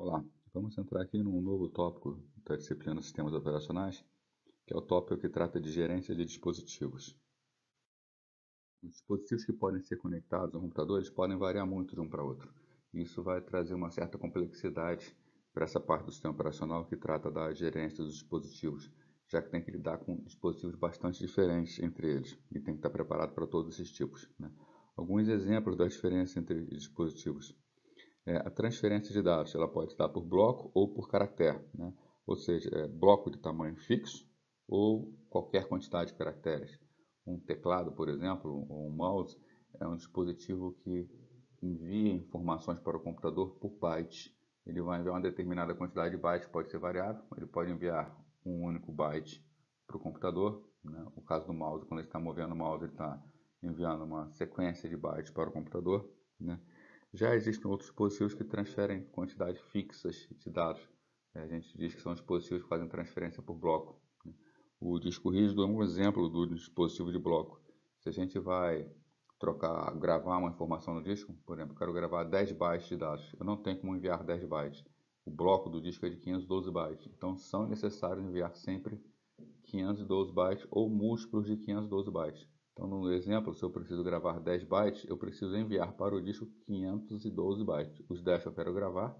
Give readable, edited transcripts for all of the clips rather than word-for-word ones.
Olá, vamos entrar aqui num novo tópico da disciplina Sistemas Operacionais, que é o tópico que trata de gerência de dispositivos. Os dispositivos que podem ser conectados ao computador, eles podem variar muito de um para outro. Isso vai trazer uma certa complexidade para essa parte do sistema operacional que trata da gerência dos dispositivos, já que tem que lidar com dispositivos bastante diferentes entre eles e tem que estar preparado para todos esses tipos, né? Alguns exemplos da diferença entre dispositivos. A transferência de dados ela pode estar por bloco ou por caractere, né? Ou seja, bloco de tamanho fixo ou qualquer quantidade de caracteres. Um teclado, por exemplo, ou um mouse, é um dispositivo que envia informações para o computador por bytes. Ele vai enviar uma determinada quantidade de bytes, pode ser variável, ele pode enviar um único byte para o computador, né? No caso do mouse, quando ele está movendo o mouse, ele está enviando uma sequência de bytes para o computador, né? Já existem outros dispositivos que transferem quantidades fixas de dados. A gente diz que são dispositivos que fazem transferência por bloco. O disco rígido é um exemplo do dispositivo de bloco. Se a gente vai gravar uma informação no disco, por exemplo, quero gravar 10 bytes de dados, eu não tenho como enviar 10 bytes. O bloco do disco é de 512 bytes, então são necessários enviar sempre 512 bytes ou múltiplos de 512 bytes. Então, no exemplo, se eu preciso gravar 10 bytes, eu preciso enviar para o disco 512 bytes. Os 10 eu quero gravar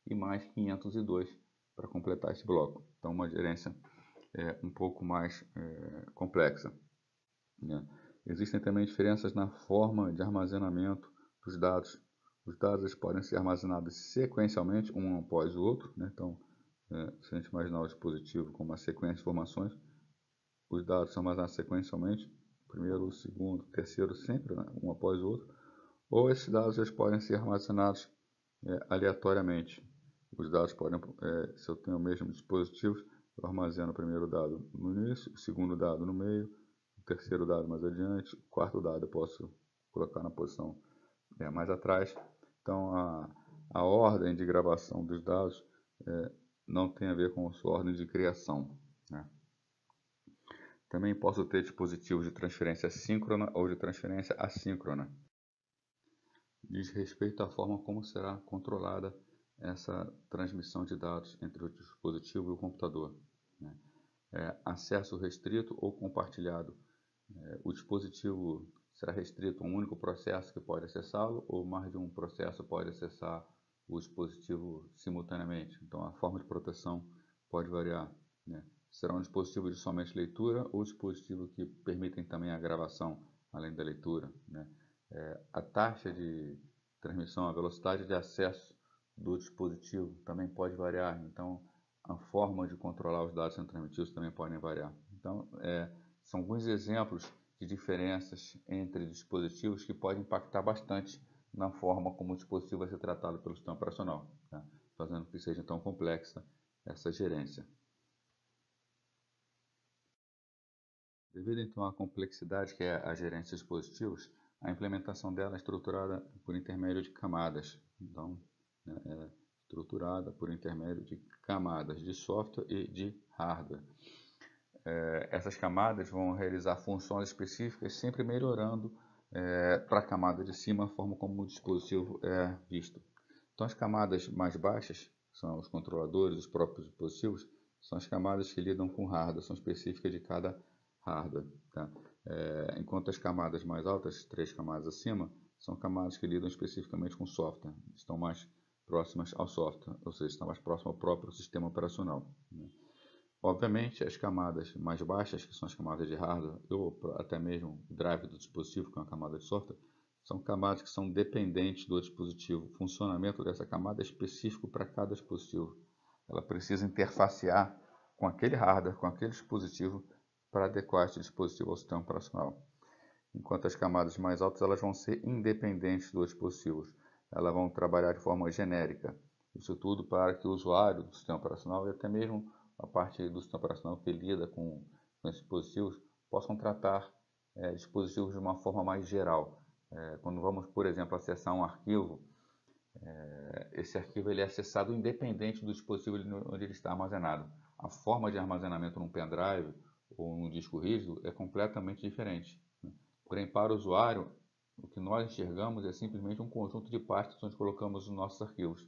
e mais 502 para completar esse bloco. Então, uma gerência um pouco mais complexa, né? Existem também diferenças na forma de armazenamento dos dados. Os dados podem ser armazenados sequencialmente, um após o outro, né? Então, se a gente imaginar o dispositivo como uma sequência de informações, os dados são armazenados sequencialmente, primeiro, o segundo, o terceiro, sempre, né? Um após o outro, ou esses dados eles podem ser armazenados aleatoriamente. Os dados podem, se eu tenho o mesmo dispositivo, eu armazeno o primeiro dado no início, o segundo dado no meio, o terceiro dado mais adiante, o quarto dado eu posso colocar na posição mais atrás. Então, a ordem de gravação dos dados não tem a ver com a sua ordem de criação, né? Também posso ter dispositivos de transferência síncrona ou de transferência assíncrona. Diz respeito à forma como será controlada essa transmissão de dados entre o dispositivo e o computador, né? Acesso restrito ou compartilhado. O dispositivo será restrito a um único processo que pode acessá-lo ou mais de um processo pode acessar o dispositivo simultaneamente. Então, a forma de proteção pode variar, né? Será um dispositivo de somente leitura ou dispositivo que permitem também a gravação, além da leitura, né? A taxa de transmissão, a velocidade de acesso do dispositivo também pode variar. Então, a forma de controlar os dados sendo transmitidos também podem variar. Então, são alguns exemplos de diferenças entre dispositivos que podem impactar bastante na forma como o dispositivo vai ser tratado pelo sistema operacional, tá? Fazendo que seja tão complexa essa gerência. Devido então à complexidade que é a gerência de dispositivos, a implementação dela é estruturada por intermédio de camadas. Então, é estruturada por intermédio de camadas de software e de hardware. Essas camadas vão realizar funções específicas, sempre melhorando para a camada de cima a forma como o dispositivo é visto. Então, as camadas mais baixas, são os controladores, os próprios dispositivos, são as camadas que lidam com hardware, são específicas de cada hardware, tá? Enquanto as camadas mais altas, 3 camadas acima, são camadas que lidam especificamente com software, estão mais próximas ao software, ou seja, estão mais próximas ao próprio sistema operacional, né? Obviamente, as camadas mais baixas, que são as camadas de hardware, ou até mesmo o drive do dispositivo, que é uma camada de software, são camadas que são dependentes do dispositivo. O funcionamento dessa camada é específico para cada dispositivo. Ela precisa interfacear com aquele hardware, com aquele dispositivo, para adequar esse dispositivo ao sistema operacional. Enquanto as camadas mais altas elas vão ser independentes dos dispositivos. Elas vão trabalhar de forma genérica. Isso tudo para que o usuário do sistema operacional e até mesmo a parte do sistema operacional que lida com esses dispositivos possam tratar dispositivos de uma forma mais geral. Quando vamos, por exemplo, acessar um arquivo, esse arquivo ele é acessado independente do dispositivo onde ele está armazenado. A forma de armazenamento num pendrive ou num disco rígido é completamente diferente, né? Porém, para o usuário, o que nós enxergamos é simplesmente um conjunto de pastas onde colocamos os nossos arquivos.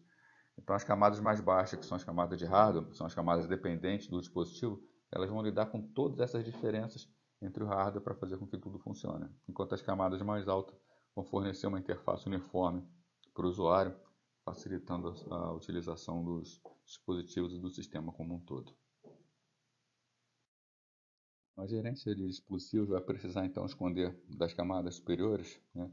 Então, as camadas mais baixas, que são as camadas de hardware, que são as camadas dependentes do dispositivo, elas vão lidar com todas essas diferenças entre o hardware para fazer com que tudo funcione. Enquanto as camadas mais altas vão fornecer uma interface uniforme para o usuário, facilitando a utilização dos dispositivos e do sistema como um todo. A gerência de dispositivos vai precisar então esconder das camadas superiores, né,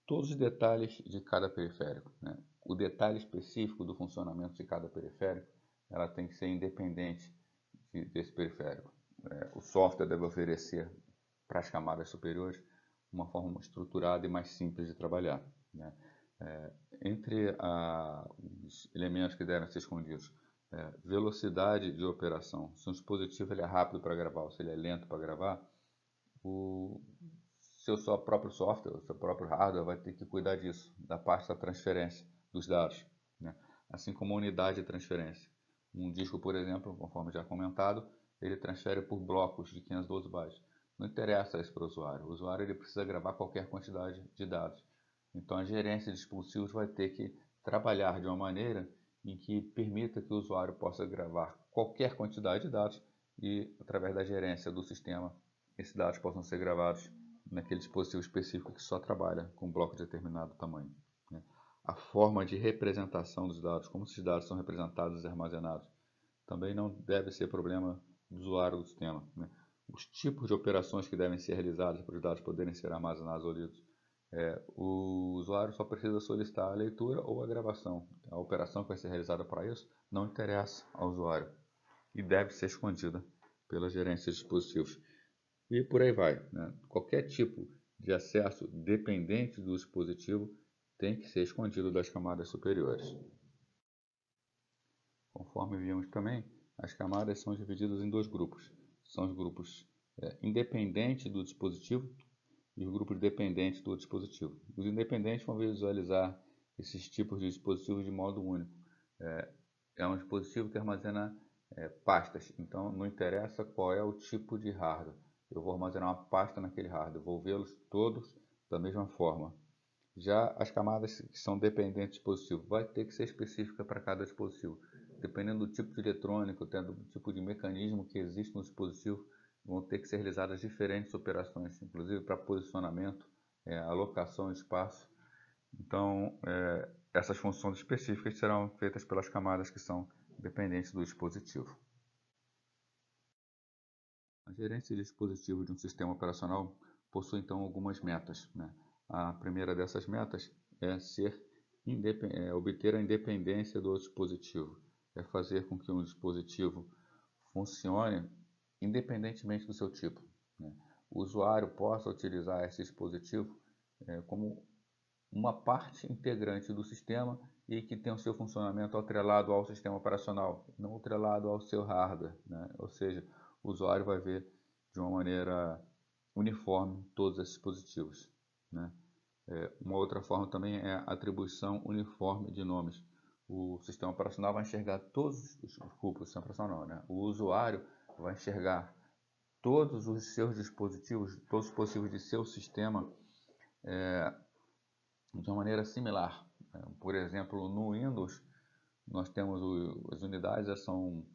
todos os detalhes de cada periférico, né? O detalhe específico do funcionamento de cada periférico, ela tem que ser independente desse periférico. O software deve oferecer para as camadas superiores uma forma estruturada e mais simples de trabalhar, né? Entre os elementos que devem ser escondidos, velocidade de operação. Se um dispositivo ele é rápido para gravar ou se ele é lento para gravar, o seu próprio software, o seu próprio hardware vai ter que cuidar disso, da parte da transferência dos dados, né? Assim como a unidade de transferência. Um disco, por exemplo, conforme já comentado, ele transfere por blocos de 512 bytes. Não interessa isso para o usuário. O usuário ele precisa gravar qualquer quantidade de dados. Então a gerência de dispositivos vai ter que trabalhar de uma maneira em que permita que o usuário possa gravar qualquer quantidade de dados e, através da gerência do sistema, esses dados possam ser gravados naquele dispositivo específico que só trabalha com um bloco de determinado tamanho, né? A forma de representação dos dados, como esses dados são representados e armazenados, também não deve ser problema do usuário do sistema, né? Os tipos de operações que devem ser realizadas para os dados poderem ser armazenados ou lidos. O usuário só precisa solicitar a leitura ou a gravação. A operação que vai ser realizada para isso não interessa ao usuário e deve ser escondida pela gerência de dispositivos. E por aí vai, né? Qualquer tipo de acesso dependente do dispositivo tem que ser escondido das camadas superiores. Conforme vimos também, as camadas são divididas em dois grupos. São os grupos independentes do dispositivo e os grupos dependentes do dispositivo. Os independentes vão visualizar esses tipos de dispositivos de modo único. É um dispositivo que armazena pastas, então não interessa qual é o tipo de hardware. Eu vou armazenar uma pasta naquele hardware, vou vê-los todos da mesma forma. Já as camadas que são dependentes do dispositivo, vai ter que ser específica para cada dispositivo. Dependendo do tipo de eletrônico, do tipo de mecanismo que existe no dispositivo, vão ter que ser realizadas diferentes operações, inclusive para posicionamento, alocação de espaço. Então, essas funções específicas serão feitas pelas camadas que são dependentes do dispositivo. A gerência de dispositivo de um sistema operacional possui então algumas metas, né? A primeira dessas metas é obter a independência do dispositivo, é fazer com que um dispositivo funcione independentemente do seu tipo, né? O usuário possa utilizar esse dispositivo como uma parte integrante do sistema e que tem o seu funcionamento atrelado ao sistema operacional, não atrelado ao seu hardware, né? Ou seja, o usuário vai ver de uma maneira uniforme todos esses dispositivos, né? Uma outra forma também é a atribuição uniforme de nomes. O sistema operacional vai enxergar todos os grupos do sistema operacional, né? O usuário vai enxergar todos os seus dispositivos, todos os dispositivos de seu sistema de uma maneira similar. Por exemplo, no Windows, nós temos as unidades são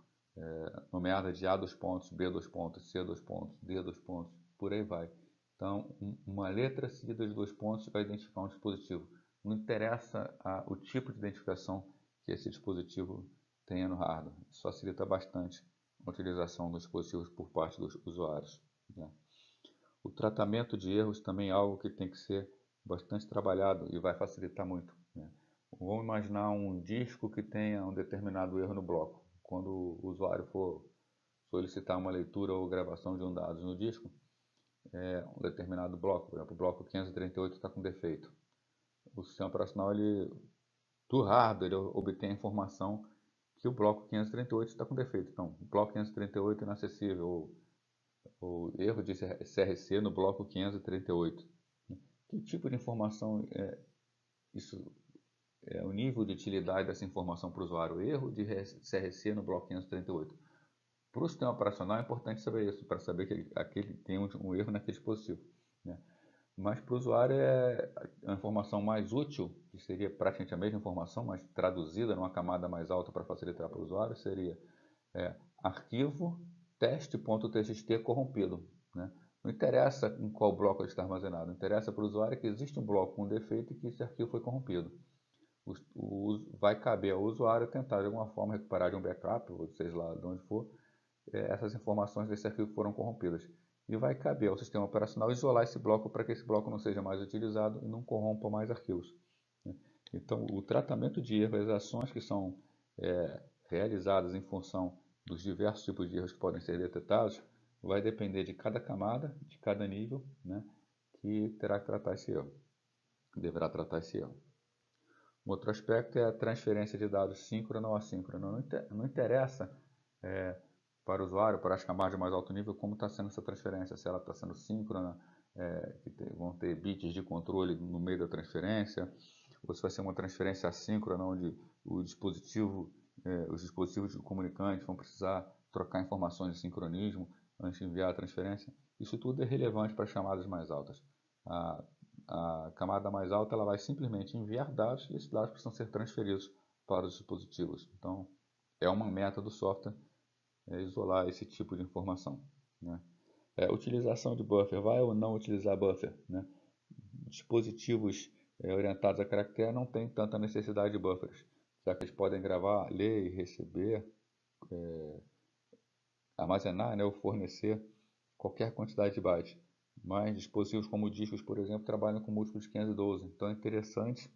nomeadas de A2 pontos, B2 pontos, C2 pontos, D2 pontos, por aí vai. Então, uma letra seguida de 2 pontos vai identificar um dispositivo. Não interessa o tipo de identificação que esse dispositivo tenha no hardware. Isso facilita bastante a utilização dos dispositivos por parte dos usuários, né? O tratamento de erros também é algo que tem que ser bastante trabalhado e vai facilitar muito, né? Vamos imaginar um disco que tenha um determinado erro no bloco. Quando o usuário for solicitar uma leitura ou gravação de um dado no disco, um determinado bloco, por exemplo, o bloco 538 está com defeito. O sistema operacional do hardware ele obtém a informação que o bloco 538 está com defeito. Então, o bloco 538 é inacessível, ou erro de CRC no bloco 538. Que tipo de informação isso é o nível de utilidade dessa informação para o usuário? Erro de CRC no bloco 538. Para o sistema operacional é importante saber isso, para saber que tem um erro naquele dispositivo, né? Mas para o usuário é a informação mais útil, que seria praticamente a mesma informação, mas traduzida numa camada mais alta para facilitar para o usuário, seria arquivo teste.txt corrompido. Né? Não interessa em qual bloco ele está armazenado, interessa para o usuário que existe um bloco com defeito e que esse arquivo foi corrompido. Vai caber ao usuário tentar de alguma forma recuperar de um backup, ou seja lá de onde for, essas informações desse arquivo foram corrompidas. E vai caber ao sistema operacional isolar esse bloco para que esse bloco não seja mais utilizado e não corrompa mais arquivos. Então, o tratamento de erros, as ações que são realizadas em função dos diversos tipos de erros que podem ser detectados, vai depender de cada camada, de cada nível, né, que terá que tratar esse erro, deverá tratar esse erro. Um outro aspecto é a transferência de dados síncrona ou assíncrona. Não interessa para o usuário, para as camadas de mais alto nível, como está sendo essa transferência, se ela está sendo síncrona, vão ter bits de controle no meio da transferência, ou se vai ser uma transferência assíncrona, onde os dispositivos de comunicantes vão precisar trocar informações de sincronismo antes de enviar a transferência. Isso tudo é relevante para as camadas mais altas. A camada mais alta ela vai simplesmente enviar dados e esses dados precisam ser transferidos para os dispositivos. Então, é uma meta do software isolar esse tipo de informação. Né? Utilização de buffer, vai ou não utilizar buffer? Né? Dispositivos orientados a caractere não têm tanta necessidade de buffers, já que eles podem gravar, ler e receber, armazenar, né, ou fornecer qualquer quantidade de bytes. Mas dispositivos como discos, por exemplo, trabalham com múltiplos de 512, então é interessante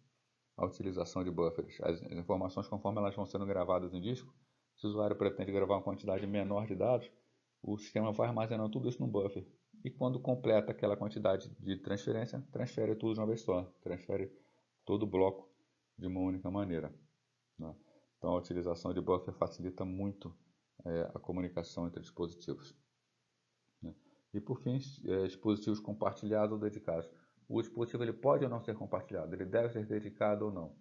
a utilização de buffers. As informações, conforme elas vão sendo gravadas em disco, se o usuário pretende gravar uma quantidade menor de dados, o sistema vai armazenando tudo isso no buffer. E quando completa aquela quantidade de transferência, transfere tudo de uma vez só, transfere todo o bloco de uma única maneira. Né? Então a utilização de buffer facilita muito a comunicação entre dispositivos. Né? E por fim, dispositivos compartilhados ou dedicados. O dispositivo ele pode ou não ser compartilhado, ele deve ser dedicado ou não.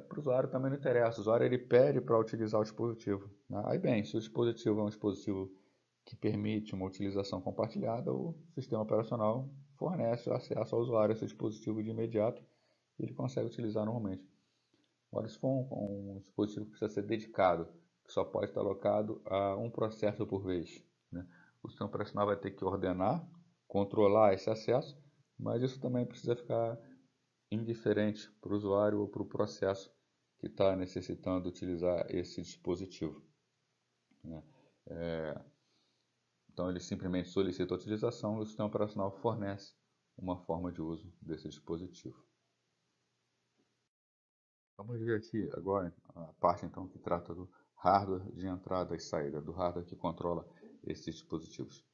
Para o usuário também não interessa, o usuário ele pede para utilizar o dispositivo. Né? Aí bem, se o dispositivo é um dispositivo que permite uma utilização compartilhada, o sistema operacional fornece acesso ao usuário a esse dispositivo de imediato e ele consegue utilizar normalmente. Agora, se for um dispositivo que precisa ser dedicado, que só pode estar alocado a um processo por vez, né? O sistema operacional vai ter que ordenar, controlar esse acesso, mas isso também precisa ficar indiferente para o usuário ou para o processo que está necessitando utilizar esse dispositivo. Né? Então ele simplesmente solicita a utilização e o sistema operacional fornece uma forma de uso desse dispositivo. Vamos ver aqui agora a parte então que trata do hardware de entrada e saída, do hardware que controla esses dispositivos.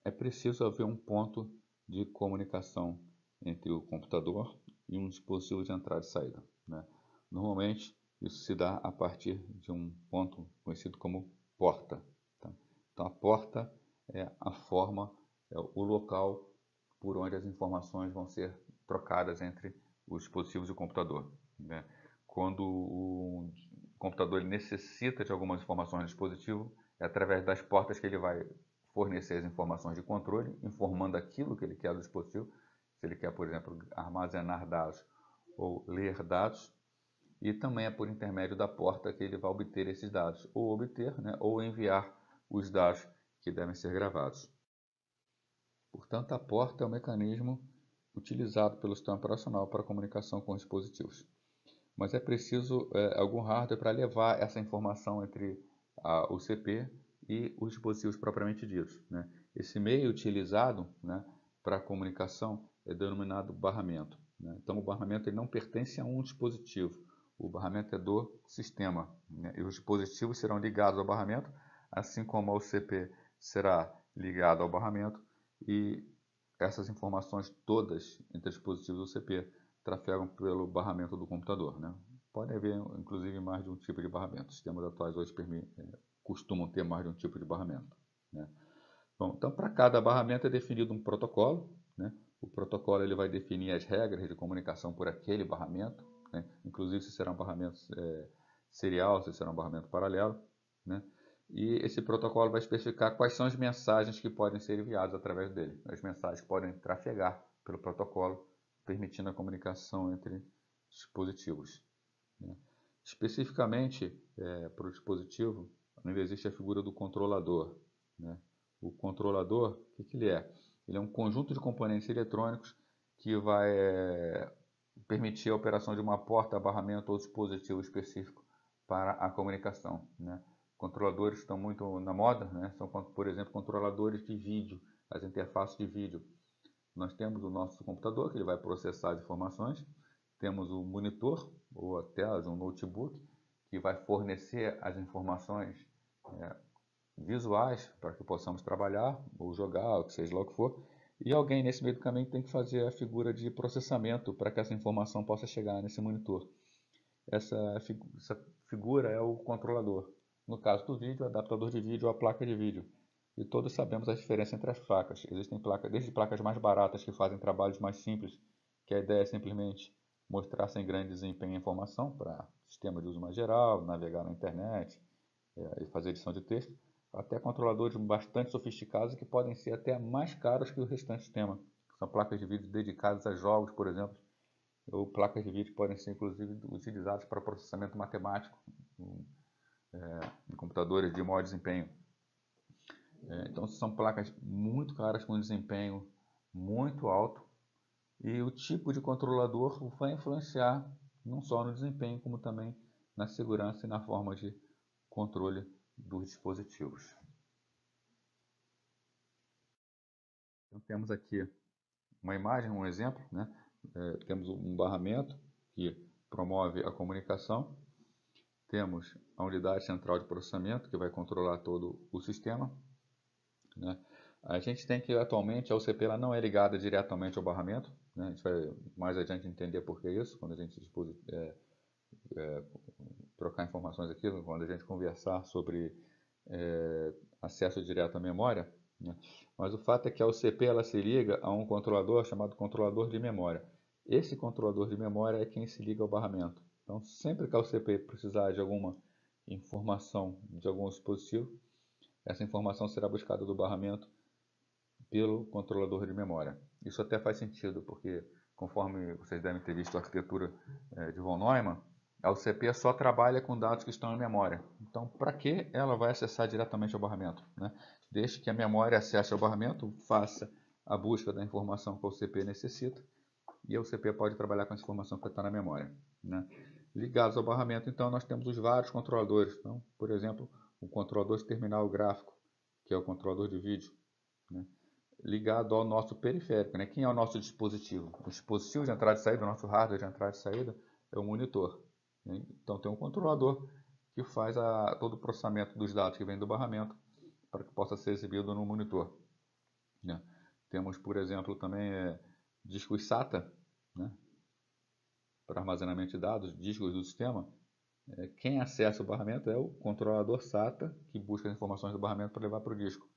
É preciso haver um ponto de comunicação entre o computador e um dispositivo de entrada e saída. Né? Normalmente isso se dá a partir de um ponto conhecido como porta. Tá? Então a porta é a forma, é o local por onde as informações vão ser trocadas entre os dispositivos e o computador. Né? Quando o computador ele necessita de algumas informações do dispositivo, é através das portas que ele vai fornecer as informações de controle, informando aquilo que ele quer do dispositivo, se ele quer, por exemplo, armazenar dados ou ler dados, e também é por intermédio da porta que ele vai obter esses dados, ou obter, né, ou enviar os dados que devem ser gravados. Portanto, a porta é o mecanismo utilizado pelo sistema operacional para comunicação com os dispositivos. Mas é preciso algum hardware para levar essa informação entre o CP e os dispositivos propriamente ditos. Né? Esse meio utilizado, né, para a comunicação é denominado barramento. Né? Então, o barramento ele não pertence a um dispositivo. O barramento é do sistema. Né? E os dispositivos serão ligados ao barramento, assim como o CP será ligado ao barramento e essas informações todas entre dispositivos do CP trafegam pelo barramento do computador. Né? Pode haver, inclusive, mais de um tipo de barramento. Os sistemas atuais hoje costumam ter mais de um tipo de barramento. Né? Bom, então, para cada barramento é definido um protocolo. Né? O protocolo ele vai definir as regras de comunicação por aquele barramento, né? Inclusive se será um barramento serial, se será um barramento paralelo. Né? E esse protocolo vai especificar quais são as mensagens que podem ser enviadas através dele. As mensagens podem trafegar pelo protocolo, permitindo a comunicação entre dispositivos, né? Especificamente, para o dispositivo, ainda existe a figura do controlador, né? O controlador, o que ele é? Ele é um conjunto de componentes eletrônicos que vai permitir a operação de uma porta, barramento ou dispositivo específico para a comunicação, né? Controladores estão muito na moda, né? São, por exemplo, controladores de vídeo, as interfaces de vídeo. Nós temos o nosso computador, que ele vai processar as informações, temos o monitor, ou até um notebook, que vai fornecer as informações visuais para que possamos trabalhar, ou jogar, ou que seja lá o que for, e alguém nesse meio do caminho tem que fazer a figura de processamento para que essa informação possa chegar nesse monitor. Essa figura é o controlador. No caso do vídeo, o adaptador de vídeo ou a placa de vídeo. E todos sabemos a diferença entre as placas. Existem placas, desde placas mais baratas que fazem trabalhos mais simples, que a ideia é simplesmente mostrar sem grande desempenho a informação para sistema de uso mais geral, navegar na internet e fazer edição de texto, até controladores bastante sofisticados que podem ser até mais caros que o restante do sistema. São placas de vídeo dedicadas a jogos, por exemplo, ou placas de vídeo podem ser inclusive utilizadas para processamento matemático em computadores de maior desempenho. Então são placas muito caras com desempenho muito alto, e o tipo de controlador vai influenciar não só no desempenho, como também na segurança e na forma de controle dos dispositivos. Então temos aqui uma imagem, um exemplo, né? Temos um barramento que promove a comunicação, temos a unidade central de processamento que vai controlar todo o sistema, né? A gente tem que atualmente a UCP ela não é ligada diretamente ao barramento, né? A gente vai mais adiante entender por que isso, quando a gente trocar informações aqui, quando a gente conversar sobre acesso direto à memória, né? Mas o fato é que a UCP ela se liga a um controlador chamado controlador de memória. Esse controlador de memória é quem se liga ao barramento. Então, sempre que a UCP precisar de alguma informação de algum dispositivo, essa informação será buscada do barramento pelo controlador de memória. Isso até faz sentido, porque conforme vocês devem ter visto a arquitetura de von Neumann, a UCP só trabalha com dados que estão em memória. Então, para que ela vai acessar diretamente ao barramento, né? Desde que a memória acesse ao barramento, faça a busca da informação que a UCP necessita, e a UCP pode trabalhar com essa informação que está na memória, né? Ligados ao barramento, então, nós temos os vários controladores. Então, por exemplo, o controlador de terminal gráfico, que é o controlador de vídeo, né? Ligado ao nosso periférico, né? Quem é o nosso dispositivo? O dispositivo de entrada e saída, o nosso hardware de entrada e saída, é o monitor, né? Então tem um controlador que faz todo o processamento dos dados que vem do barramento para que possa ser exibido no monitor, né? Temos, por exemplo, também discos SATA, né? Para armazenamento de dados, discos do sistema. Quem acessa o barramento é o controlador SATA, que busca as informações do barramento para levar para o disco.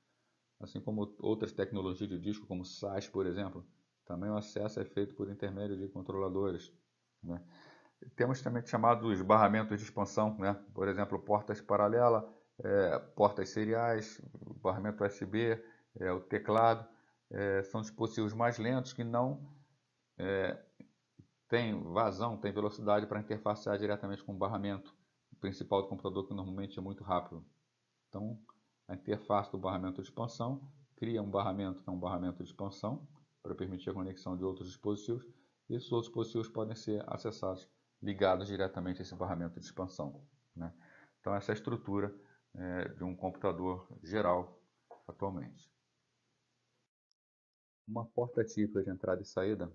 Assim como outras tecnologias de disco, como SAS, por exemplo, também o acesso é feito por intermédio de controladores, né? Temos também chamados barramentos de expansão, né? Por exemplo, portas paralelas, portas seriais, barramento USB, o teclado, são dispositivos mais lentos que não têm vazão, têm velocidade para interfacear diretamente com o barramento principal do computador, que normalmente é muito rápido. Então, a interface do barramento de expansão cria um barramento que é um barramento de expansão para permitir a conexão de outros dispositivos, e esses outros dispositivos podem ser acessados ligados diretamente a esse barramento de expansão, né? Então essa é a estrutura de um computador geral atualmente. Uma porta típica de entrada e saída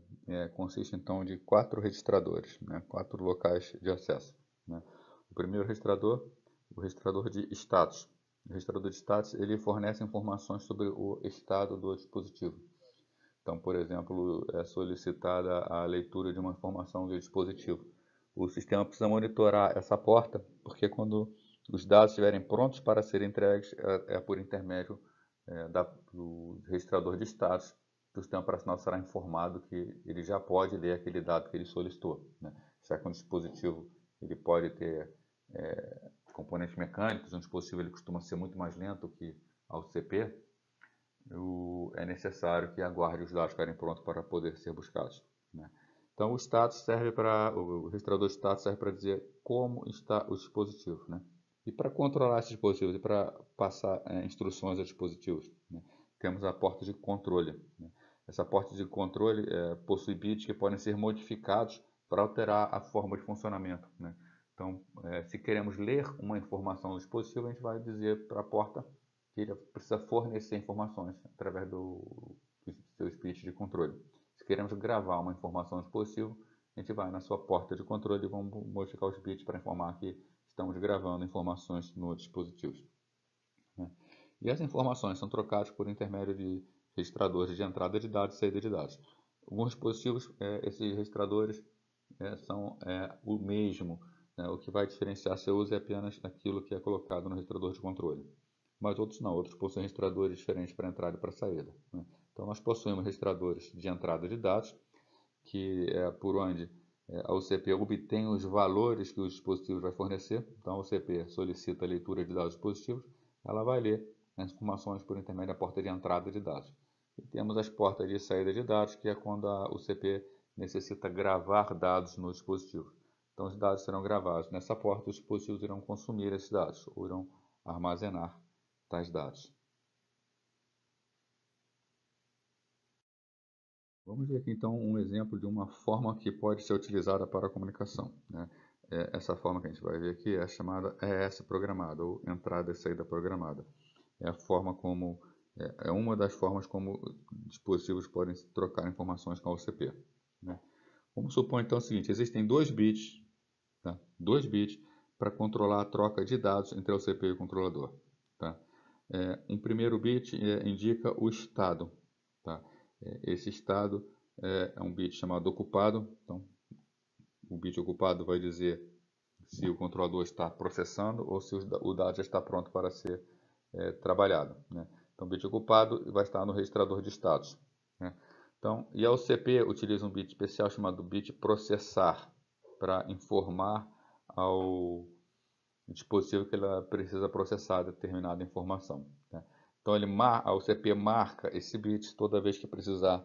consiste então de 4 registradores, né? 4 locais de acesso, né? O primeiro registrador, o registrador de status. O registrador de status ele fornece informações sobre o estado do dispositivo. Então, por exemplo, é solicitada a leitura de uma informação do dispositivo. O sistema precisa monitorar essa porta, porque quando os dados estiverem prontos para serem entregues, por intermédio do registrador de status, que o sistema operacional será informado que ele já pode ler aquele dado que ele solicitou, né? Já que um dispositivo ele pode ter componentes mecânicos, um dispositivo ele costuma ser muito mais lento que a UCP, é necessário que aguarde os dados ficarem prontos para poder ser buscados, né? Então o registrador de status serve para dizer como está o dispositivo, né? E para controlar esses dispositivos e para passar instruções aos dispositivos, né? Temos a porta de controle, né? Essa porta de controle possui bits que podem ser modificados para alterar a forma de funcionamento, né? Então, se queremos ler uma informação do dispositivo, a gente vai dizer para a porta que ele precisa fornecer informações através do seu bits de controle. Se queremos gravar uma informação no dispositivo, a gente vai na sua porta de controle e vamos modificar os bits para informar que estamos gravando informações no dispositivo, né? E as informações são trocadas por intermédio de registradores de entrada de dados e saída de dados. Alguns dispositivos, esses registradores são o mesmo, né? O que vai diferenciar seu uso é apenas aquilo que é colocado no registrador de controle. Mas outros não, outros possuem registradores diferentes para entrada e para saída, né? Então nós possuímos registradores de entrada de dados, que é por onde a OCP obtém os valores que os dispositivos vai fornecer. Então a OCP solicita a leitura de dados positivos, ela vai ler as informações por intermédio da porta de entrada de dados. E temos as portas de saída de dados, que é quando a OCP necessita gravar dados no dispositivo. Então os dados serão gravados nessa porta, os dispositivos irão consumir esses dados, ou irão armazenar tais dados. Vamos ver aqui então um exemplo de uma forma que pode ser utilizada para a comunicação, né? Essa forma que a gente vai ver aqui é chamada ES programada, ou entrada e saída programada. É a forma como é uma das formas como dispositivos podem trocar informações com a OCP, né? Vamos supor então o seguinte: existem dois bits, tá? Dois bits para controlar a troca de dados entre a OCP e o controlador, tá? Um primeiro bit indica o estado, tá? Esse estado é um bit chamado ocupado. Então, o bit ocupado vai dizer se o controlador está processando ou se o dado já está pronto para ser trabalhado, né? Então, o bit ocupado vai estar no registrador de status, né? Então, e a OCP utiliza um bit especial chamado bit processar para informar ao dispositivo que ela precisa processar determinada informação, né? Então a OCP marca esse bit toda vez que precisar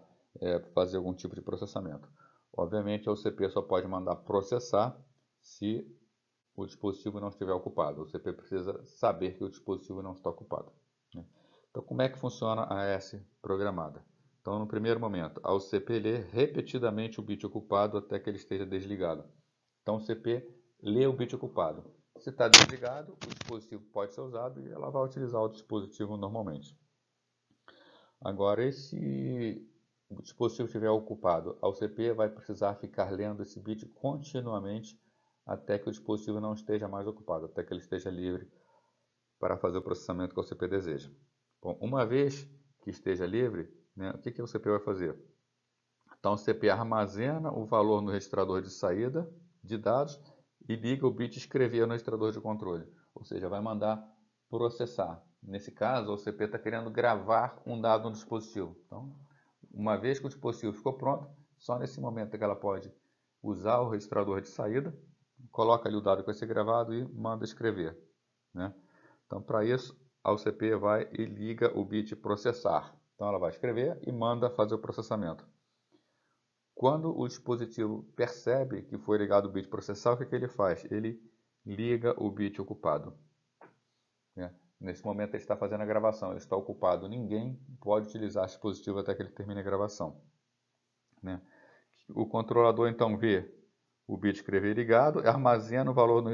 fazer algum tipo de processamento. Obviamente a OCP só pode mandar processar se o dispositivo não estiver ocupado. A OCP precisa saber que o dispositivo não está ocupado, né? Então como é que funciona a AES programada? Então no primeiro momento a OCP lê repetidamente o bit ocupado até que ele esteja desligado. Então o CP lê o bit ocupado. Se está desligado, o dispositivo pode ser usado e ela vai utilizar o dispositivo normalmente. Agora, se o dispositivo estiver ocupado, a OCP vai precisar ficar lendo esse bit continuamente até que o dispositivo não esteja mais ocupado, até que ele esteja livre para fazer o processamento que a OCP deseja. Bom, uma vez que esteja livre, né, o que a OCP vai fazer? Então, a OCP armazena o valor no registrador de saída de dados e liga o bit escrever no registrador de controle, ou seja, vai mandar processar. Nesse caso, a OCP está querendo gravar um dado no dispositivo. Então, uma vez que o dispositivo ficou pronto, só nesse momento que ela pode usar o registrador de saída, coloca ali o dado que vai ser gravado e manda escrever, né? Então, para isso, a OCP vai e liga o bit processar. Então, ela vai escrever e manda fazer o processamento. Quando o dispositivo percebe que foi ligado o bit processar, o que ele faz? Ele liga o bit ocupado, né? Nesse momento ele está fazendo a gravação, ele está ocupado. Ninguém pode utilizar o dispositivo até que ele termine a gravação, né? O controlador então vê o bit escrever ligado, armazena o valor no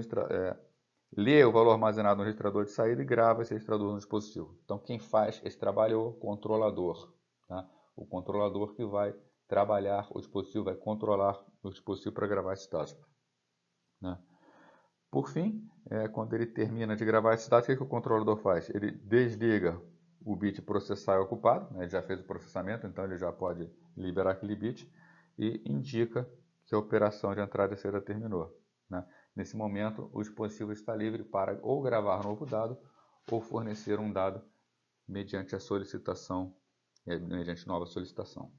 lê o valor armazenado no registrador de saída e grava esse registrador no dispositivo. Então quem faz esse trabalho é o controlador, tá? O controlador que vai trabalhar o dispositivo, vai controlar o dispositivo para gravar esses dados, né? Por fim, quando ele termina de gravar esses dados, o que o controlador faz? Ele desliga o bit processar ocupado, né? Ele já fez o processamento, então ele já pode liberar aquele bit e indica que a operação de entrada e saída terminou, né? Nesse momento, o dispositivo está livre para ou gravar novo dado ou fornecer um dado mediante a solicitação, mediante nova solicitação.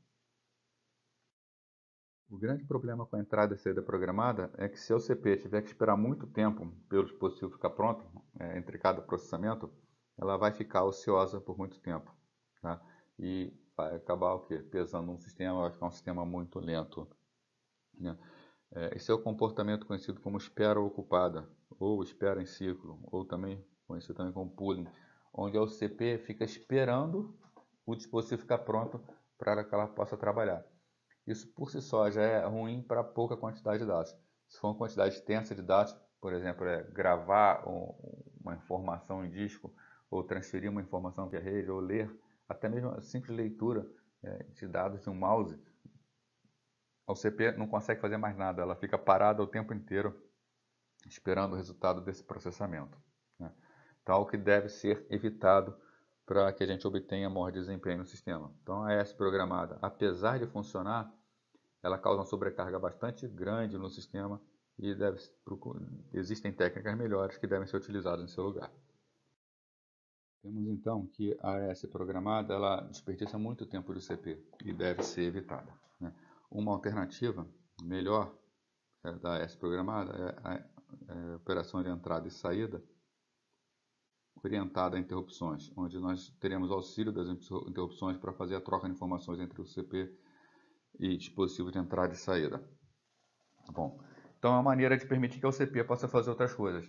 O grande problema com a entrada e saída programada é que se a OCP tiver que esperar muito tempo pelo dispositivo ficar pronto, entre cada processamento, ela vai ficar ociosa por muito tempo, tá? e vai acabar o quê? Pesando um sistema, vai ficar um sistema muito lento, né? Esse é o comportamento conhecido como espera ocupada, ou espera em ciclo, ou também conhecido também como pooling, onde o CP fica esperando o dispositivo ficar pronto para que ela possa trabalhar. Isso por si só já é ruim para pouca quantidade de dados. Se for uma quantidade extensa de dados, por exemplo, gravar uma informação em disco, ou transferir uma informação via rede, ou ler, até mesmo a simples leitura de dados de um mouse, a OCP não consegue fazer mais nada, ela fica parada o tempo inteiro esperando o resultado desse processamento, né? Tal que deve ser evitado para que a gente obtenha maior desempenho no sistema. Então a AES programada, apesar de funcionar, ela causa uma sobrecarga bastante grande no sistema e existem técnicas melhores que devem ser utilizadas em seu lugar. Temos então que a AES programada ela desperdiça muito tempo do CP e deve ser evitada, né? Uma alternativa melhor da AES programada é a operação de entrada e saída orientada a interrupções, onde nós teremos auxílio das interrupções para fazer a troca de informações entre o CP e dispositivo de entrada e saída. Bom, então é uma maneira de permitir que a OCP possa fazer outras coisas.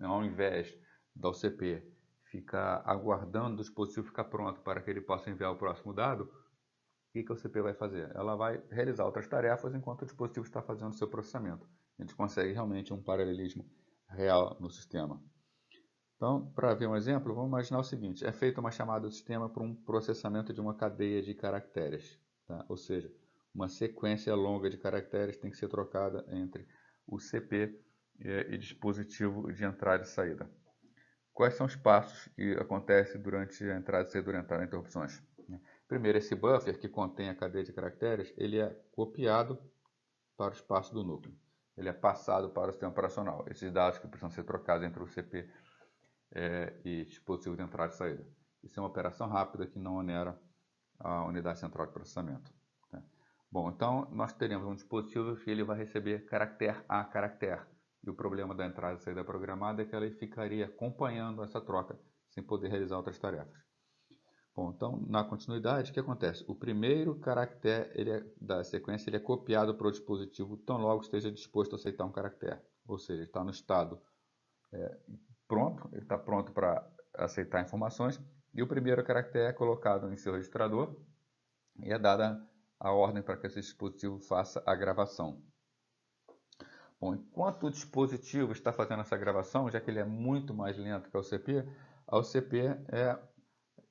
Ao invés da OCP ficar aguardando o dispositivo ficar pronto para que ele possa enviar o próximo dado, o que a OCP vai fazer? Ela vai realizar outras tarefas enquanto o dispositivo está fazendo o seu processamento. A gente consegue realmente um paralelismo real no sistema. Então, para ver um exemplo, vamos imaginar o seguinte: é feita uma chamada do sistema para um processamento de uma cadeia de caracteres, tá? Ou seja, uma sequência longa de caracteres tem que ser trocada entre o CP e dispositivo de entrada e saída. Quais são os passos que acontecem durante a entrada e saída orientada a interrupções? Primeiro, esse buffer que contém a cadeia de caracteres, ele é copiado para o espaço do núcleo. Ele é passado para o sistema operacional. Esses dados que precisam ser trocados entre o CP e dispositivo de entrada e saída. Isso é uma operação rápida que não onera a unidade central de processamento, tá? Bom, então nós teremos um dispositivo que ele vai receber caractere a caractere. E o problema da entrada e saída programada é que ela ficaria acompanhando essa troca sem poder realizar outras tarefas. Bom, então na continuidade, o que acontece? O primeiro caractere da sequência ele é copiado para o dispositivo tão logo esteja disposto a aceitar um caractere. Ou seja, está no estado pronto, ele está pronto para aceitar informações, e o primeiro caractere é colocado em seu registrador e é dada a ordem para que esse dispositivo faça a gravação. Bom, enquanto o dispositivo está fazendo essa gravação, já que ele é muito mais lento que a OCP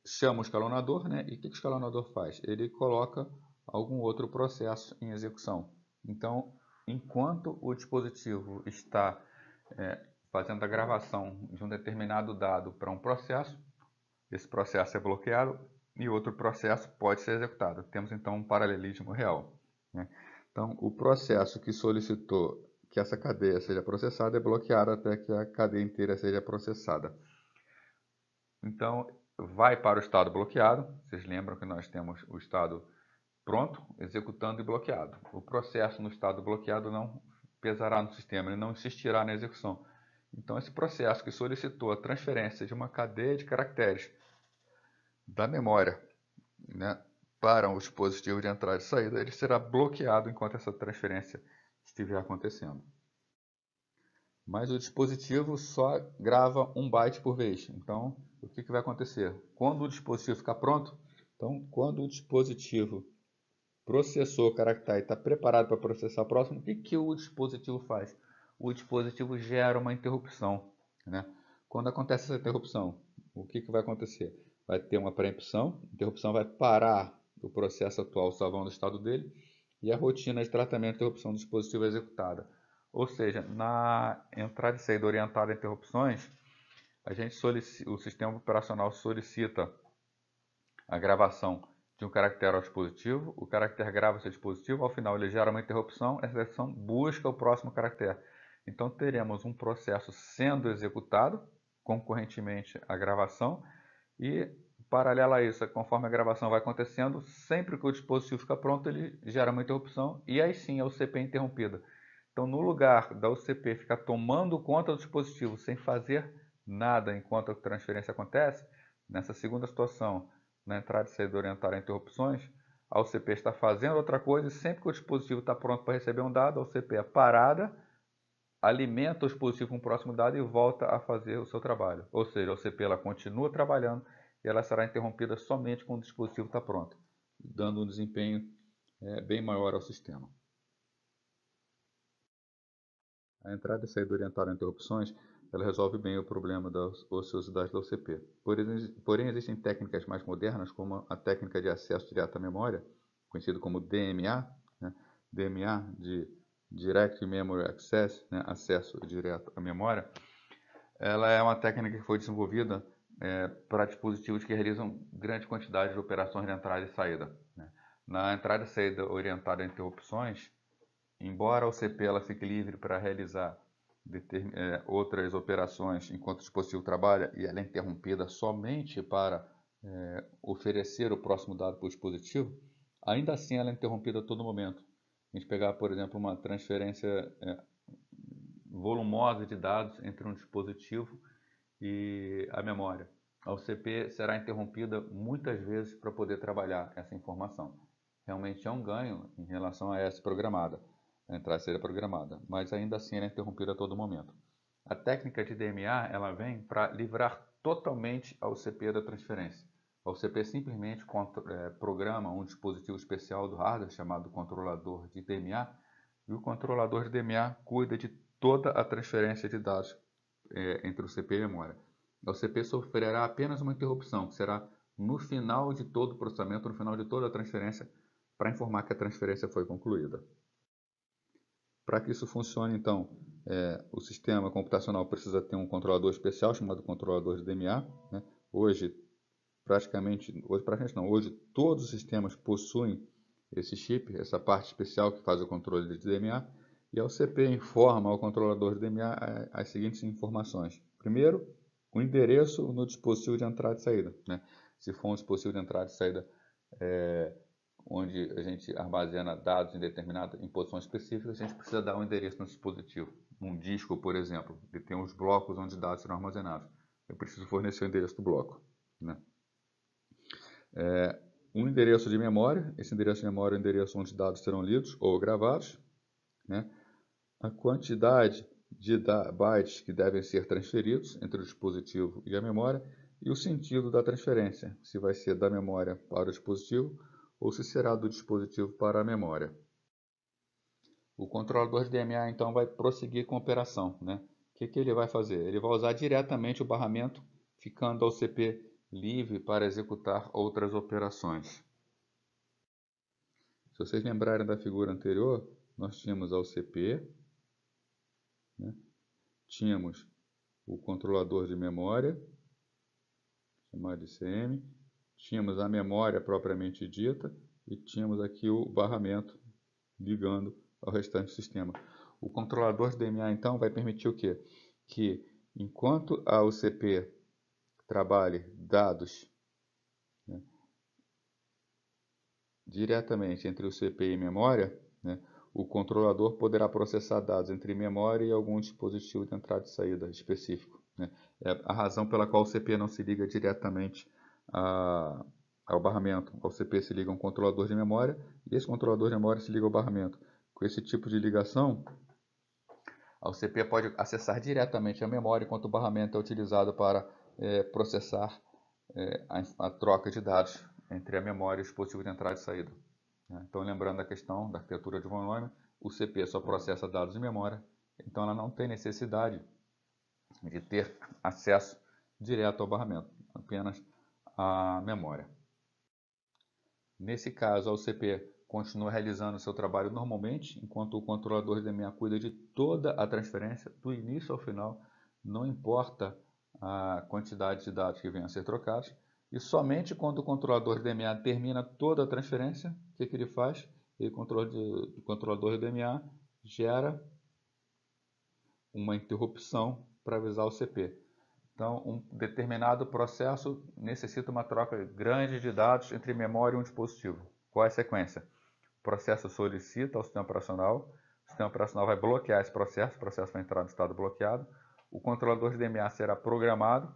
chama o escalonador, né? E o que o escalonador faz? Ele coloca algum outro processo em execução. Então, enquanto o dispositivo está fazendo a gravação de um determinado dado para um processo, esse processo é bloqueado e outro processo pode ser executado. Temos então um paralelismo real, né? Então, o processo que solicitou que essa cadeia seja processada é bloqueado até que a cadeia inteira seja processada. Então, vai para o estado bloqueado. Vocês lembram que nós temos o estado pronto, executando e bloqueado. O processo no estado bloqueado não pesará no sistema, ele não insistirá na execução. Então, esse processo que solicitou a transferência de uma cadeia de caracteres da memória, né, para o dispositivo de entrada e saída, ele será bloqueado enquanto essa transferência estiver acontecendo. Mas o dispositivo só grava 1 byte por vez. Então, o que vai acontecer? Quando o dispositivo ficar pronto, então, quando o dispositivo processou o caractere e está preparado para processar o próximo, o que o dispositivo faz? O dispositivo gera uma interrupção, né? Quando acontece essa interrupção, o que vai acontecer? Vai ter uma preempção, a interrupção vai parar o processo atual salvando o estado dele e a rotina de tratamento de interrupção do dispositivo é executada. Ou seja, na entrada e saída orientada a interrupções, o sistema operacional solicita a gravação de um caractere ao dispositivo, o caractere grava seu dispositivo, ao final ele gera uma interrupção, essa interrupção busca o próximo caractere. Então teremos um processo sendo executado, concorrentemente à gravação, e paralelo a isso, conforme a gravação vai acontecendo, sempre que o dispositivo fica pronto, ele gera uma interrupção, e aí sim a UCP é interrompida. Então no lugar da UCP ficar tomando conta do dispositivo sem fazer nada enquanto a transferência acontece, nessa segunda situação, na entrada e saída orientada a interrupções, a OCP está fazendo outra coisa e sempre que o dispositivo está pronto para receber um dado, a OCP é parada, alimenta o dispositivo com o próximo dado e volta a fazer o seu trabalho. Ou seja, a OCP ela continua trabalhando e ela será interrompida somente quando o dispositivo está pronto, dando um desempenho bem maior ao sistema. A entrada e saída orientada a interrupções ela resolve bem o problema da ociosidade da OCP. Porém, existem técnicas mais modernas, como a técnica de acesso direto à memória, conhecido como DMA, né? DMA de Direct Memory Access, né? Acesso direto à memória. Ela é uma técnica que foi desenvolvida para dispositivos que realizam grande quantidade de operações de entrada e saída, né? Na entrada e saída orientada a interrupções, embora a OCP ela fique livre para realizar outras operações enquanto o dispositivo trabalha e ela é interrompida somente para oferecer o próximo dado para o dispositivo, ainda assim ela é interrompida a todo momento. A gente pegar, por exemplo, uma transferência volumosa de dados entre um dispositivo e a memória. A OCP será interrompida muitas vezes para poder trabalhar essa informação. Realmente é um ganho em relação a essa programada, a entrada e saída programada, mas ainda assim ela é interrompida a todo momento. A técnica de DMA ela vem para livrar totalmente a OCP da transferência. A OCP simplesmente programa um dispositivo especial do hardware chamado controlador de DMA e o controlador de DMA cuida de toda a transferência de dados entre o OCP e a memória. A OCP sofrerá apenas uma interrupção, que será no final de todo o processamento, no final de toda a transferência, para informar que a transferência foi concluída. Para que isso funcione, então, o sistema computacional precisa ter um controlador especial chamado controlador de DMA, né? Hoje todos os sistemas possuem esse chip, essa parte especial que faz o controle de DMA, e a OCP informa ao controlador de DMA as seguintes informações. Primeiro, o endereço no dispositivo de entrada e saída, né? Se for um dispositivo de entrada e saída onde a gente armazena dados em posições específicas, a gente precisa dar um endereço no dispositivo. Um disco, por exemplo, ele tem uns blocos onde dados serão armazenados. Eu preciso fornecer o endereço do bloco, né? Um endereço de memória, esse endereço de memória é o endereço onde dados serão lidos ou gravados, né? A quantidade de bytes que devem ser transferidos entre o dispositivo e a memória e o sentido da transferência, se vai ser da memória para o dispositivo ou se será do dispositivo para a memória. O controlador de DMA então vai prosseguir com a operação, né? O que ele vai fazer? Ele vai usar diretamente o barramento, ficando a OCP livre para executar outras operações. Se vocês lembrarem da figura anterior, nós tínhamos a OCP, né? Tínhamos o controlador de memória, chamado de CM, tínhamos a memória propriamente dita e tínhamos aqui o barramento ligando ao restante do sistema. O controlador de DMA então vai permitir o quê? Que enquanto a OCP trabalhe dados, né, diretamente entre o CPU e memória, né, o controlador poderá processar dados entre memória e algum dispositivo de entrada e saída específico, né? É a razão pela qual o CPU não se liga diretamente ao barramento. Ao CPU se liga um controlador de memória e esse controlador de memória se liga ao barramento. Com esse tipo de ligação, a OCP pode acessar diretamente a memória, enquanto o barramento é utilizado para processar a troca de dados entre a memória e o dispositivo de entrada e saída. Então, lembrando a questão da arquitetura de Von Neumann, o CPU só processa dados de memória, então ela não tem necessidade de ter acesso direto ao barramento, apenas à memória. Nesse caso, a OCP continua realizando seu trabalho normalmente, enquanto o controlador de DMA cuida de toda a transferência, do início ao final, não importa a quantidade de dados que venham a ser trocados, e somente quando o controlador de DMA termina toda a transferência, o que ele faz? O controlador de DMA gera uma interrupção para avisar o CP. Então, um determinado processo necessita uma troca grande de dados entre memória e um dispositivo. Qual é a sequência? O processo solicita ao sistema operacional, o sistema operacional vai bloquear esse processo, o processo vai entrar no estado bloqueado, o controlador de DMA será programado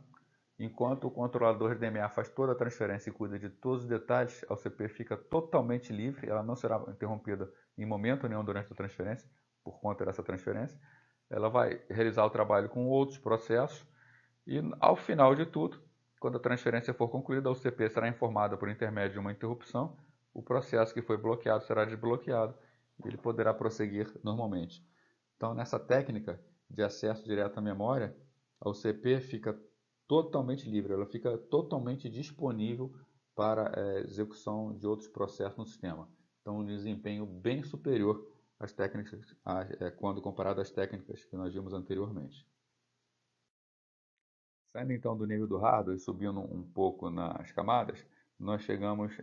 Enquanto o controlador de DMA faz toda a transferência e cuida de todos os detalhes, a OCP fica totalmente livre, ela não será interrompida em momento nenhum durante a transferência, por conta dessa transferência. Ela vai realizar o trabalho com outros processos e, ao final de tudo, quando a transferência for concluída, a OCP será informada por intermédio de uma interrupção, o processo que foi bloqueado será desbloqueado e ele poderá prosseguir normalmente. Então, nessa técnica de acesso direto à memória, a OCP fica totalmente livre, ela fica totalmente disponível para execução de outros processos no sistema. Então, um desempenho bem superior às técnicas, quando comparado às técnicas que nós vimos anteriormente. Saindo então do nível do hardware e subindo um pouco nas camadas, nós chegamos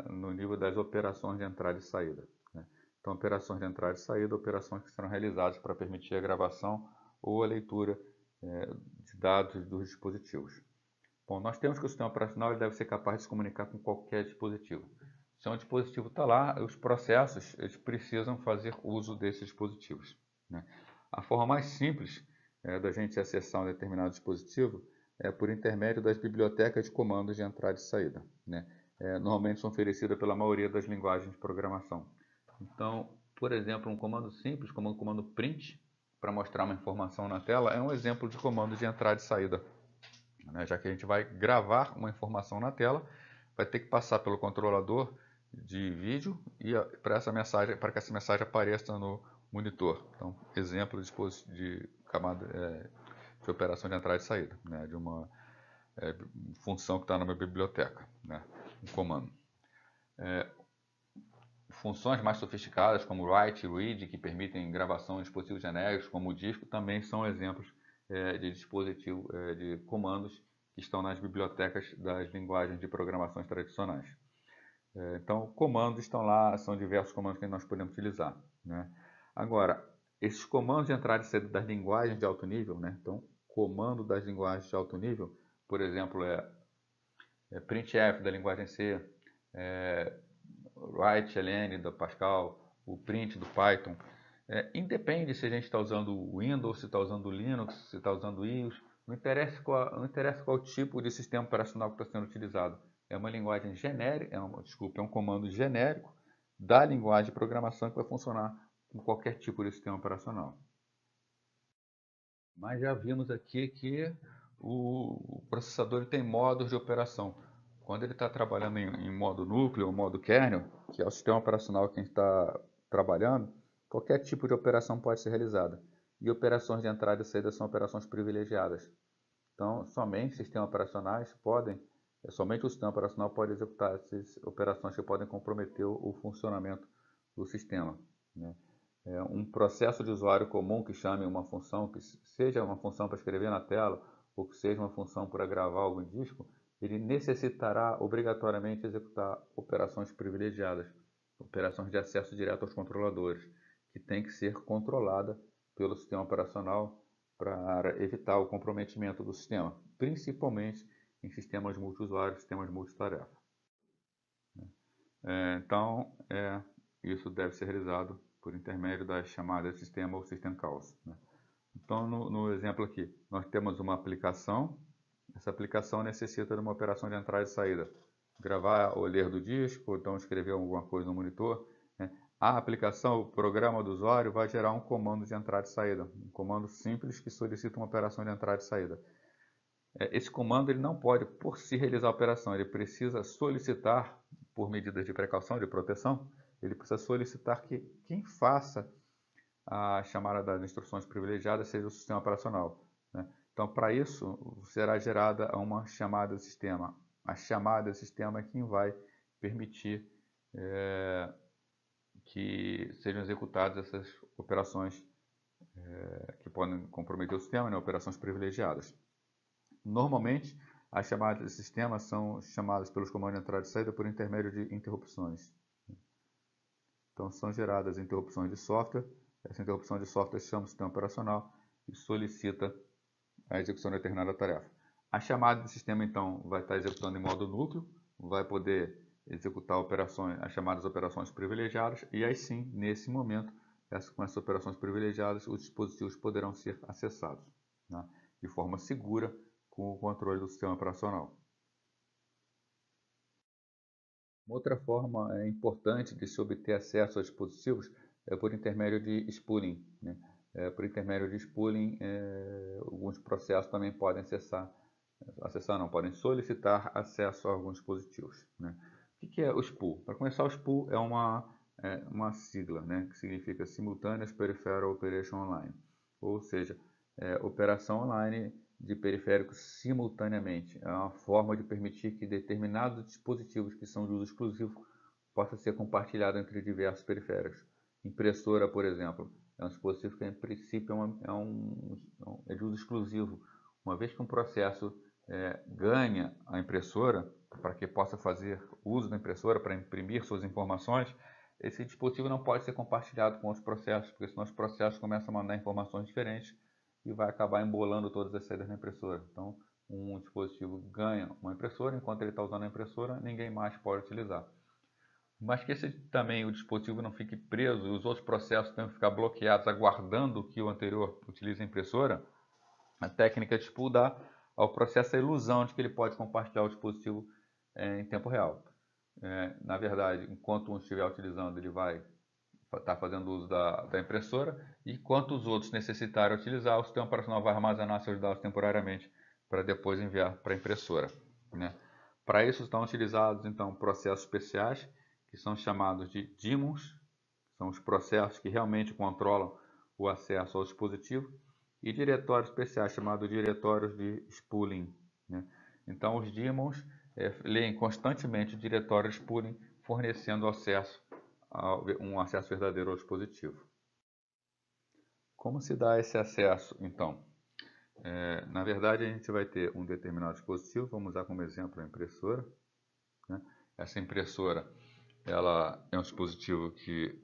no nível das operações de entrada e saída. Né? Então, operações de entrada e saída, operações que serão realizadas para permitir a gravação ou a leitura de dados dos dispositivos. Bom, nós temos que o sistema operacional deve ser capaz de se comunicar com qualquer dispositivo. Se um dispositivo está lá, os processos eles precisam fazer uso desses dispositivos. Né? A forma mais simples da gente acessar um determinado dispositivo é por intermédio das bibliotecas de comandos de entrada e saída. Né? Normalmente são oferecidas pela maioria das linguagens de programação. Então, por exemplo, um comando simples, como o comando print, para mostrar uma informação na tela, é um exemplo de comando de entrada e saída. Né? Já que a gente vai gravar uma informação na tela, vai ter que passar pelo controlador de vídeo e para que essa mensagem apareça no monitor. Então, exemplo de camada de operação de entrada e saída, né? De uma função que está na minha biblioteca, né? Um comando. Funções mais sofisticadas como write e read, que permitem gravação de dispositivos genéricos como o disco, também são exemplos de dispositivo de comandos que estão nas bibliotecas das linguagens de programações tradicionais. Então, comandos estão lá, são diversos comandos que nós podemos utilizar. Né? Agora, esses comandos de entrada e saída das linguagens de alto nível, né? Então, comando das linguagens de alto nível, por exemplo, printf da linguagem C, write-ln da Pascal, o print do Python. Independe se a gente está usando o Windows, se está usando o Linux, se está usando o iOS, não interessa qual tipo de sistema operacional que está sendo utilizado. É uma linguagem genérica, é um comando genérico da linguagem de programação que vai funcionar com qualquer tipo de sistema operacional. Mas já vimos aqui que o processador tem modos de operação. Quando ele está trabalhando em modo núcleo ou modo kernel, que é o sistema operacional que a gente está trabalhando, qualquer tipo de operação pode ser realizada. E operações de entrada e saída são operações privilegiadas. Então, somente o sistema operacional pode executar essas operações que podem comprometer o funcionamento do sistema. Né? Um processo de usuário comum que chame uma função, que seja uma função para escrever na tela, ou que seja uma função para gravar algo em disco, ele necessitará obrigatoriamente executar operações privilegiadas, operações de acesso direto aos controladores, que tem que ser controlada pelo sistema operacional para evitar o comprometimento do sistema, principalmente em sistemas multiusuários, sistemas multitarefa. Então, isso deve ser realizado por intermédio das chamadas sistema ou system calls. Né? Então, no exemplo aqui, nós temos uma aplicação. Essa aplicação necessita de uma operação de entrada e saída. Gravar ou ler do disco, ou então escrever alguma coisa no monitor. Né? A aplicação, o programa do usuário, vai gerar um comando de entrada e saída. Um comando simples que solicita uma operação de entrada e saída. Esse comando ele não pode, por si, realizar a operação. Ele precisa solicitar, por medidas de precaução, de proteção, ele precisa solicitar que quem faça a chamada das instruções privilegiadas seja o sistema operacional. Né? Então, para isso, será gerada uma chamada de sistema. A chamada de sistema é quem vai permitir que sejam executadas essas operações que podem comprometer o sistema, né? Operações privilegiadas. Normalmente, as chamadas de sistema são chamadas pelos comandos de entrada e saída por intermédio de interrupções. Então, são geradas interrupções de software. Essa interrupção de software chama o sistema operacional e solicita a execução de determinada tarefa. A chamada de sistema, então, vai estar executando em modo núcleo, vai poder executar as chamadas operações privilegiadas, e aí sim, nesse momento, com essas operações privilegiadas, os dispositivos poderão ser acessados, né, de forma segura com o controle do sistema operacional. Uma outra forma importante de se obter acesso aos dispositivos é por intermédio de spooling, né? Por intermédio de spooling, alguns processos também podem podem solicitar acesso a alguns dispositivos, né? O que é o spool? Para começar, o spool é uma sigla, né, que significa Simultaneous Peripheral Operation Online, ou seja, operação online de periféricos simultaneamente. É uma forma de permitir que determinados dispositivos que são de uso exclusivo possam ser compartilhados entre diversos periféricos. Impressora, por exemplo, é um dispositivo que, em princípio, é de uso exclusivo. Uma vez que um processo ganha a impressora, para que possa fazer uso da impressora para imprimir suas informações, esse dispositivo não pode ser compartilhado com outros processos, porque senão os processos começam a mandar informações diferentes e vai acabar embolando todas as saídas da impressora. Então, um dispositivo ganha uma impressora, enquanto ele está usando a impressora, ninguém mais pode utilizar. Mas que o dispositivo não fique preso e os outros processos tenham que ficar bloqueados, aguardando que o anterior utilize a impressora, a técnica de spool dá ao processo a ilusão de que ele pode compartilhar o dispositivo em tempo real. Na verdade, enquanto um estiver utilizando, ele vai estar fazendo uso da impressora, e enquanto os outros necessitarem utilizar, o sistema operacional vai armazenar seus dados temporariamente para depois enviar para a impressora, né? Para isso estão utilizados então processos especiais que são chamados de daemons, são os processos que realmente controlam o acesso ao dispositivo, e diretórios especiais chamados diretórios de spooling, né? Então os daemons leem constantemente o diretório de spooling, fornecendo um acesso verdadeiro ao dispositivo. Como se dá esse acesso, então? Na verdade, a gente vai ter um determinado dispositivo, vamos usar como exemplo a impressora, né? Essa impressora, ela é um dispositivo que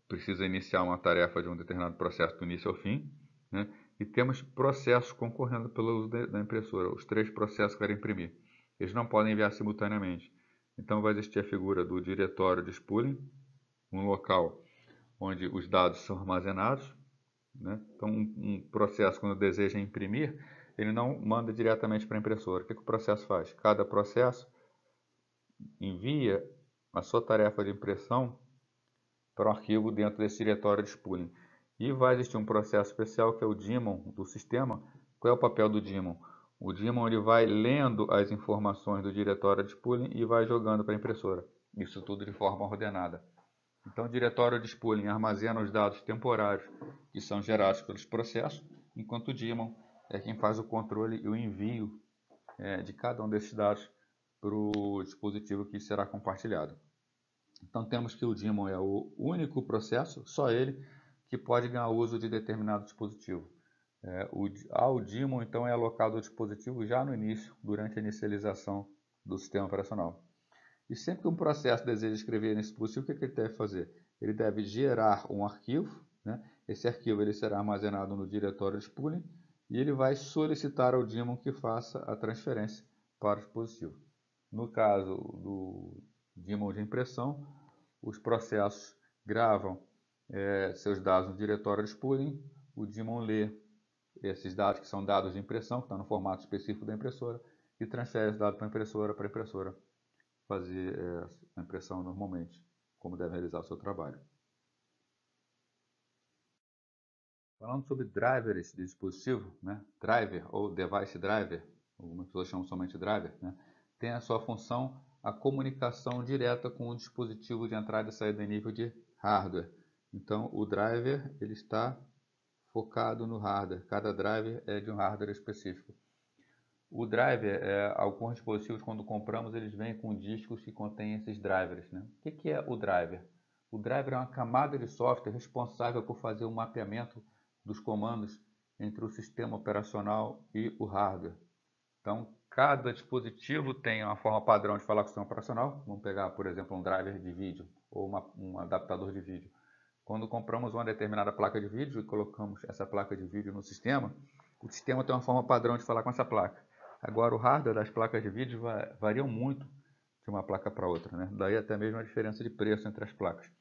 precisa iniciar uma tarefa de um determinado processo do início ao fim, né? E temos processos concorrendo pelo uso da impressora, os 3 processos que querem imprimir. Eles não podem enviar simultaneamente. Então vai existir a figura do diretório de spooling, um local onde os dados são armazenados, né? Então um processo, quando deseja imprimir, ele não manda diretamente para a impressora. O que o processo faz? Cada processo envia a sua tarefa de impressão para um arquivo dentro desse diretório de spooling. E vai existir um processo especial que é o daemon do sistema. Qual é o papel do daemon? O daemon ele vai lendo as informações do diretório de spooling e vai jogando para a impressora. Isso tudo de forma ordenada. Então, o diretório de spooling armazena os dados temporários que são gerados pelos processos, enquanto o daemon é quem faz o controle e o envio de cada um desses dados para o dispositivo que será compartilhado. Então temos que o daemon é o único processo, só ele, que pode ganhar uso de determinado dispositivo. O daemon então é alocado ao dispositivo já no início, durante a inicialização do sistema operacional. E sempre que um processo deseja escrever nesse dispositivo, o que ele deve fazer? Ele deve gerar um arquivo, né? Esse arquivo ele será armazenado no diretório de spooling e ele vai solicitar ao daemon que faça a transferência para o dispositivo. No caso do daemon de impressão, os processos gravam seus dados no diretório de spooling, o daemon lê esses dados que são dados de impressão, que estão no formato específico da impressora, e transfere os dados para a impressora fazer a impressão normalmente, como deve realizar o seu trabalho. Falando sobre drivers de dispositivo, né? Driver ou device driver, algumas pessoas chamam somente driver, né? Tem a sua função a comunicação direta com o dispositivo de entrada e saída em nível de hardware. Então o driver ele está focado no hardware, cada driver é de um hardware específico. O driver, alguns dispositivos quando compramos eles vêm com discos que contêm esses drivers, né? O que é o driver? O driver é uma camada de software responsável por fazer o mapeamento dos comandos entre o sistema operacional e o hardware. Então, cada dispositivo tem uma forma padrão de falar com o sistema operacional. Vamos pegar, por exemplo, um driver de vídeo ou um adaptador de vídeo. Quando compramos uma determinada placa de vídeo e colocamos essa placa de vídeo no sistema, o sistema tem uma forma padrão de falar com essa placa. Agora, o hardware das placas de vídeo variam muito de uma placa para outra, né? Daí até mesmo a diferença de preço entre as placas.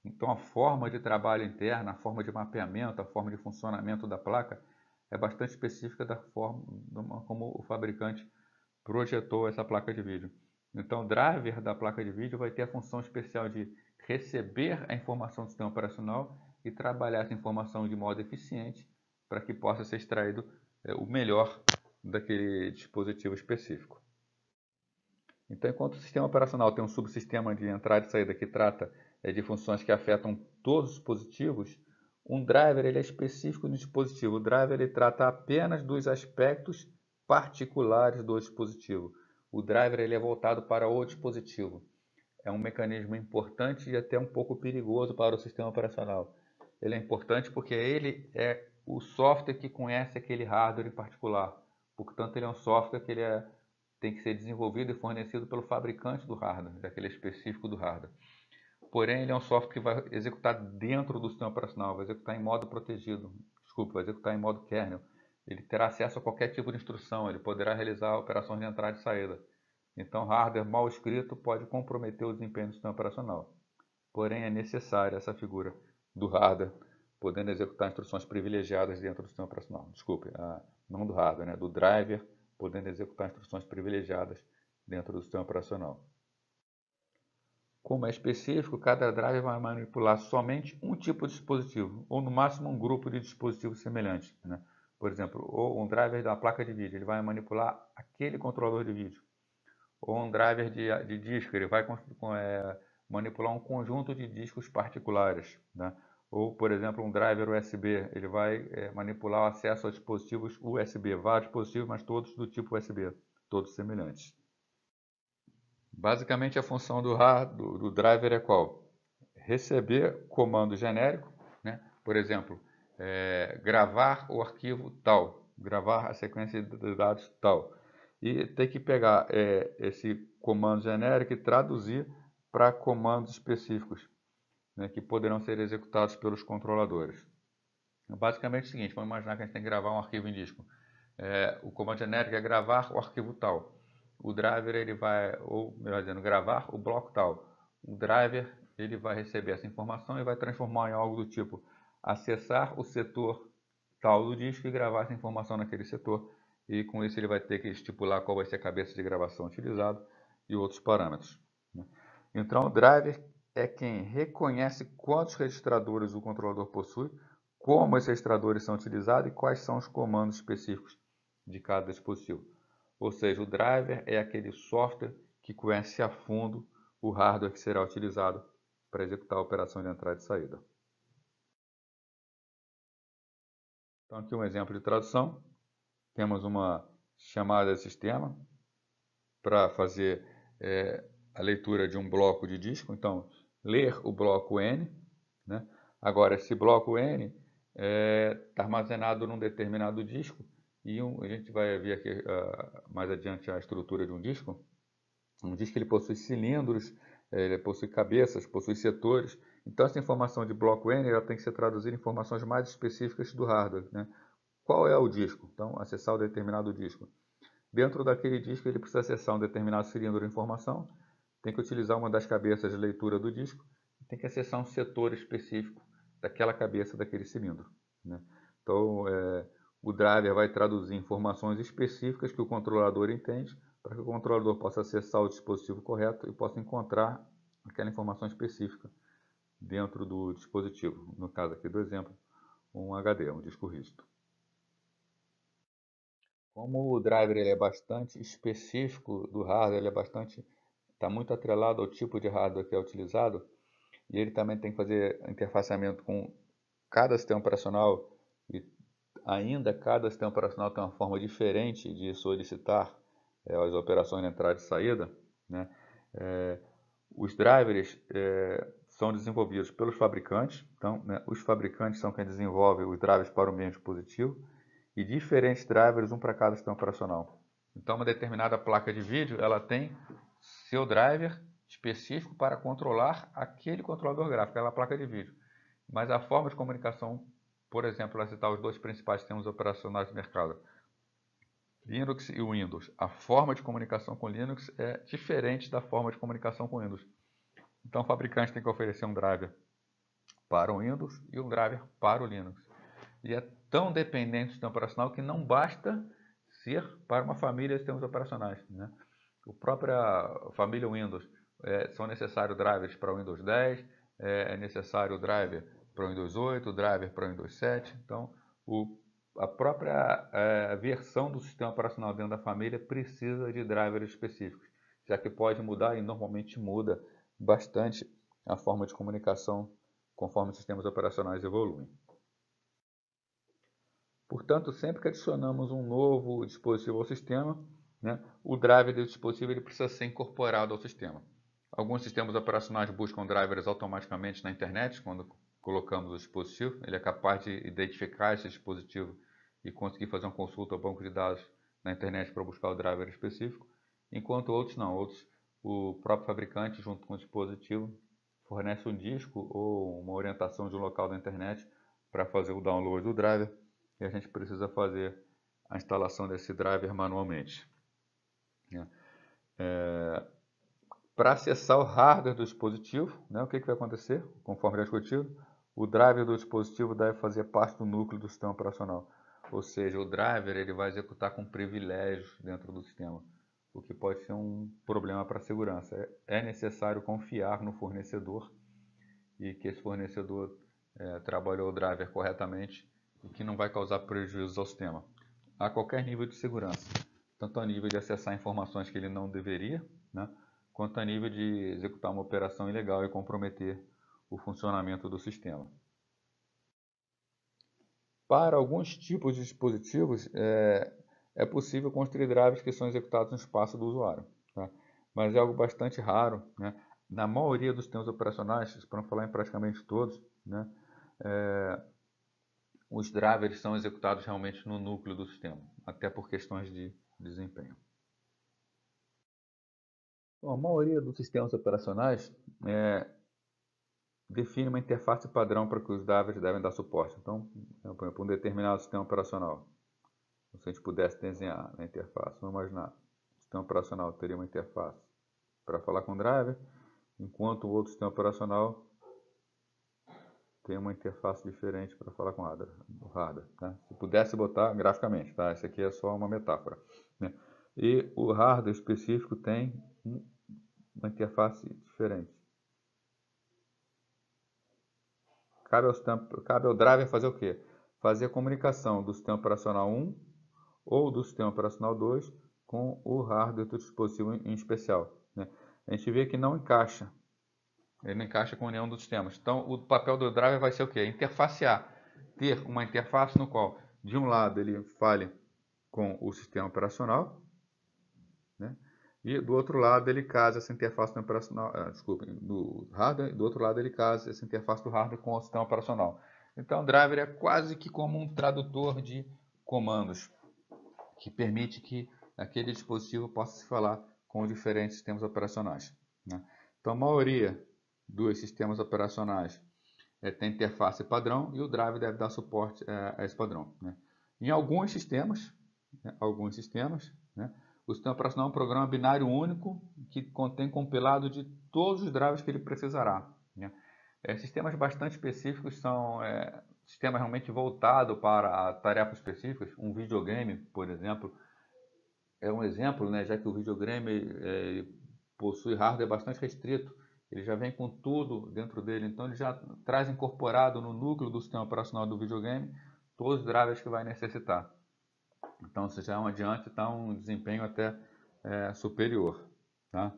Então, a forma de trabalho interna, a forma de mapeamento, a forma de funcionamento da placa é bastante específica da forma como o fabricante projetou essa placa de vídeo. Então, o driver da placa de vídeo vai ter a função especial de receber a informação do sistema operacional e trabalhar essa informação de modo eficiente para que possa ser extraído o melhor daquele dispositivo específico. Então, enquanto o sistema operacional tem um subsistema de entrada e saída que trata de funções que afetam todos os dispositivos, um driver ele é específico no dispositivo. O driver ele trata apenas dos aspectos particulares do dispositivo. O driver ele é voltado para o dispositivo. É um mecanismo importante e até um pouco perigoso para o sistema operacional. Ele é importante porque ele é o software que conhece aquele hardware em particular. Portanto, ele é um software que tem que ser desenvolvido e fornecido pelo fabricante do hardware, daquele específico do hardware. Porém, ele é um software que vai executar dentro do sistema operacional, vai executar em modo protegido, vai executar em modo kernel. Ele terá acesso a qualquer tipo de instrução, ele poderá realizar operações de entrada e saída. Então, hardware mal escrito pode comprometer o desempenho do sistema operacional. Porém, é necessária essa figura do hardware, podendo executar instruções privilegiadas dentro do sistema operacional. Desculpe, não do hardware, né? Do driver, podendo executar instruções privilegiadas dentro do sistema operacional. Como é específico, cada driver vai manipular somente um tipo de dispositivo, ou no máximo um grupo de dispositivos semelhantes, né? Por exemplo, ou um driver da placa de vídeo, ele vai manipular aquele controlador de vídeo. Ou um driver de disco, ele vai manipular um conjunto de discos particulares, né? Ou, por exemplo, um driver USB, ele vai manipular o acesso a dispositivos USB, vários dispositivos, mas todos do tipo USB, todos semelhantes. Basicamente, a função do driver é qual? Receber comando genérico, né? Por exemplo, gravar o arquivo tal, gravar a sequência de dados tal. E ter que pegar esse comando genérico e traduzir para comandos específicos, né, que poderão ser executados pelos controladores. Basicamente é o seguinte, vamos imaginar que a gente tem que gravar um arquivo em disco. O comando genérico é gravar o arquivo tal. O driver ele vai, ou melhor dizendo, gravar o bloco tal. O driver ele vai receber essa informação e vai transformar em algo do tipo acessar o setor tal do disco e gravar essa informação naquele setor. E com isso ele vai ter que estipular qual vai ser a cabeça de gravação utilizada e outros parâmetros. Então o driver é quem reconhece quantos registradores o controlador possui, como esses registradores são utilizados e quais são os comandos específicos de cada dispositivo. Ou seja, o driver é aquele software que conhece a fundo o hardware que será utilizado para executar a operação de entrada e saída. Então aqui um exemplo de tradução. Temos uma chamada de sistema para fazer a leitura de um bloco de disco. Então, ler o bloco N, né? Agora, esse bloco N está armazenado num determinado disco e a gente vai ver aqui mais adiante a estrutura de um disco. Um disco ele possui cilindros, ele possui cabeças, possui setores. Então, essa informação de bloco N ela tem que ser traduzida em informações mais específicas do hardware, né? Qual é o disco? Então, acessar o determinado disco. Dentro daquele disco, ele precisa acessar um determinado cilindro de informação, tem que utilizar uma das cabeças de leitura do disco, tem que acessar um setor específico daquela cabeça daquele cilindro, né? Então, o driver vai traduzir informações específicas que o controlador entende, para que o controlador possa acessar o dispositivo correto e possa encontrar aquela informação específica dentro do dispositivo. No caso aqui do exemplo, um HD, um disco rígido. Como o driver ele é bastante específico do hardware, ele está muito atrelado ao tipo de hardware que é utilizado, e ele também tem que fazer interfaceamento com cada sistema operacional, e ainda cada sistema operacional tem uma forma diferente de solicitar as operações de entrada e saída, né? Os drivers são desenvolvidos pelos fabricantes, então, né, os fabricantes são quem desenvolve os drivers para o mesmo dispositivo, e diferentes drivers, um para cada sistema operacional. Então, uma determinada placa de vídeo, ela tem seu driver específico para controlar aquele controlador gráfico, aquela placa de vídeo. Mas a forma de comunicação, por exemplo, para citar os dois principais sistemas operacionais do mercado, Linux e Windows. A forma de comunicação com Linux é diferente da forma de comunicação com Windows. Então, o fabricante tem que oferecer um driver para o Windows e um driver para o Linux. e é tão dependente do sistema operacional que não basta ser para uma família de sistemas operacionais, né? A própria família Windows, são necessários drivers para o Windows 10, é necessário o driver para o Windows 8, o driver para o Windows 7. Então, a própria versão do sistema operacional dentro da família precisa de drivers específicos, já que pode mudar e normalmente muda bastante a forma de comunicação conforme os sistemas operacionais evoluem. Portanto, sempre que adicionamos um novo dispositivo ao sistema, né, o driver do dispositivo ele precisa ser incorporado ao sistema. Alguns sistemas operacionais buscam drivers automaticamente na internet, quando colocamos o dispositivo. Ele é capaz de identificar esse dispositivo e conseguir fazer uma consulta ao banco de dados na internet para buscar o driver específico, enquanto outros não. Outros, o próprio fabricante, junto com o dispositivo, fornece um disco ou uma orientação de um local da internet para fazer o download do driver, e a gente precisa fazer a instalação desse driver manualmente. Para acessar o hardware do dispositivo, né, o que vai acontecer? Conforme já discutido, o driver do dispositivo deve fazer parte do núcleo do sistema operacional. Ou seja, o driver ele vai executar com privilégios dentro do sistema, o que pode ser um problema para a segurança. É necessário confiar no fornecedor e que esse fornecedor trabalhou o driver corretamente e que não vai causar prejuízos ao sistema, a qualquer nível de segurança, tanto a nível de acessar informações que ele não deveria, né, quanto a nível de executar uma operação ilegal e comprometer o funcionamento do sistema. Para alguns tipos de dispositivos, é possível construir drivers que são executados no espaço do usuário, tá? Mas é algo bastante raro, né? Na maioria dos sistemas operacionais, para não falar em praticamente todos, né, os drivers são executados realmente no núcleo do sistema, até por questões de desempenho. Bom, a maioria dos sistemas operacionais define uma interface padrão para que os drivers devem dar suporte. Então, por exemplo, um determinado sistema operacional, se a gente pudesse desenhar na interface, vamos imaginar, o sistema operacional teria uma interface para falar com o driver, enquanto o outro sistema operacional tem uma interface diferente para falar com o hardware. Tá? Se pudesse botar graficamente, tá? Isso aqui é só uma metáfora, né? E o hardware específico tem uma interface diferente. Cabe ao driver fazer o quê? Fazer a comunicação do sistema operacional 1 ou do sistema operacional 2 com o hardware do dispositivo em especial, né? A gente vê que não encaixa. Ele não encaixa com nenhum dos sistemas. Então, o papel do driver vai ser o quê? Interfacear. Ter uma interface no qual, de um lado, ele fale com o sistema operacional, né? E do outro lado, ele case essa interface do operacional, do hardware, do outro lado, ele case essa interface do hardware com o sistema operacional. Então, o driver é quase que como um tradutor de comandos, que permite que aquele dispositivo possa se falar com os diferentes sistemas operacionais, né? Então, a maioria dos sistemas operacionais tem interface padrão e o driver deve dar suporte a esse padrão, né? Em alguns sistemas, né, o sistema operacional é um programa binário único que contém compilado de todos os drivers que ele precisará, né? Sistemas bastante específicos são sistemas realmente voltados para tarefas específicas. Um videogame, por exemplo, é um exemplo, né, já que o videogame possui hardware bastante restrito. Ele já vem com tudo dentro dele, então ele já traz incorporado no núcleo do sistema operacional do videogame todos os drivers que vai necessitar. Então, se já é um adiante, está um desempenho até superior, tá?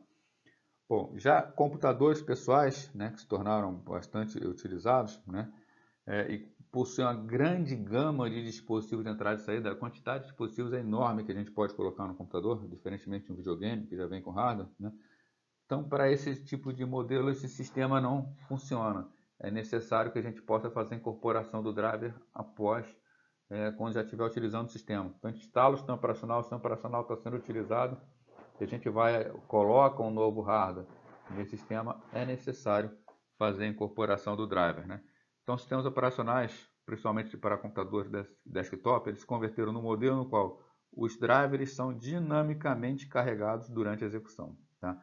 Bom, já computadores pessoais, né, que se tornaram bastante utilizados, né, e possuem uma grande gama de dispositivos de entrada e saída. A quantidade de dispositivos é enorme que a gente pode colocar no computador, diferentemente de um videogame que já vem com hardware, né? Então, para esse tipo de modelo, esse sistema não funciona. É necessário que a gente possa fazer a incorporação do driver após, quando já estiver utilizando o sistema. Então, a gente instala o sistema operacional está sendo utilizado, e a gente coloca um novo hardware nesse sistema, é necessário fazer a incorporação do driver, né? Então, sistemas operacionais, principalmente para computadores desktop, eles se converteram no modelo no qual os drivers são dinamicamente carregados durante a execução, tá?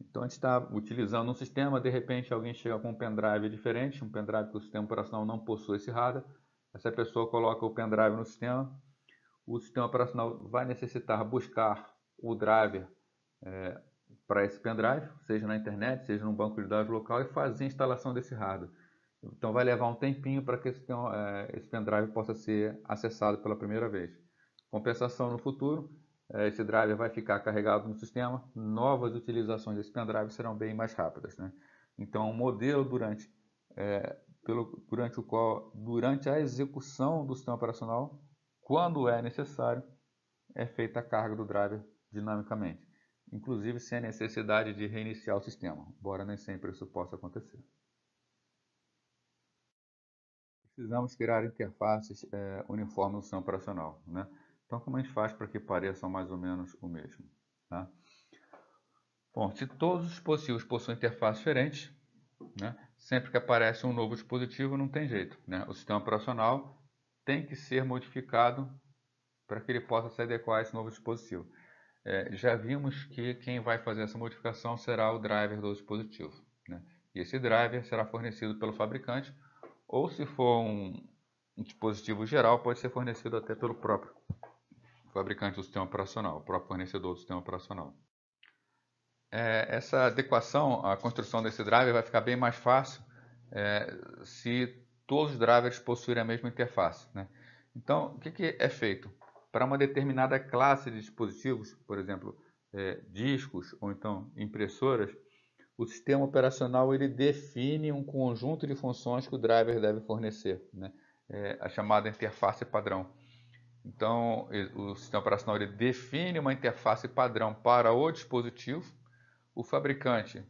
Então a gente está utilizando um sistema, de repente alguém chega com um pendrive diferente, um pendrive que o sistema operacional não possui esse hardware, essa pessoa coloca o pendrive no sistema, o sistema operacional vai necessitar buscar o driver para esse pendrive, seja na internet, seja no banco de dados local, e fazer a instalação desse hardware. Então vai levar um tempinho para que esse pendrive possa ser acessado pela primeira vez. Compensação no futuro, esse driver vai ficar carregado no sistema, novas utilizações desse pendrive serão bem mais rápidas, né? Então, um modelo durante a execução do sistema operacional, quando é necessário, é feita a carga do driver dinamicamente, inclusive sem a necessidade de reiniciar o sistema, embora nem sempre isso possa acontecer. Precisamos criar interfaces uniformes no sistema operacional, né? Então, como a gente faz para que pareçam mais ou menos o mesmo? Tá? Bom, se todos os dispositivos possuem interfaces diferentes, né, sempre que aparece um novo dispositivo, não tem jeito, né? O sistema operacional tem que ser modificado para que ele possa se adequar a esse novo dispositivo. Já vimos que quem vai fazer essa modificação será o driver do dispositivo, né? E esse driver será fornecido pelo fabricante, ou se for um dispositivo geral, pode ser fornecido até pelo próprio fabricante do sistema operacional, o próprio fornecedor do sistema operacional. Essa adequação, a construção desse driver vai ficar bem mais fácil se todos os drivers possuírem a mesma interface, né? Então, o que é feito? Para uma determinada classe de dispositivos, por exemplo, discos ou então impressoras, o sistema operacional ele define um conjunto de funções que o driver deve fornecer, né? A chamada interface padrão. Então, o sistema operacional ele define uma interface padrão para o dispositivo, o fabricante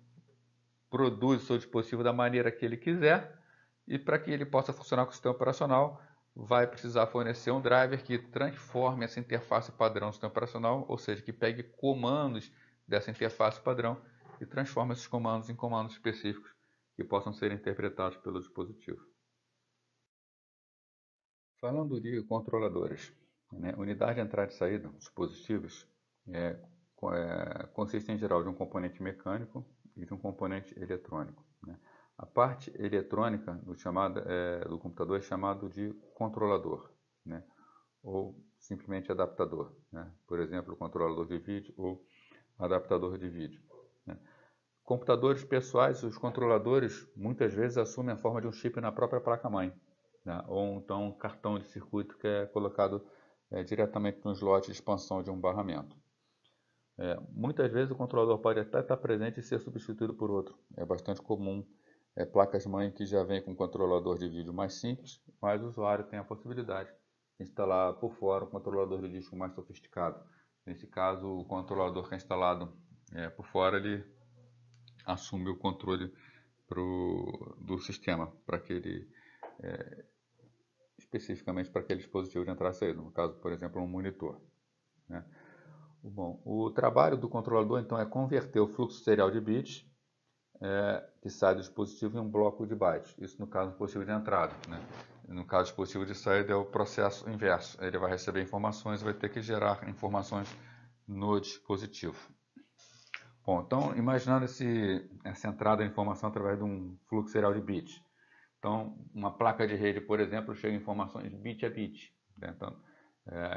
produz o seu dispositivo da maneira que ele quiser, e para que ele possa funcionar com o sistema operacional, vai precisar fornecer um driver que transforme essa interface padrão no sistema operacional, ou seja, que pegue comandos dessa interface padrão e transforme esses comandos em comandos específicos que possam ser interpretados pelo dispositivo. Falando de controladores, né, unidade de entrada e saída, dispositivos, consiste em geral de um componente mecânico e de um componente eletrônico, né? A parte eletrônica do computador é chamado de controlador, né? Ou simplesmente adaptador, né? Por exemplo, controlador de vídeo ou adaptador de vídeo, né? Computadores pessoais, os controladores muitas vezes assumem a forma de um chip na própria placa-mãe, né? Ou então um cartão de circuito que é colocado diretamente no slot de expansão de um barramento. Muitas vezes o controlador pode até estar presente e ser substituído por outro. É bastante comum placas-mãe que já vêm com um controlador de vídeo mais simples, mas o usuário tem a possibilidade de instalar por fora um controlador de disco mais sofisticado. Nesse caso, o controlador que é instalado por fora, ele assume o controle do sistema, para aquele, especificamente para aquele dispositivo de entrada e saída, no caso, por exemplo, um monitor, né? Bom, o trabalho do controlador então é converter o fluxo serial de bits que sai do dispositivo em um bloco de bytes. Isso no caso do dispositivo de entrada, né? No caso do dispositivo de saída é o processo inverso. Ele vai receber informações e vai ter que gerar informações no dispositivo. Bom, então imaginando essa entrada de informação através de um fluxo serial de bits. Então, uma placa de rede, por exemplo, chega informações bit a bit, né?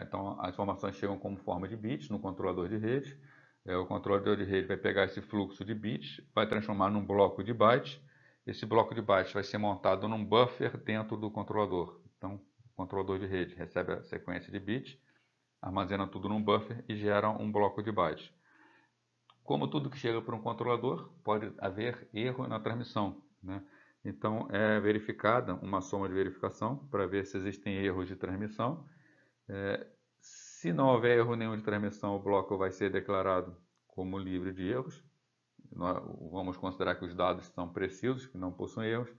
Então, as informações chegam como forma de bits no controlador de rede. O controlador de rede vai pegar esse fluxo de bits, vai transformar num bloco de bytes. Esse bloco de bytes vai ser montado num buffer dentro do controlador. Então, o controlador de rede recebe a sequência de bits, armazena tudo num buffer e gera um bloco de bytes. Como tudo que chega para um controlador, pode haver erro na transmissão, né? Então, é verificada uma soma de verificação para ver se existem erros de transmissão. Se não houver erro nenhum de transmissão, o bloco vai ser declarado como livre de erros. Nós vamos considerar que os dados são precisos, que não possuem erros.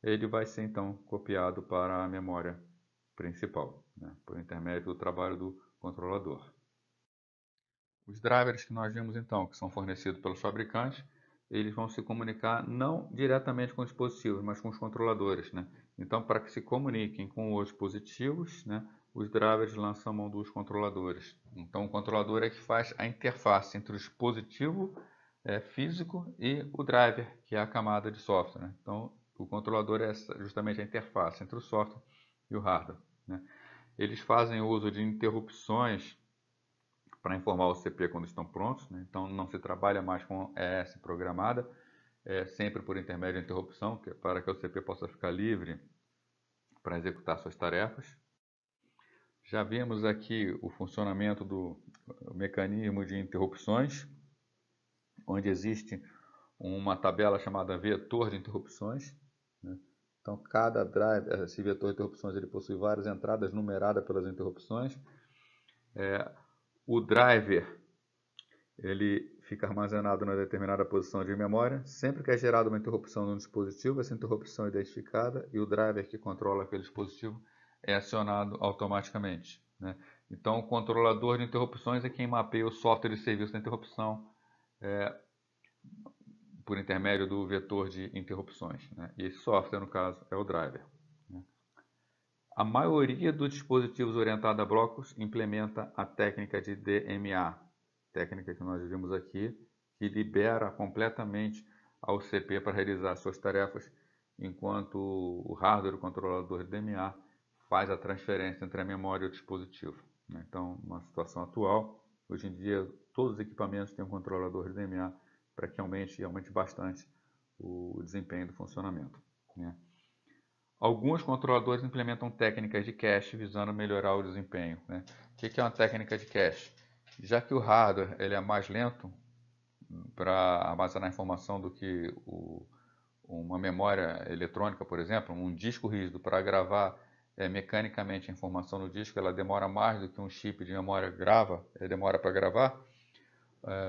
Ele vai ser então copiado para a memória principal, né, por intermédio do trabalho do controlador. Os drivers que nós vimos então, que são fornecidos pelos fabricantes, eles vão se comunicar não diretamente com os dispositivos, mas com os controladores, né? Então, para que se comuniquem com os dispositivos, né, os drivers lançam mão dos controladores. Então, o controlador é que faz a interface entre o dispositivo físico e o driver, que é a camada de software, né? Então, o controlador é justamente a interface entre o software e o hardware, né? Eles fazem uso de interrupções para informar o CP quando estão prontos, né? Então, não se trabalha mais com ES programada, sempre por intermédio de interrupção, para que o CP possa ficar livre para executar suas tarefas. Já vimos aqui o funcionamento do mecanismo de interrupções, onde existe uma tabela chamada vetor de interrupções, né? Então, cada driver, esse vetor de interrupções, ele possui várias entradas numeradas pelas interrupções. O driver, ele fica armazenado numa determinada posição de memória. Sempre que é gerada uma interrupção no dispositivo, essa interrupção é identificada e o driver que controla aquele dispositivo é acionado automaticamente, né? Então, o controlador de interrupções é quem mapeia o software de serviço da interrupção por intermédio do vetor de interrupções, né? E esse software, no caso, é o driver, né? A maioria dos dispositivos orientados a blocos implementa a técnica de DMA, técnica que nós vimos aqui, que libera completamente ao CP para realizar suas tarefas, enquanto o hardware, o controlador de DMA, faz a transferência entre a memória e o dispositivo, né? Então, na situação atual, hoje em dia, todos os equipamentos têm um controlador de DMA para que aumente bastante o desempenho do funcionamento, né? Alguns controladores implementam técnicas de cache visando melhorar o desempenho, né? O que é uma técnica de cache? Já que o hardware ele é mais lento para armazenar informação do que uma memória eletrônica, por exemplo, um disco rígido para gravar mecanicamente a informação no disco, ela demora mais do que um chip de memória demora para gravar.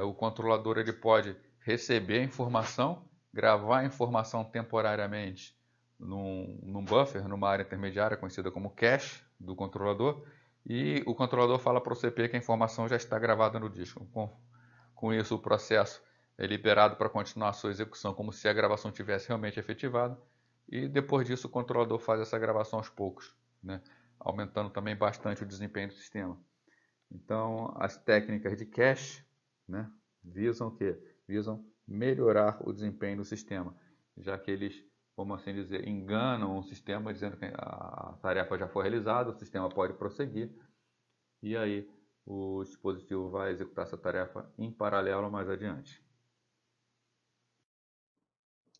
O controlador ele pode receber a informação, gravar a informação temporariamente num buffer, numa área intermediária conhecida como cache do controlador, e o controlador fala para o CP que a informação já está gravada no disco. Com isso, o processo é liberado para continuar a sua execução como se a gravação tivesse realmente efetivado, e depois disso o controlador faz essa gravação aos poucos, né? Aumentando também bastante o desempenho do sistema. Então, as técnicas de cache, né, visam o quê? Visam melhorar o desempenho do sistema, já que eles, vamos assim dizer, enganam o sistema dizendo que a tarefa já foi realizada, o sistema pode prosseguir, e aí o dispositivo vai executar essa tarefa em paralelo mais adiante.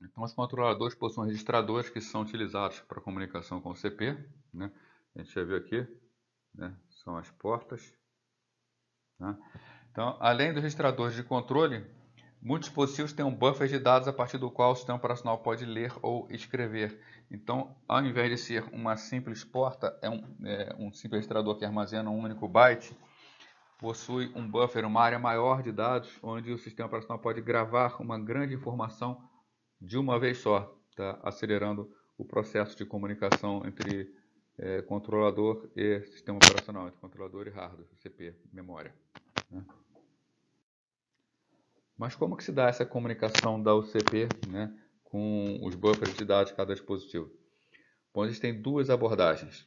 Então, os controladores possuem registradores que são utilizados para comunicação com o CP, né? A gente já viu aqui, né? São as portas, né? Então, além dos registradores de controle, muitos dispositivos têm um buffer de dados a partir do qual o sistema operacional pode ler ou escrever. Então, ao invés de ser uma simples porta, um simples registrador que armazena um único byte, possui um buffer, uma área maior de dados, onde o sistema operacional pode gravar uma grande informação de uma vez só, tá? Acelerando o processo de comunicação entre controlador e sistema operacional, entre controlador e hardware, CP, memória, né? Mas como que se dá essa comunicação da UCP, né, com os buffers de dados de cada dispositivo? Bom, existem duas abordagens.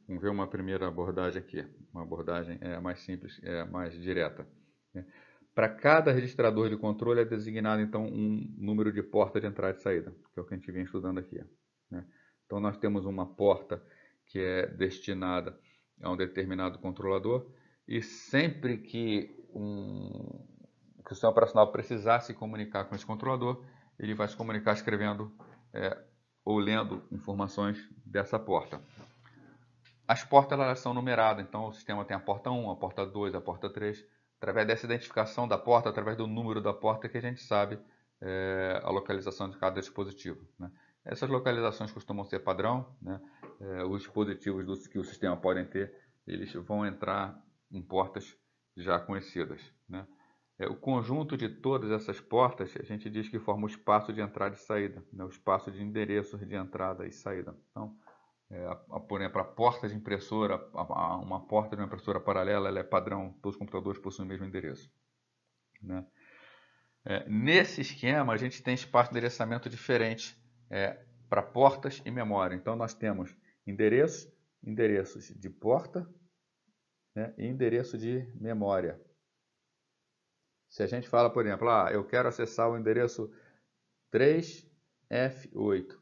Vamos ver uma primeira abordagem aqui. Uma abordagem mais simples, mais direta, né? Para cada registrador de controle é designado então um número de porta de entrada e saída, que é o que a gente vem estudando aqui, né? Então nós temos uma porta que é destinada a um determinado controlador, e sempre que o sistema operacional precisar se comunicar com esse controlador, ele vai se comunicar escrevendo ou lendo informações dessa porta. As portas elas são numeradas, então o sistema tem a porta 1, a porta 2, a porta 3. Através dessa identificação da porta, através do número da porta, que a gente sabe a localização de cada dispositivo, né? Essas localizações costumam ser padrão, né? Os dispositivos que o sistema podem ter, eles vão entrar em portas já conhecidas, né? O conjunto de todas essas portas, a gente diz que forma o espaço de entrada e saída, né? O espaço de endereços de entrada e saída. Então, por exemplo, a porta de impressora, uma porta de uma impressora paralela, ela é padrão, todos os computadores possuem o mesmo endereço, né? Nesse esquema, a gente tem espaço de endereçamento diferente para portas e memória. Então, nós temos endereços de porta, né, e endereço de memória. Se a gente fala, por exemplo, eu quero acessar o endereço 3F8.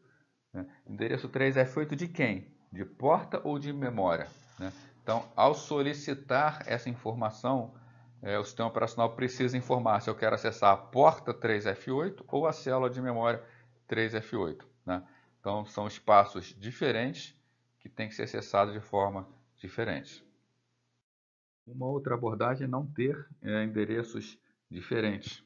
Né? Endereço 3F8 de quem? De porta ou de memória? Né? Então, ao solicitar essa informação, o sistema operacional precisa informar se eu quero acessar a porta 3F8 ou a célula de memória 3F8. Né? Então, são espaços diferentes que têm que ser acessados de forma diferente. Uma outra abordagem é não ter endereços diferentes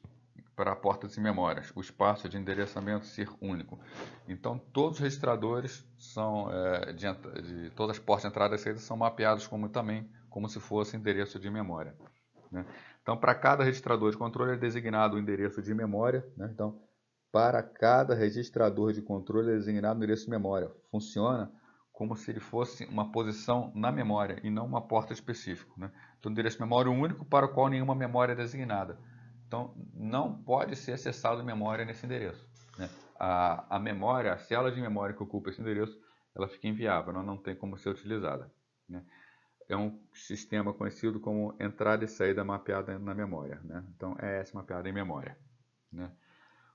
para portas e memórias, o espaço de endereçamento ser único. Então, todos os registradores são, de todas as portas de entrada e saída são mapeados como se fosse endereço de memória. Né? Então, para cada registrador de controle é designado o endereço de memória. Né? Então, para cada registrador de controle é designado o endereço de memória. Funciona como se ele fosse uma posição na memória e não uma porta específica. Né? Então, endereço de memória único para o qual nenhuma memória é designada. Então, não pode ser acessado memória nesse endereço. Né? A memória, a célula de memória que ocupa esse endereço, ela fica inviável, ela não tem como ser utilizada. Né? É um sistema conhecido como entrada e saída mapeada na memória. Né? Então, é essa mapeada em memória. Né?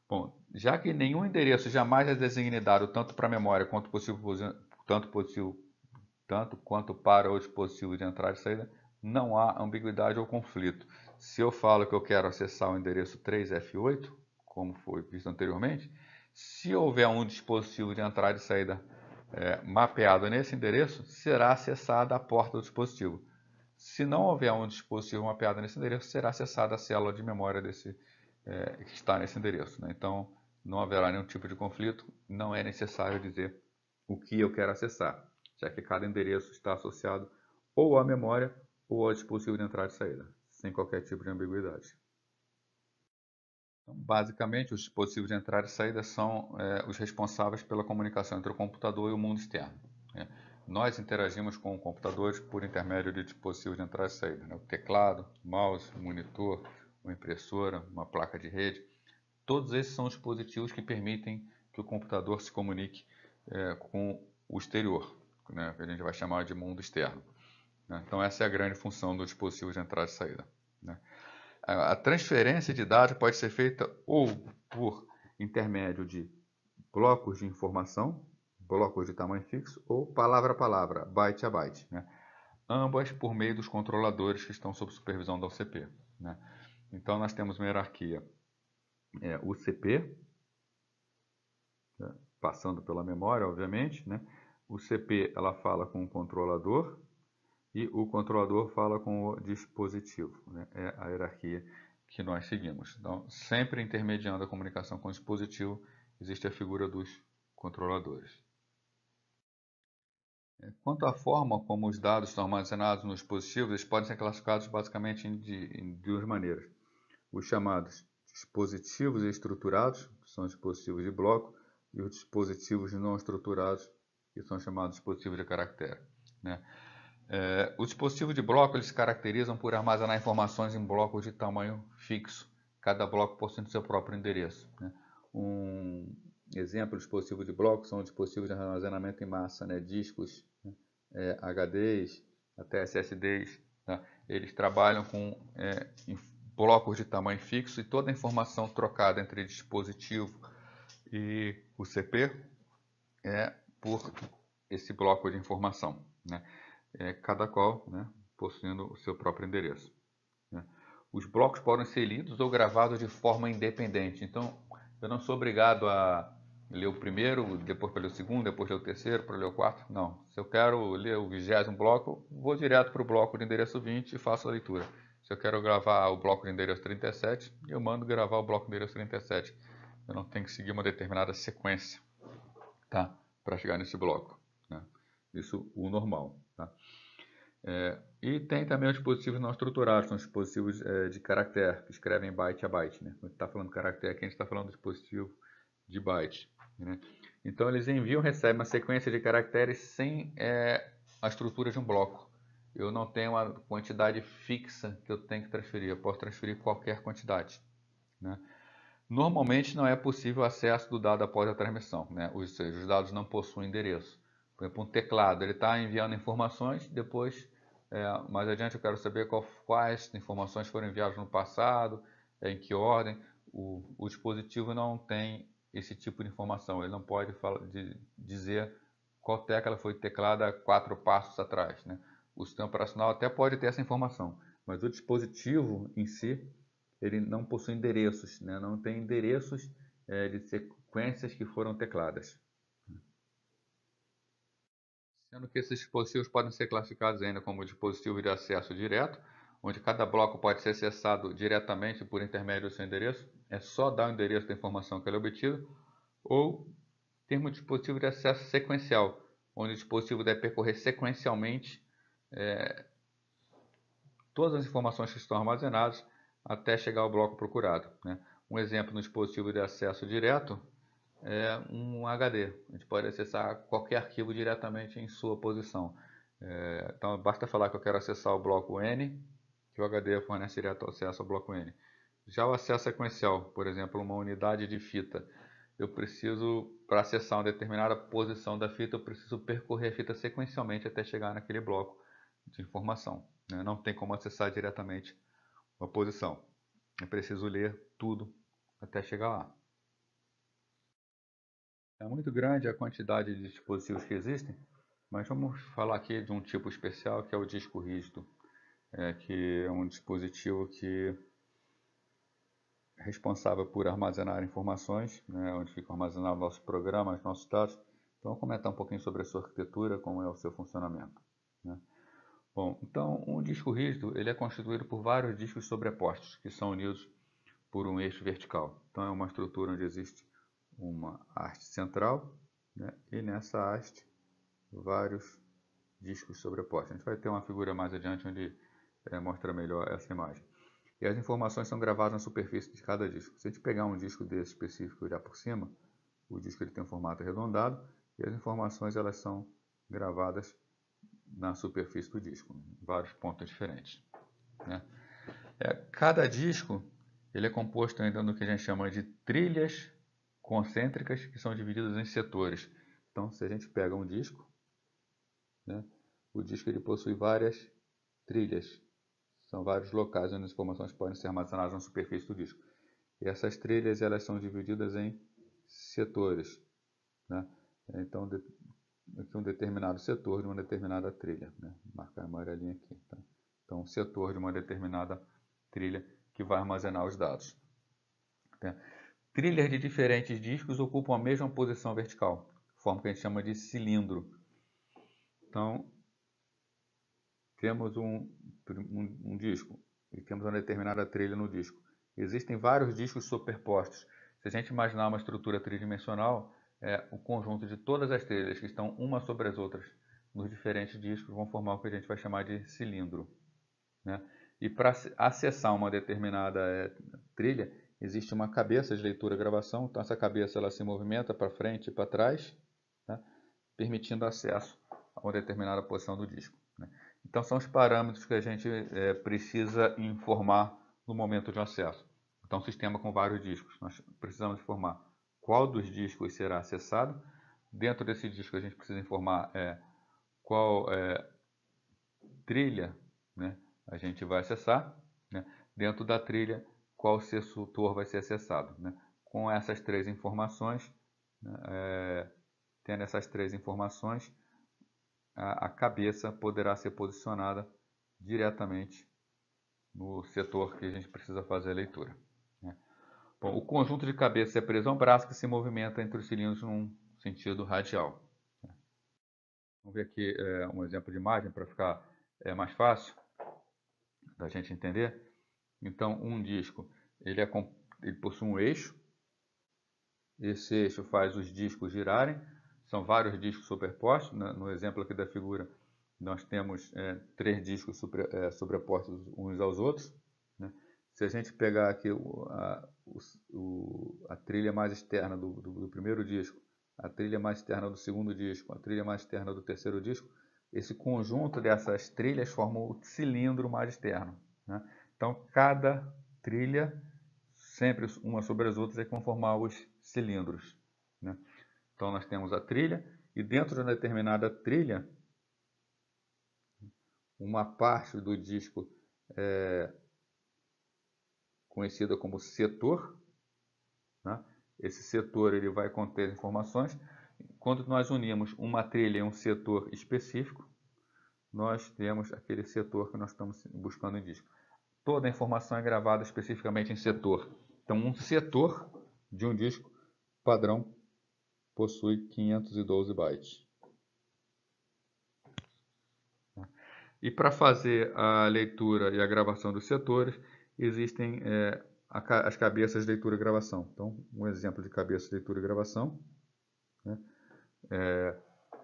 Bom, já que nenhum endereço jamais é designado tanto para a memória quanto quanto para o dispositivo de entrada e saída, não há ambiguidade ou conflito. Se eu falo que eu quero acessar o endereço 3F8, como foi visto anteriormente, se houver um dispositivo de entrada e saída mapeado nesse endereço, será acessada a porta do dispositivo. Se não houver um dispositivo mapeado nesse endereço, será acessada a célula de memória que está nesse endereço. Né? Então, não haverá nenhum tipo de conflito, não é necessário dizer o que eu quero acessar, já que cada endereço está associado ou à memória ou ao dispositivo de entrada e saída, sem qualquer tipo de ambiguidade. Então, basicamente, os dispositivos de entrada e saída são os responsáveis pela comunicação entre o computador e o mundo externo. Né? Nós interagimos com computadores por intermédio de dispositivos de entrada e saída. Né? O teclado, mouse, monitor, uma impressora, uma placa de rede. Todos esses são dispositivos que permitem que o computador se comunique com o exterior, né? Que a gente vai chamar de mundo externo. Né? Então, essa é a grande função do dispositivo de entrada e saída. Né? A transferência de dados pode ser feita ou por intermédio de blocos de informação, blocos de tamanho fixo, ou palavra a palavra, byte a byte. Né? Ambas por meio dos controladores que estão sob supervisão da UCP. Né? Então, nós temos uma hierarquia UCP, passando pela memória, obviamente. Né? O CP ela fala com o controlador e o controlador fala com o dispositivo. Né? É a hierarquia que nós seguimos. Então, sempre intermediando a comunicação com o dispositivo, existe a figura dos controladores. Quanto à forma como os dados estão armazenados nos dispositivos, eles podem ser classificados basicamente em duas maneiras. Os chamados dispositivos estruturados, que são dispositivos de bloco, e os dispositivos não estruturados, que são chamados dispositivos de caractere. Né? Os dispositivos de bloco eles se caracterizam por armazenar informações em blocos de tamanho fixo, cada bloco possuindo seu próprio endereço. Né? Um exemplo de dispositivo de bloco são dispositivos de armazenamento em massa, né? Discos, HDs, até SSDs. Tá? Eles trabalham com blocos de tamanho fixo e toda a informação trocada entre dispositivo e o CP é por esse bloco de informação. Né? Cada qual, né, possuindo o seu próprio endereço. Né? Os blocos podem ser lidos ou gravados de forma independente. Então, eu não sou obrigado a ler o primeiro, depois para ler o segundo, depois ler o terceiro, para ler o quarto. Não. Se eu quero ler o 20º bloco, vou direto para o bloco de endereço 20 e faço a leitura. Se eu quero gravar o bloco de endereço 37, eu mando gravar o bloco de endereço 37. Eu não tenho que seguir uma determinada sequência, tá? Para chegar nesse bloco. Né? Isso o normal. Tá? E tem também os dispositivos não estruturados, são os dispositivos de caractere, que escrevem byte a byte. Né? Quando a gente está falando de caractere, aqui a gente está falando de dispositivo de byte. Né? Então eles enviam e recebem uma sequência de caracteres sem a estrutura de um bloco. Eu não tenho uma quantidade fixa que eu tenho que transferir, eu posso transferir qualquer quantidade. Né? Normalmente não é possível acesso do dado após a transmissão, né? Ou seja, os dados não possuem endereço. Por exemplo, um teclado, ele está enviando informações, depois, mais adiante eu quero saber quais informações foram enviadas no passado, em que ordem. O dispositivo não tem esse tipo de informação, ele não pode dizer qual tecla foi teclada 4 passos atrás, né? O sistema operacional até pode ter essa informação, mas o dispositivo em si, ele não possui endereços, né? Não tem endereços de sequências que foram tecladas. Sendo que esses dispositivos podem ser classificados ainda como dispositivos de acesso direto, onde cada bloco pode ser acessado diretamente por intermédio do seu endereço, é só dar o endereço da informação que ele é obtida, ou termos dispositivo de acesso sequencial, onde o dispositivo deve percorrer sequencialmente todas as informações que estão armazenadas até chegar ao bloco procurado, né? Um exemplo no dispositivo de acesso direto é um HD. A gente pode acessar qualquer arquivo diretamente em sua posição. Então basta falar que eu quero acessar o bloco N, que o HD fornece direto acesso ao bloco N. Já o acesso sequencial, por exemplo, uma unidade de fita, eu preciso, para acessar uma determinada posição da fita, eu preciso percorrer a fita sequencialmente até chegar naquele bloco de informação, né? Não tem como acessar diretamente uma posição. É preciso ler tudo até chegar lá. É muito grande a quantidade de dispositivos que existem, mas vamos falar aqui de um tipo especial que é o disco rígido, que é um dispositivo que é responsável por armazenar informações, né, onde ficam armazenados nossos programas, nossos dados. Então, vamos comentar um pouquinho sobre a sua arquitetura, como é o seu funcionamento, né? Bom, então um disco rígido ele é constituído por vários discos sobrepostos que são unidos por um eixo vertical. Então é uma estrutura onde existe uma haste central, né, e nessa haste vários discos sobrepostos. A gente vai ter uma figura mais adiante onde mostra melhor essa imagem. E as informações são gravadas na superfície de cada disco. Se a gente pegar um disco desse específico e olhar por cima, o disco ele tem um formato arredondado e as informações elas são gravadas na superfície do disco, em vários pontos diferentes, né? Cada disco ele é composto ainda do que a gente chama de trilhas concêntricas, que são divididas em setores. Então, se a gente pega um disco, né, o disco ele possui várias trilhas. São vários locais onde as informações podem ser armazenadas na superfície do disco. E essas trilhas elas são divididas em setores, né? Então, aqui um determinado setor de uma determinada trilha, né? Vou marcar a amarelinha aqui. Tá? Então, um setor de uma determinada trilha que vai armazenar os dados. Tá? Trilhas de diferentes discos ocupam a mesma posição vertical, forma que a gente chama de cilindro. Então, temos um disco e temos uma determinada trilha no disco. Existem vários discos superpostos. Se a gente imaginar uma estrutura tridimensional, o conjunto de todas as trilhas que estão umas sobre as outras nos diferentes discos vão formar o que a gente vai chamar de cilindro, né? E para acessar uma determinada trilha, existe uma cabeça de leitura e gravação. Então essa cabeça ela se movimenta para frente e para trás, né, permitindo acesso a uma determinada posição do disco, né? Então são os parâmetros que a gente precisa informar no momento de acesso. Então um sistema com vários discos, nós precisamos informar qual dos discos será acessado. Dentro desse disco a gente precisa informar qual trilha, né, a gente vai acessar, né? Dentro da trilha, qual setor vai ser acessado, né? Com essas três informações, né, tendo essas três informações, a cabeça poderá ser posicionada diretamente no setor que a gente precisa fazer a leitura, né? Bom, o conjunto de cabeça é preso a um braço que se movimenta entre os cilindros num sentido radial. Vamos ver aqui um exemplo de imagem para ficar mais fácil da gente entender. Então, um disco ele possui um eixo. Esse eixo faz os discos girarem. São vários discos superpostos. No exemplo aqui da figura, nós temos 3 discos sobrepostos uns aos outros, né? Se a gente pegar aqui a trilha mais externa do primeiro disco, a trilha mais externa do segundo disco, a trilha mais externa do terceiro disco, esse conjunto dessas trilhas forma o cilindro mais externo, né? Então, cada trilha, sempre uma sobre as outras, é que vão formar os cilindros, né? Então, nós temos a trilha, e dentro de uma determinada trilha, uma parte do disco conhecida como setor, né? Esse setor ele vai conter informações. Quando nós unimos uma trilha e um setor específico, nós temos aquele setor que nós estamos buscando em disco. Toda a informação é gravada especificamente em setor. Então, um setor de um disco padrão possui 512 bytes. E para fazer a leitura e a gravação dos setores, existem as cabeças de leitura e gravação. Então, um exemplo de cabeça de leitura e gravação, né?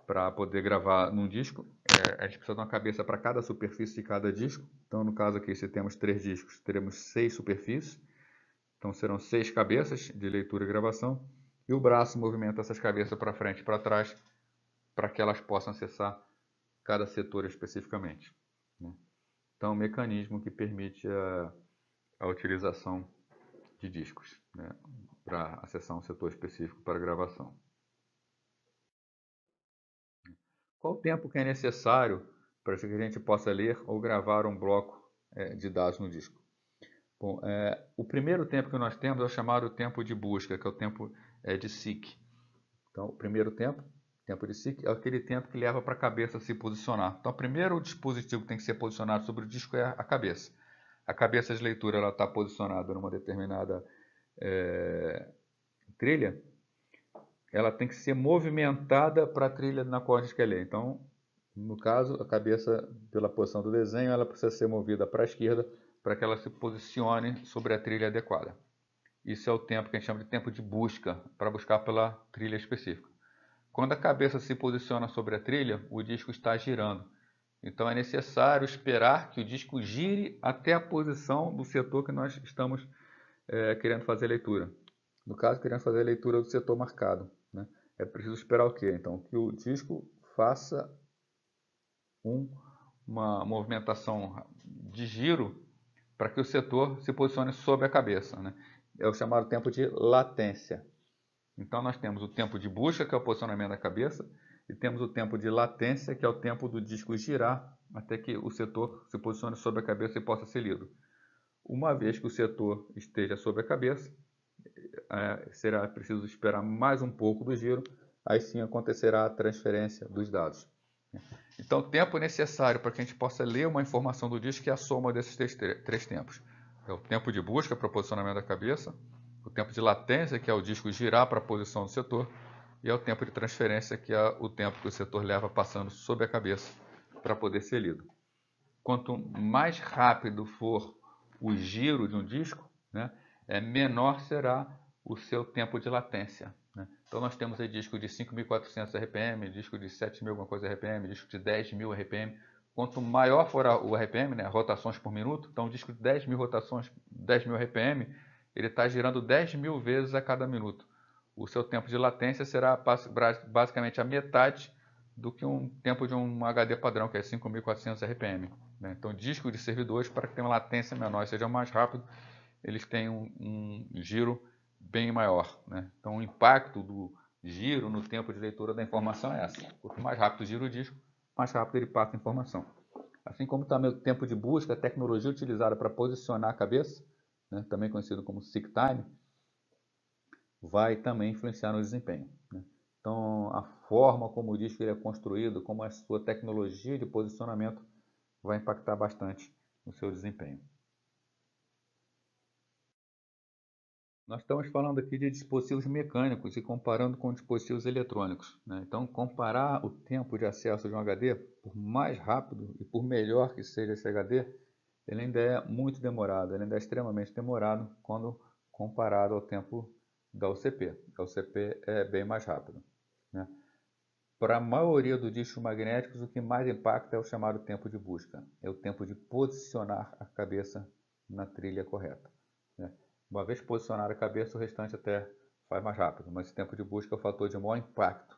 Para poder gravar num disco, a gente precisa de uma cabeça para cada superfície de cada disco. Então, no caso aqui, se temos 3 discos, teremos 6 superfícies. Então, serão 6 cabeças de leitura e gravação. E o braço movimenta essas cabeças para frente e para trás, para que elas possam acessar cada setor especificamente, né? Então, um mecanismo que permite a utilização de discos, né, para acessar um setor específico para gravação. Qual o tempo que é necessário para que a gente possa ler ou gravar um bloco de dados no disco? Bom, o primeiro tempo que nós temos é o chamado tempo de busca, que é o tempo de seek. Então, o primeiro tempo de seek, é aquele tempo que leva para a cabeça se posicionar. Então, primeiro o dispositivo que tem que ser posicionado sobre o disco é a cabeça. A cabeça de leitura está posicionada numa determinada trilha, ela tem que ser movimentada para a trilha na qual a gente quer ler. Então, no caso, a cabeça, pela posição do desenho, ela precisa ser movida para a esquerda para que ela se posicione sobre a trilha adequada. Isso é o tempo que a gente chama de tempo de busca, para buscar pela trilha específica. Quando a cabeça se posiciona sobre a trilha, o disco está girando. Então é necessário esperar que o disco gire até a posição do setor que nós estamos querendo fazer a leitura. No caso, queremos fazer a leitura do setor marcado, né? É preciso esperar o quê? Então, que o disco faça uma movimentação de giro para que o setor se posicione sobre a cabeça, né? É o chamado tempo de latência. Então, nós temos o tempo de busca, que é o posicionamento da cabeça, e temos o tempo de latência, que é o tempo do disco girar até que o setor se posicione sobre a cabeça e possa ser lido. Uma vez que o setor esteja sobre a cabeça, será preciso esperar mais um pouco do giro, aí sim acontecerá a transferência dos dados. Então, o tempo necessário para que a gente possa ler uma informação do disco é a soma desses três tempos. É o tempo de busca para o posicionamento da cabeça, o tempo de latência, que é o disco girar para a posição do setor, e é o tempo de transferência, que é o tempo que o setor leva passando sobre a cabeça para poder ser lido. Quanto mais rápido for o giro de um disco, né, menor será o seu tempo de latência, né? Então nós temos aí disco de 5.400 RPM, disco de 7.000 alguma coisa RPM, disco de 10.000 RPM. Quanto maior for o RPM, né, rotações por minuto, então um disco de 10.000 rotações, 10.000 RPM, ele está girando 10.000 vezes a cada minuto. O seu tempo de latência será basicamente a metade do que um tempo de um HD padrão, que é 5.400 RPM. Né? Então, discos de servidores, para que tenha uma latência menor e seja mais rápido, eles têm um giro bem maior, né? Então, o impacto do giro no tempo de leitura da informação é essa. Quanto mais rápido gira o disco, mais rápido ele passa a informação. Assim como também o tempo de busca, a tecnologia utilizada para posicionar a cabeça, né, também conhecido como seek time, vai também influenciar no desempenho, né? Então, a forma como o disco ele é construído, como a sua tecnologia de posicionamento vai impactar bastante no seu desempenho. Nós estamos falando aqui de dispositivos mecânicos e comparando com dispositivos eletrônicos, né? Então, comparar o tempo de acesso de um HD, por mais rápido e por melhor que seja esse HD, ele ainda é muito demorado, ele ainda é extremamente demorado quando comparado ao tempo da UCP. A UCP é bem mais rápido, né? Para a maioria dos discos magnéticos, o que mais impacta é o chamado tempo de busca. É o tempo de posicionar a cabeça na trilha correta, né? Uma vez posicionada a cabeça, o restante até faz mais rápido, mas o tempo de busca é o fator de maior impacto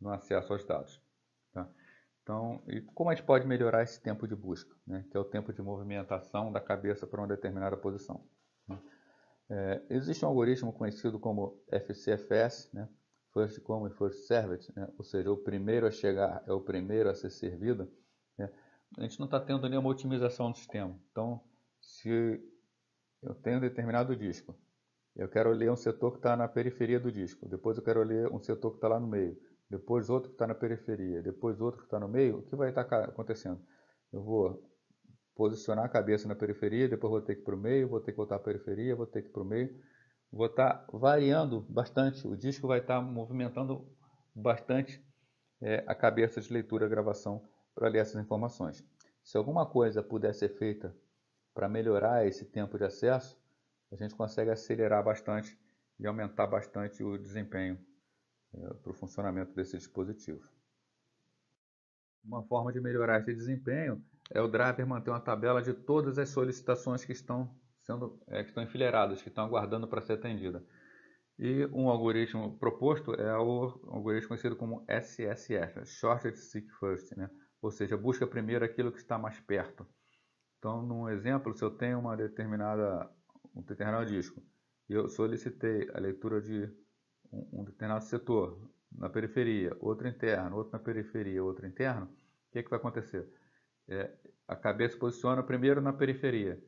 no acesso aos dados, tá? Então, e como a gente pode melhorar esse tempo de busca, né? Que é o tempo de movimentação da cabeça para uma determinada posição, né? Existe um algoritmo conhecido como FCFS, né? First Come, First Served, né? Ou seja, o primeiro a chegar é o primeiro a ser servido, né? A gente não está tendo nenhuma otimização do sistema. Então, se eu tenho um determinado disco. Eu quero ler um setor que está na periferia do disco. Depois eu quero ler um setor que está lá no meio. Depois outro que está na periferia. Depois outro que está no meio. O que vai estar acontecendo? Eu vou posicionar a cabeça na periferia, depois vou ter que ir para o meio, vou ter que voltar à periferia, vou ter que ir para o meio. Vou estar variando bastante. O disco vai estar movimentando bastante a cabeça de leitura e gravação para ler essas informações. Se alguma coisa puder ser feita para melhorar esse tempo de acesso, a gente consegue acelerar bastante e aumentar bastante o desempenho para o funcionamento desse dispositivo. Uma forma de melhorar esse desempenho é o driver manter uma tabela de todas as solicitações que estão enfileiradas, que estão aguardando para ser atendida. E um algoritmo proposto é o algoritmo conhecido como SSF, Shortest Seek First, né? Ou seja, busca primeiro aquilo que está mais perto. Então, num exemplo, se eu tenho um determinado disco e eu solicitei a leitura de um determinado setor na periferia, outro interno, outro na periferia, outro interno, o que vai acontecer? A cabeça posiciona primeiro na periferia.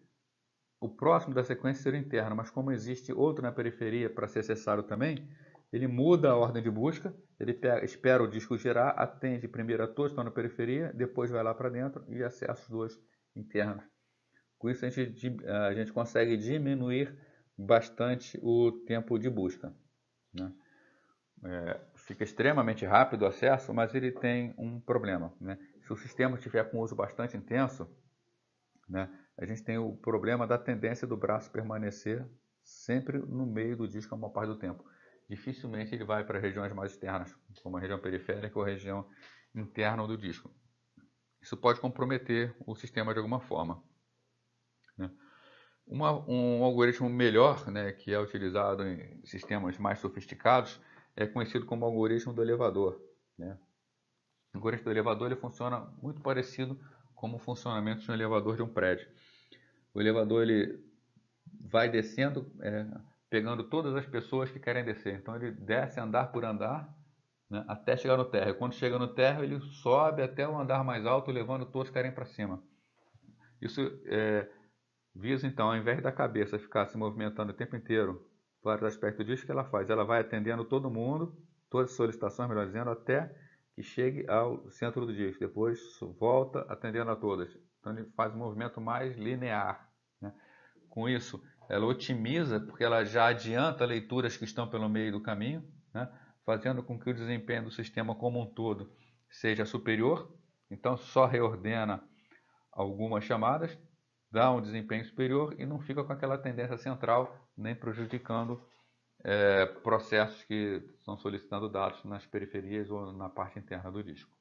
O próximo da sequência seria o interno, mas como existe outro na periferia para ser acessado também, ele muda a ordem de busca, ele espera o disco girar, atende primeiro a todos que estão na periferia, depois vai lá para dentro e acessa os dois internos. Com isso a gente consegue diminuir bastante o tempo de busca, né? Fica extremamente rápido o acesso, mas ele tem um problema, né? Se o sistema estiver com uso bastante intenso, né, a gente tem o problema da tendência do braço permanecer sempre no meio do disco a maior parte do tempo. Dificilmente ele vai para regiões mais externas, como a região periférica ou a região interna do disco. Isso pode comprometer o sistema de alguma forma, né? Um algoritmo melhor, né, que é utilizado em sistemas mais sofisticados, é conhecido como algoritmo do elevador, né? O algoritmo do elevador ele funciona muito parecido como o funcionamento de um elevador de um prédio. O elevador ele vai descendo, pegando todas as pessoas que querem descer. Então ele desce andar por andar, né, até chegar no térreo. Quando chega no térreo, ele sobe até o andar mais alto, levando todos que querem para cima. Isso visa, então, ao invés da cabeça ficar se movimentando o tempo inteiro, vários aspectos disso que ela faz. Ela vai atendendo todo mundo, todas as solicitações, melhor dizendo, até que chegue ao centro do disco. Depois volta atendendo a todas. Então ele faz um movimento mais linear, né? Com isso, ela otimiza, porque ela já adianta leituras que estão pelo meio do caminho, né? Fazendo com que o desempenho do sistema como um todo seja superior. Então só reordena algumas chamadas, dá um desempenho superior e não fica com aquela tendência central, nem prejudicando processos que estão solicitando dados nas periferias ou na parte interna do disco.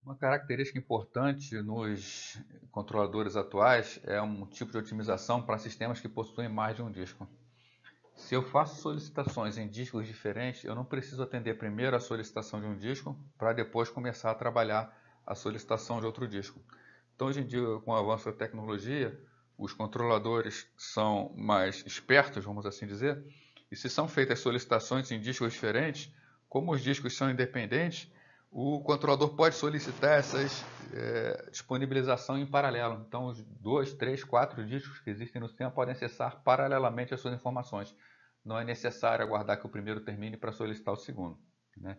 Uma característica importante nos controladores atuais é um tipo de otimização para sistemas que possuem mais de um disco. Se eu faço solicitações em discos diferentes, eu não preciso atender primeiro a solicitação de um disco para depois começar a trabalhar a solicitação de outro disco. Então, hoje em dia, com o avanço da tecnologia, os controladores são mais espertos, vamos assim dizer, e se são feitas solicitações em discos diferentes, como os discos são independentes, o controlador pode solicitar essas disponibilização em paralelo. Então, os 2, 3, 4 discos que existem no sistema podem acessar paralelamente as suas informações. Não é necessário aguardar que o primeiro termine para solicitar o segundo, né?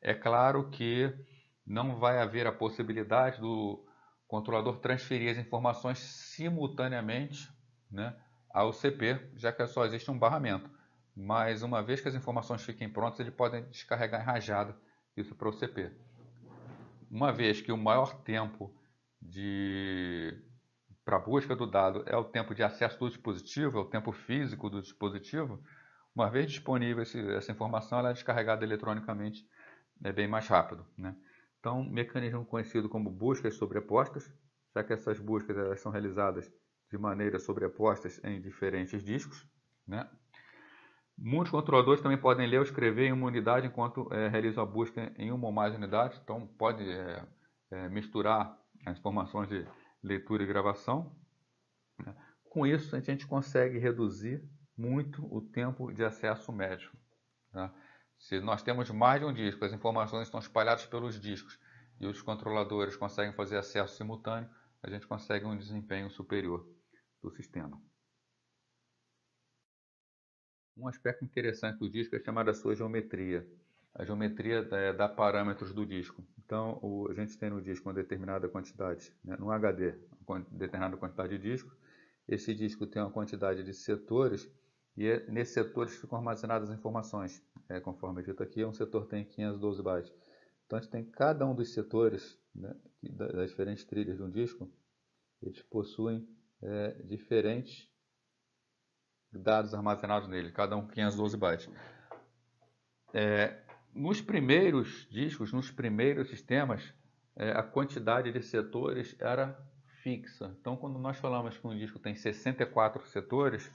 É claro que não vai haver a possibilidade do controlador transferir as informações simultaneamente, né, ao CP, já que só existe um barramento. Mas uma vez que as informações fiquem prontas, ele pode descarregar em rajada isso para o CP. Uma vez que o maior tempo para a busca do dado é o tempo de acesso do dispositivo, é o tempo físico do dispositivo, uma vez disponível essa informação, ela é descarregada eletronicamente bem mais rápido, né? Então, um mecanismo conhecido como buscas sobrepostas, já que essas buscas elas são realizadas de maneira sobrepostas em diferentes discos, né? Muitos controladores também podem ler ou escrever em uma unidade enquanto realizam a busca em uma ou mais unidades. Então, pode misturar as informações de leitura e gravação, né? Com isso, a gente consegue reduzir muito o tempo de acesso médio, tá? Se nós temos mais de um disco, as informações estão espalhadas pelos discos e os controladores conseguem fazer acesso simultâneo, a gente consegue um desempenho superior. do sistema. Um aspecto interessante do disco é chamado a sua geometria. A geometria dá parâmetros do disco. Então, a gente tem no disco uma determinada quantidade, né, no HD, uma determinada quantidade de discos. Esse disco tem uma quantidade de setores e nesses setores ficam armazenadas as informações. Conforme dito aqui, um setor tem 512 bytes. Então, a gente tem cada um dos setores, né, das diferentes trilhas de um disco, eles possuem diferentes dados armazenados nele, cada um 512 bytes. Nos primeiros discos, nos primeiros sistemas, a quantidade de setores era fixa. Então, quando nós falamos que um disco tem 64 setores,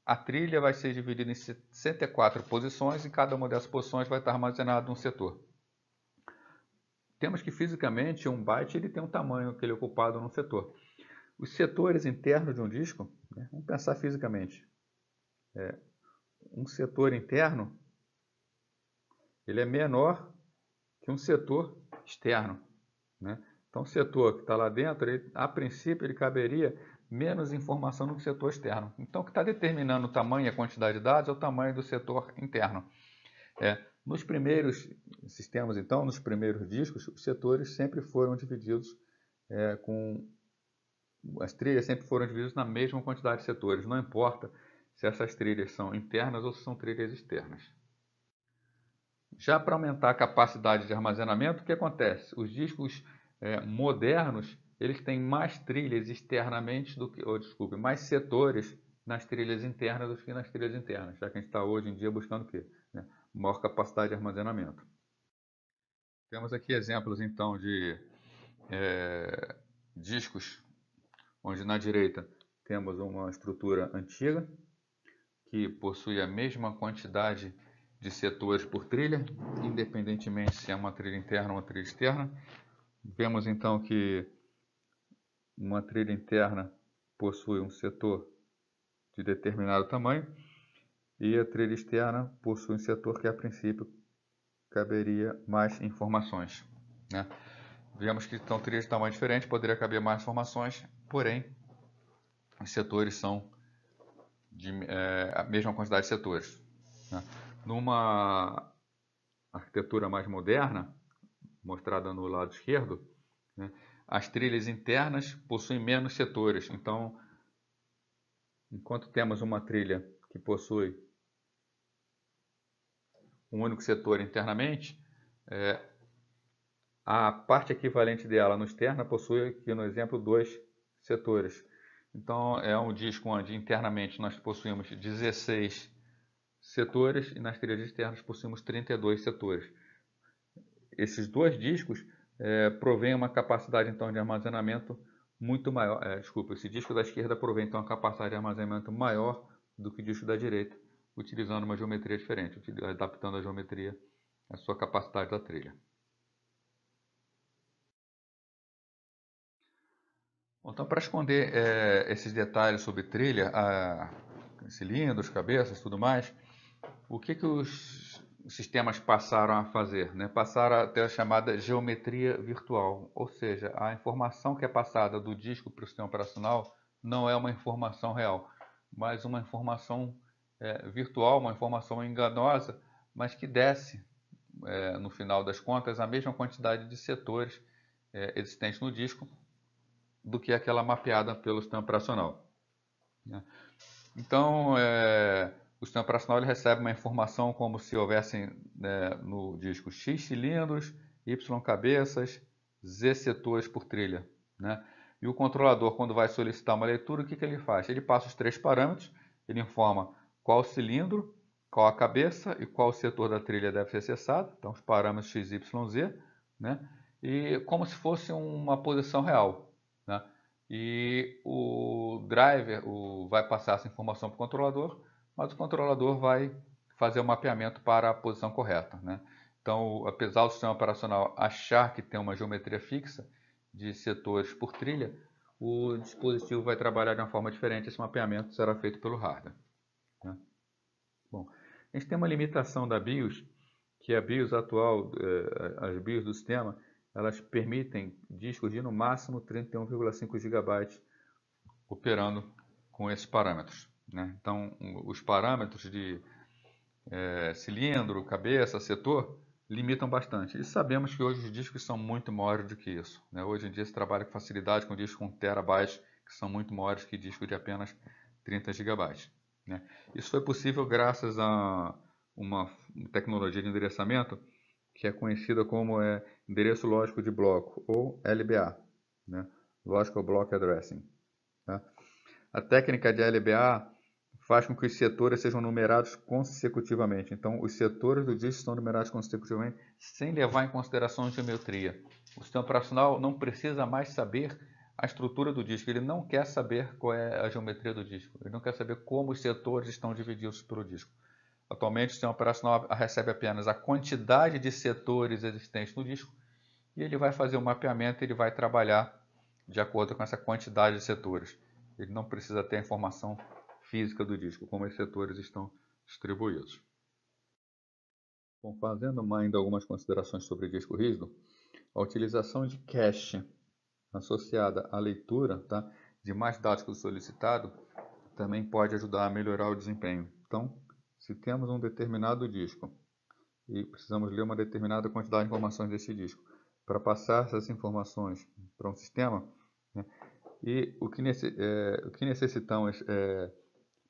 a trilha vai ser dividida em 64 posições e cada uma dessas posições vai estar armazenado num setor. Temos que fisicamente um byte ele tem um tamanho que ele é ocupado num setor. Os setores internos de um disco, né, vamos pensar fisicamente. Um setor interno ele é menor que um setor externo, né? Então, o setor que está lá dentro, a princípio, ele caberia menos informação do que o setor externo. Então, o que está determinando o tamanho e a quantidade de dados é o tamanho do setor interno. Nos primeiros sistemas, então, nos primeiros discos, os setores sempre foram divididos as trilhas sempre foram divididas na mesma quantidade de setores. Não importa se essas trilhas são internas ou se são trilhas externas. Já para aumentar a capacidade de armazenamento, o que acontece? Os discos modernos, eles têm mais trilhas externamente do que, mais setores nas trilhas internas do que nas trilhas internas, já que a gente está hoje em dia buscando o quê? Maior capacidade de armazenamento. Temos aqui exemplos então de discos, onde na direita temos uma estrutura antiga, que possui a mesma quantidade de setores por trilha, independentemente se é uma trilha interna ou uma trilha externa. Vemos então que uma trilha interna possui um setor de determinado tamanho e a trilha externa possui um setor que a princípio caberia mais informações, né? Vemos que são trilhas de tamanho diferente, poderia caber mais informações, porém os setores são a mesma quantidade de setores, né? Numa arquitetura mais moderna, mostrada no lado esquerdo, né, as trilhas internas possuem menos setores. Então, enquanto temos uma trilha que possui um único setor internamente, a parte equivalente dela no externo possui, aqui no exemplo, 2 setores. Então, é um disco onde internamente nós possuímos 16 setores e nas trilhas externas possuímos 32 setores. Esses dois discos provém uma capacidade então de armazenamento muito maior. Esse disco da esquerda provém então uma capacidade de armazenamento maior do que o disco da direita, utilizando uma geometria diferente, adaptando a geometria à sua capacidade da trilha. Então, para esconder esses detalhes sobre trilha, cilindros, cabeças, tudo mais, o que os sistemas passaram a fazer? Né? Passaram a ter a chamada geometria virtual, ou seja, a informação que é passada do disco para o sistema operacional não é uma informação real, mas uma informação virtual, uma informação enganosa, mas que desce, no final das contas, a mesma quantidade de setores existentes no disco do que aquela mapeada pelo sistema operacional, né? Então, o sistema operacional ele recebe uma informação como se houvessem no disco X cilindros, Y cabeças, Z setores por trilha, né? E o controlador, quando vai solicitar uma leitura, o que ele faz? Ele passa os 3 parâmetros, ele informa qual cilindro, qual a cabeça e qual setor da trilha deve ser acessado, então os parâmetros X, Y, Z, né? E como se fosse uma posição real, né? E o driver vai passar essa informação para o controlador, mas o controlador vai fazer o mapeamento para a posição correta, né? Então, apesar do sistema operacional achar que tem uma geometria fixa de setores por trilha, o dispositivo vai trabalhar de uma forma diferente. Esse mapeamento será feito pelo hardware, né? Bom, a gente tem uma limitação da BIOS, que a BIOS atual, as BIOS do sistema, elas permitem discos de no máximo 31,5 GB operando com esses parâmetros, né? Então, os parâmetros de cilindro, cabeça, setor, limitam bastante. E sabemos que hoje os discos são muito maiores do que isso, né? Hoje em dia se trabalha com facilidade com discos com terabytes, que são muito maiores que discos de apenas 30 GB, né? Isso foi possível graças a uma tecnologia de endereçamento que é conhecida como endereço lógico de bloco, ou LBA, né? Logical Block Addressing, tá? A técnica de LBA faz com que os setores sejam numerados consecutivamente. Então, os setores do disco são numerados consecutivamente sem levar em consideração a geometria. O sistema operacional não precisa mais saber a estrutura do disco. Ele não quer saber qual é a geometria do disco. Ele não quer saber como os setores estão divididos pelo disco. Atualmente, o sistema operacional recebe apenas a quantidade de setores existentes no disco e ele vai fazer o mapeamento e ele vai trabalhar de acordo com essa quantidade de setores. Ele não precisa ter a informação física do disco, como os setores estão distribuídos. Bom, fazendo ainda algumas considerações sobre disco rígido, a utilização de cache associada à leitura, tá, de mais dados que o solicitado também pode ajudar a melhorar o desempenho. Então, se temos um determinado disco e precisamos ler uma determinada quantidade de informações desse disco, para passar essas informações para um sistema, né, e o que necessitamos,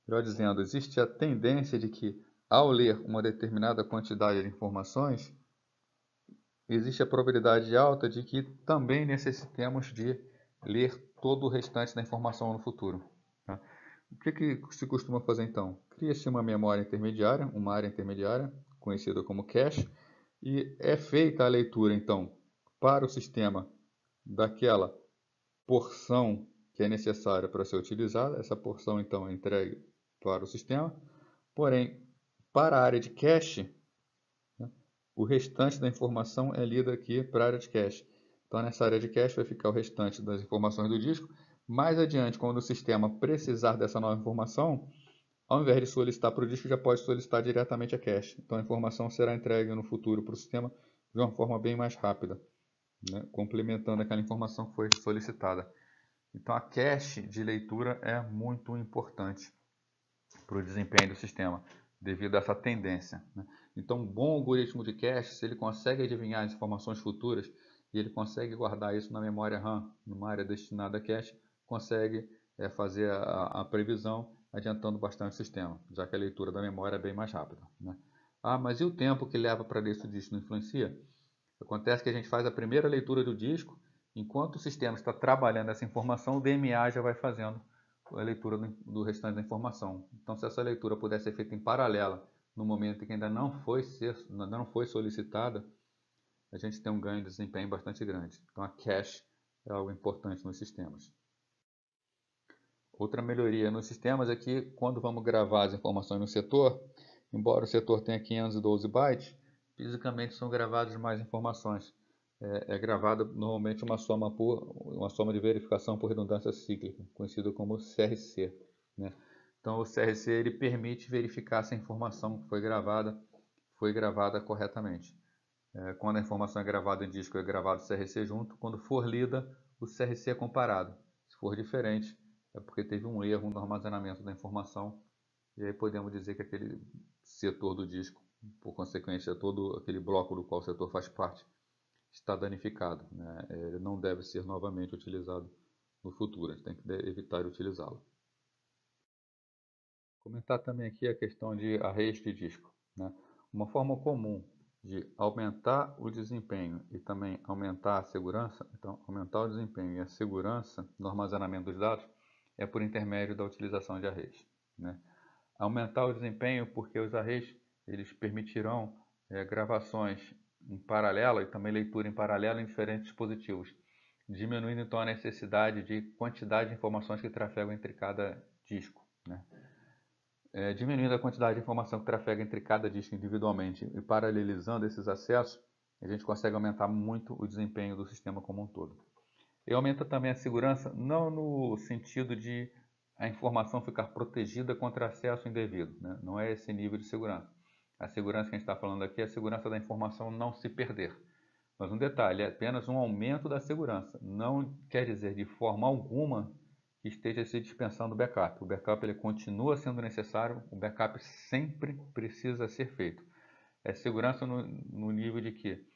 melhor dizendo, existe a tendência de que, ao ler uma determinada quantidade de informações, existe a probabilidade alta de que também necessitemos de ler todo o restante da informação no futuro, tá? O que se costuma fazer então? Cria-se uma memória intermediária, uma área intermediária, conhecida como cache, e é feita a leitura então para o sistema daquela porção que é necessária para ser utilizada. Essa porção então é entregue para o sistema, porém, para a área de cache, né, o restante da informação é lido aqui para a área de cache. Então, nessa área de cache vai ficar o restante das informações do disco. Mais adiante, quando o sistema precisar dessa nova informação, ao invés de solicitar para o disco, já pode solicitar diretamente a cache. Então, a informação será entregue no futuro para o sistema de uma forma bem mais rápida, né, complementando aquela informação que foi solicitada. Então, a cache de leitura é muito importante para o desempenho do sistema, devido a essa tendência, né? Então, um bom algoritmo de cache, se ele consegue adivinhar as informações futuras e ele consegue guardar isso na memória RAM, numa área destinada a cache, consegue fazer a previsão, adiantando bastante o sistema, já que a leitura da memória é bem mais rápida, né? Ah, mas e o tempo que leva para ler esse disco não influencia? Acontece que a gente faz a primeira leitura do disco, enquanto o sistema está trabalhando essa informação, o DMA já vai fazendo a leitura do restante da informação. Então, se essa leitura puder ser feita em paralela, no momento em que ainda não foi solicitada, a gente tem um ganho de desempenho bastante grande. Então, a cache é algo importante nos sistemas. Outra melhoria nos sistemas é que, quando vamos gravar as informações no setor, embora o setor tenha 512 bytes, fisicamente são gravadas mais informações. É gravada normalmente uma soma de verificação por redundância cíclica, conhecido como CRC, né? Então, o CRC ele permite verificar se a informação que foi gravada corretamente. Quando a informação é gravada em disco, é gravado o CRC junto. Quando for lida, o CRC é comparado. Se for diferente, é porque teve um erro no armazenamento da informação. E aí podemos dizer que aquele setor do disco, por consequência, todo aquele bloco do qual o setor faz parte, está danificado, né? Ele não deve ser novamente utilizado no futuro. A gente tem que evitar utilizá-lo. Comentar também aqui a questão de arrays de disco, né? Uma forma comum de aumentar o desempenho e também aumentar a segurança, então aumentar o desempenho e a segurança no armazenamento dos dados é por intermédio da utilização de arrays, né? Aumentar o desempenho porque os arrays eles permitirão gravações em paralelo e também leitura em paralelo em diferentes dispositivos, diminuindo então a necessidade de quantidade de informações que trafegam entre cada disco, né? Diminuindo a quantidade de informação que trafega entre cada disco individualmente e paralelizando esses acessos, a gente consegue aumentar muito o desempenho do sistema como um todo. E aumenta também a segurança, não no sentido de a informação ficar protegida contra acesso indevido, né? Não é esse nível de segurança. A segurança que a gente está falando aqui é a segurança da informação não se perder. Mas um detalhe, é apenas um aumento da segurança. Não quer dizer de forma alguma que esteja se dispensando o backup. O backup ele continua sendo necessário, o backup sempre precisa ser feito. É segurança no nível de que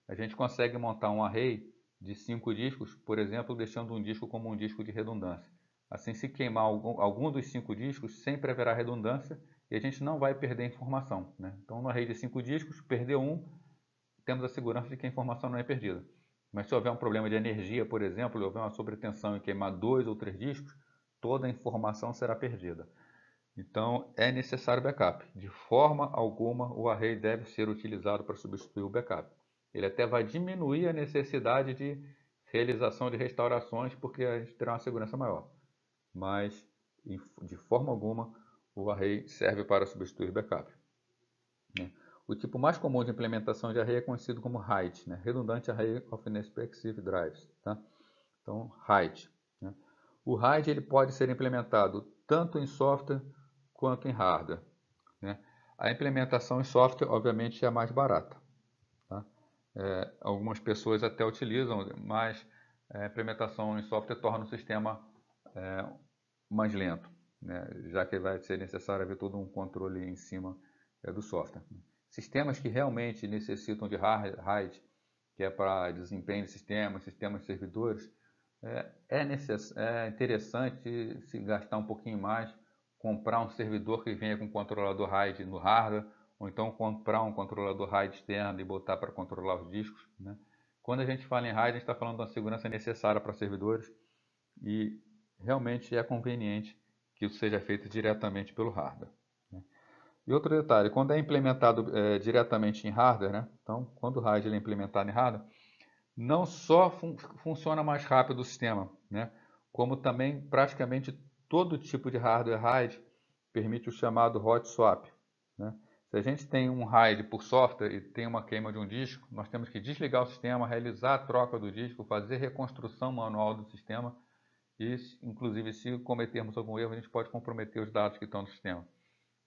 a gente consegue montar um array de 5 discos, por exemplo, deixando um disco como um disco de redundância. Assim, se queimar algum dos 5 discos, sempre haverá redundância e a gente não vai perder informação, né? Então, no array de 5 discos, perder um, temos a segurança de que a informação não é perdida. Mas se houver um problema de energia, por exemplo, se houver uma sobretensão e queimar 2 ou 3 discos, toda a informação será perdida. Então, é necessário backup. De forma alguma, o array deve ser utilizado para substituir o backup. Ele até vai diminuir a necessidade de realização de restaurações, porque a gente terá uma segurança maior. Mas, de forma alguma, o array serve para substituir backup. O tipo mais comum de implementação de array é conhecido como RAID, né? Redundant Array of Inexpensive Drives. Tá? Então, RAID. Né? O RAID ele pode ser implementado tanto em software quanto em hardware. Né? A implementação em software, obviamente, é a mais barata. Tá? Algumas pessoas até utilizam, mas a implementação em software torna o sistema mais lento, né? Já que vai ser necessário haver todo um controle em cima do software. Sistemas que realmente necessitam de RAID, que é para desempenho de sistemas de servidores, é interessante se gastar um pouquinho mais, comprar um servidor que venha com controlador RAID no hardware, ou então comprar um controlador RAID externo e botar para controlar os discos. Né? Quando a gente fala em RAID, a gente está falando de uma segurança necessária para servidores e realmente é conveniente que isso seja feito diretamente pelo hardware. Né? E outro detalhe, quando é implementado diretamente em hardware, né? Então quando o RAID é implementado em hardware, não só funciona mais rápido o sistema, né? Como também praticamente todo tipo de hardware RAID permite o chamado hot swap. Né? Se a gente tem um RAID por software e tem uma queima de um disco, nós temos que desligar o sistema, realizar a troca do disco, fazer reconstrução manual do sistema e, inclusive, se cometermos algum erro, a gente pode comprometer os dados que estão no sistema.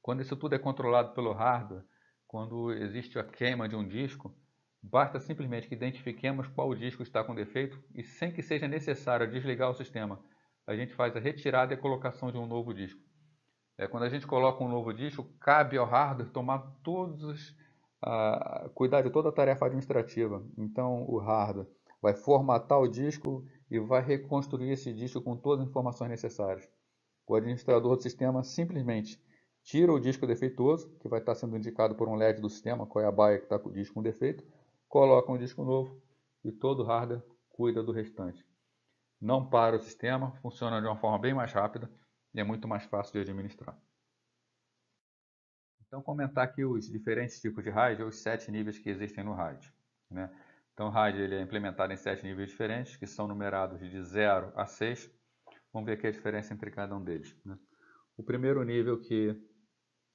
Quando isso tudo é controlado pelo hardware, quando existe a queima de um disco, basta simplesmente que identifiquemos qual disco está com defeito e, sem que seja necessário desligar o sistema, a gente faz a retirada e a colocação de um novo disco. Quando a gente coloca um novo disco, cabe ao hardware tomar cuidar de toda a tarefa administrativa. Então, o hardware vai formatar o disco e vai reconstruir esse disco com todas as informações necessárias. O administrador do sistema simplesmente tira o disco defeituoso, que vai estar sendo indicado por um LED do sistema, qual é a baia que está com o disco com defeito, coloca um disco novo e todo o hardware cuida do restante. Não para o sistema, funciona de uma forma bem mais rápida e é muito mais fácil de administrar. Então, comentar aqui os diferentes tipos de RAID, ou os 7 níveis que existem no RAID. Né? Então, o RAID ele é implementado em 7 níveis diferentes, que são numerados de 0 a 6. Vamos ver aqui a diferença entre cada um deles. Né? O primeiro nível, que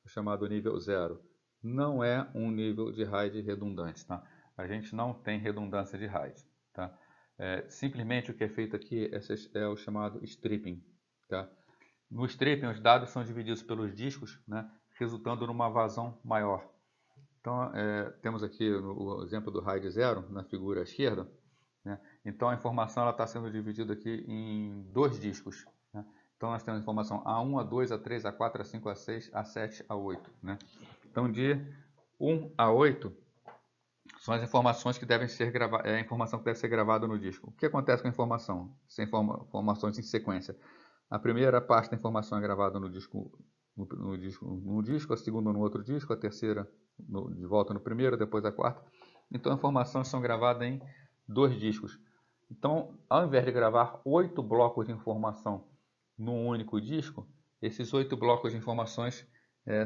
é chamado nível 0, não é um nível de RAID redundante. Tá? A gente não tem redundância de RAID. Tá? Simplesmente o que é feito aqui é o chamado stripping. Tá? No stripping, os dados são divididos pelos discos, né, resultando numa vazão maior. Então, temos aqui o exemplo do RAID 0, na figura à esquerda. Né? Então, a informação está sendo dividida aqui em 2 discos. Né? Então, nós temos informação A1, A2, A3, A4, A5, A6, A7, A8. Né? Então, de 1 a 8 são as informações que devem ser gravadas, a informação que deve ser gravada no disco. O que acontece com a informação? Sem informações em sequência. A primeira parte da informação é gravada no disco, a segunda no outro disco, a terceira de volta no primeiro, depois a quarta. Então, as informações são gravadas em 2 discos. Então, ao invés de gravar 8 blocos de informação num único disco, esses 8 blocos de informações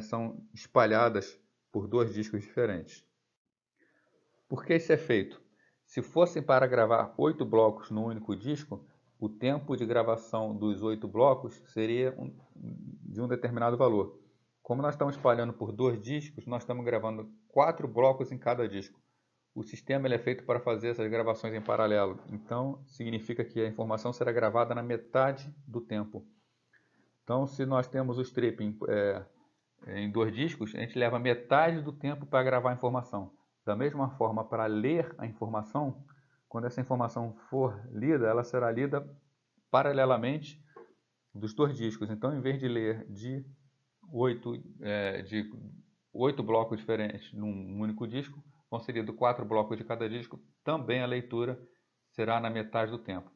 são espalhadas por 2 discos diferentes. Por que isso é feito? Se fossem para gravar 8 blocos num único disco, o tempo de gravação dos 8 blocos seria de um determinado valor. Como nós estamos espalhando por 2 discos, nós estamos gravando 4 blocos em cada disco. O sistema é feito para fazer essas gravações em paralelo. Então, significa que a informação será gravada na metade do tempo. Então, se nós temos o stripping em 2 discos, a gente leva metade do tempo para gravar a informação. Da mesma forma, para ler a informação, quando essa informação for lida, ela será lida paralelamente dos dois discos. Então, em vez de ler de 8 blocos diferentes num único disco, vão ser lidos 4 blocos de cada disco, também a leitura será na metade do tempo.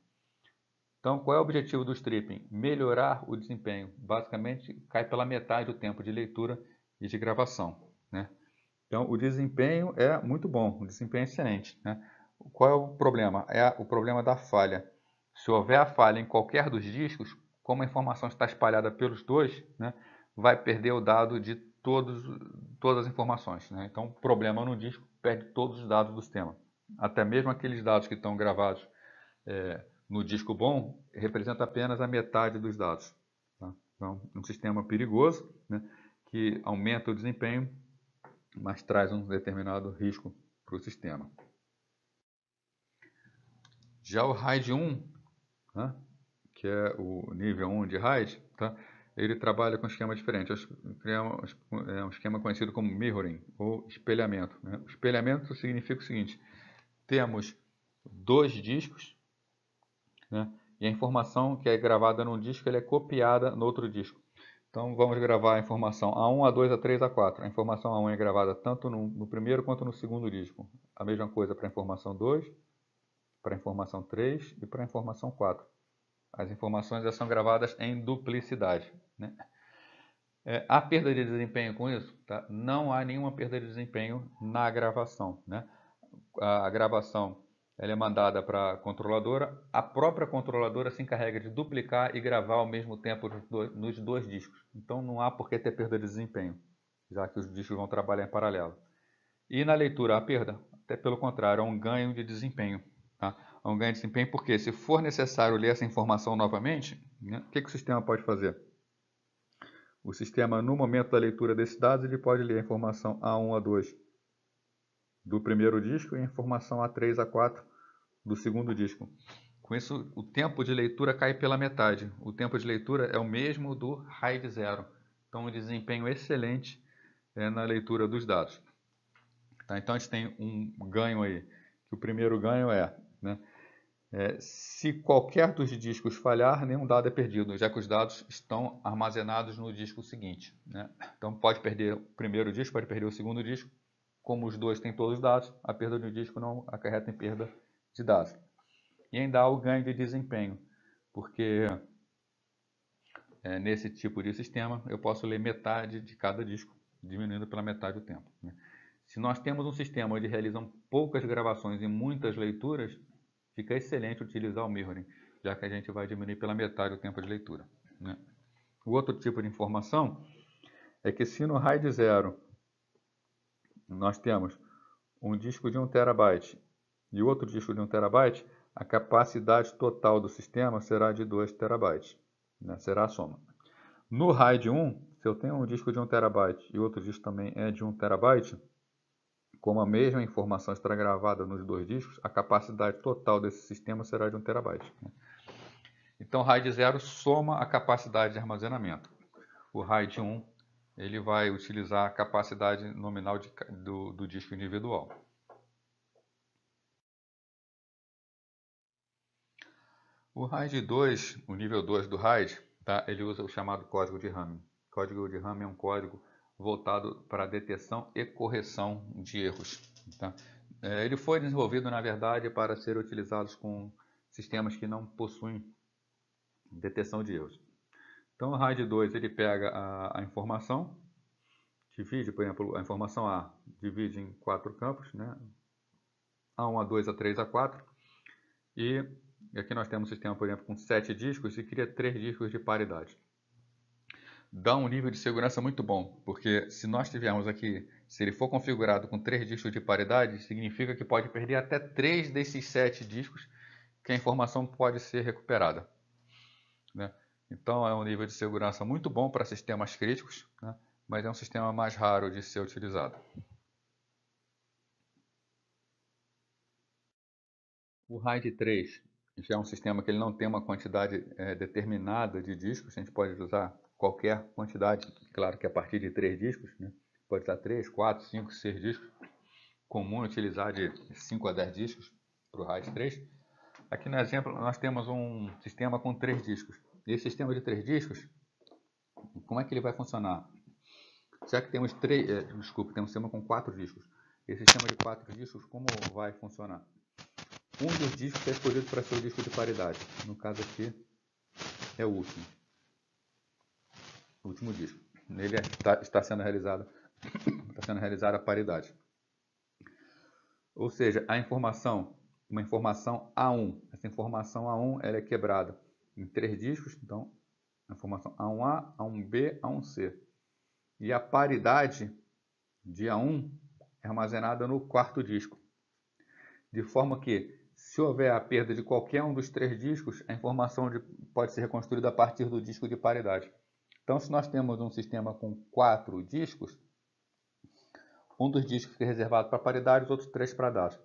Então, qual é o objetivo do stripping? Melhorar o desempenho. Basicamente, cai pela metade do tempo de leitura e de gravação, né? Então, o desempenho é muito bom, o desempenho é excelente, né? Qual é o problema? É o problema da falha. Se houver a falha em qualquer dos discos, como a informação está espalhada pelos dois, né, vai perder o dado de todas as informações, né? Então, problema no disco perde todos os dados do sistema. Até mesmo aqueles dados que estão gravados no disco bom, representa apenas a metade dos dados. Tá? Então, um sistema perigoso, né, que aumenta o desempenho, mas traz um determinado risco para o sistema. Já o RAID 1, né, que é o nível 1 de RAID, tá, ele trabalha com um esquema diferente. É um esquema conhecido como mirroring, ou espelhamento, né? O espelhamento significa o seguinte: temos dois discos, né, e a informação que é gravada num disco ela é copiada no outro disco. Então vamos gravar a informação A1, A2, A3, A4. A informação A1 é gravada tanto no primeiro quanto no segundo disco. A mesma coisa para a informação 2, para a informação 3 e para a informação 4. As informações já são gravadas em duplicidade, né? Há perda de desempenho com isso? Tá? Não há nenhuma perda de desempenho na gravação, né? A gravação ela é mandada para a controladora, a própria controladora se encarrega de duplicar e gravar ao mesmo tempo nos dois discos. Então não há por que ter perda de desempenho, já que os discos vão trabalhar em paralelo. E na leitura há perda? Até pelo contrário, há um ganho de desempenho. Tá? Há um ganho de desempenho porque se for necessário ler essa informação novamente, né, o que o sistema pode fazer? O sistema, no momento da leitura desses dados, ele pode ler a informação A1, A2 do primeiro disco e a informação A3, A4 do segundo disco. Com isso, o tempo de leitura cai pela metade. O tempo de leitura é o mesmo do RAID 0. Então, um desempenho excelente na leitura dos dados. Tá? Então, a gente tem um ganho aí. Que o primeiro ganho né, se qualquer dos discos falhar, nenhum dado é perdido, já que os dados estão armazenados no disco seguinte, né? Então, pode perder o primeiro disco, pode perder o segundo disco. Como os dois têm todos os dados, a perda do disco não acarreta em perda de dados. E ainda há o ganho de desempenho, porque nesse tipo de sistema eu posso ler metade de cada disco, diminuindo pela metade o tempo, né? Se nós temos um sistema onde realizam poucas gravações e muitas leituras, fica excelente utilizar o mirroring, já que a gente vai diminuir pela metade o tempo de leitura, né? O outro tipo de informação é que se no RAID 0 nós temos um disco de 1 terabyte e outro disco de 1 terabyte, a capacidade total do sistema será de 2 terabytes, né? Será a soma. No RAID 1, se eu tenho um disco de 1 terabyte e outro disco também é de 1 terabyte, como a mesma informação estará gravada nos dois discos, a capacidade total desse sistema será de 1 terabyte. Então, o RAID 0 soma a capacidade de armazenamento. O RAID 1 ele vai utilizar a capacidade nominal do disco individual. O RAID 2, o nível 2 do RAID, tá? Ele usa o chamado código de Hamming. O código de Hamming é um código voltado para a detecção e correção de erros. Tá? Ele foi desenvolvido, na verdade, para ser utilizado com sistemas que não possuem detecção de erros. Então, o RAID 2 ele pega a informação, divide, por exemplo, a informação A, divide em 4 campos, né? A1, A2, A3, A4, e aqui nós temos um sistema, por exemplo, com 7 discos e cria 3 discos de paridade. Dá um nível de segurança muito bom, porque se nós tivermos aqui, se ele for configurado com 3 discos de paridade, significa que pode perder até 3 desses 7 discos, que a informação pode ser recuperada, né? Então é um nível de segurança muito bom para sistemas críticos, né? Mas é um sistema mais raro de ser utilizado. O RAID 3 já é um sistema que ele não tem uma quantidade determinada de discos, a gente pode usar qualquer quantidade, claro que a partir de 3 discos, né? Pode usar 3, 4, 5, 6 discos. comum utilizar de 5 a 10 discos para o RAID 3. Aqui no exemplo nós temos um sistema com 3 discos. Esse sistema de 3 discos, como é que ele vai funcionar? Já que temos temos um sistema com 4 discos. Esse sistema de 4 discos, como vai funcionar? Um dos discos é escolhido para ser o disco de paridade. No caso aqui é o último disco. Nele está sendo realizada a paridade. Ou seja, uma informação A1. Essa informação A1 ela é quebrada em 3 discos. Então, a informação A1A, A1B, A1C. E a paridade de A1 é armazenada no 4º disco. De forma que, se houver a perda de qualquer um dos 3 discos, a informação pode ser reconstruída a partir do disco de paridade. Então, se nós temos um sistema com 4 discos, um dos discos fica reservado para paridade, os outros 3 para dados.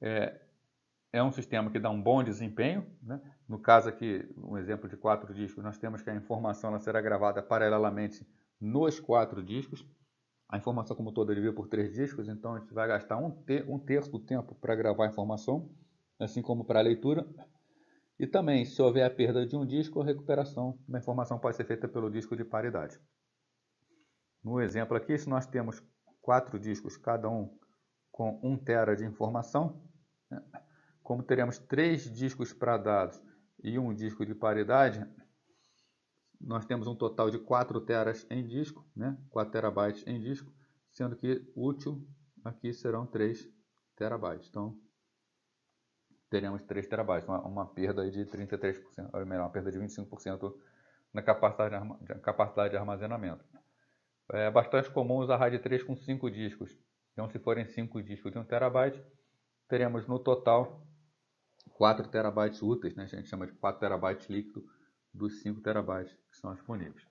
É um sistema que dá um bom desempenho, né? No caso aqui, um exemplo de 4 discos, nós temos que a informação ela será gravada paralelamente nos 4 discos. A informação como toda é dividida por 3 discos, então a gente vai gastar um terço do tempo para gravar a informação, assim como para a leitura. E também, se houver a perda de um disco, a recuperação da informação pode ser feita pelo disco de paridade. No exemplo aqui, se nós temos 4 discos, cada um com 1 tera de informação, né? Como teremos 3 discos para dados e um disco de paridade, nós temos um total de 4 teras em disco, né? 4 terabytes em disco, sendo que útil aqui serão 3 terabytes. Então, teremos 3 terabytes, uma perda de 33%, ou melhor, uma perda de 25% na capacidade de armazenamento. É bastante comum usar RAID 3 com 5 discos. Então, se forem 5 discos de 1 terabyte, teremos no total 4 terabytes úteis, né? A gente chama de 4 terabytes líquido dos 5 terabytes que são disponíveis.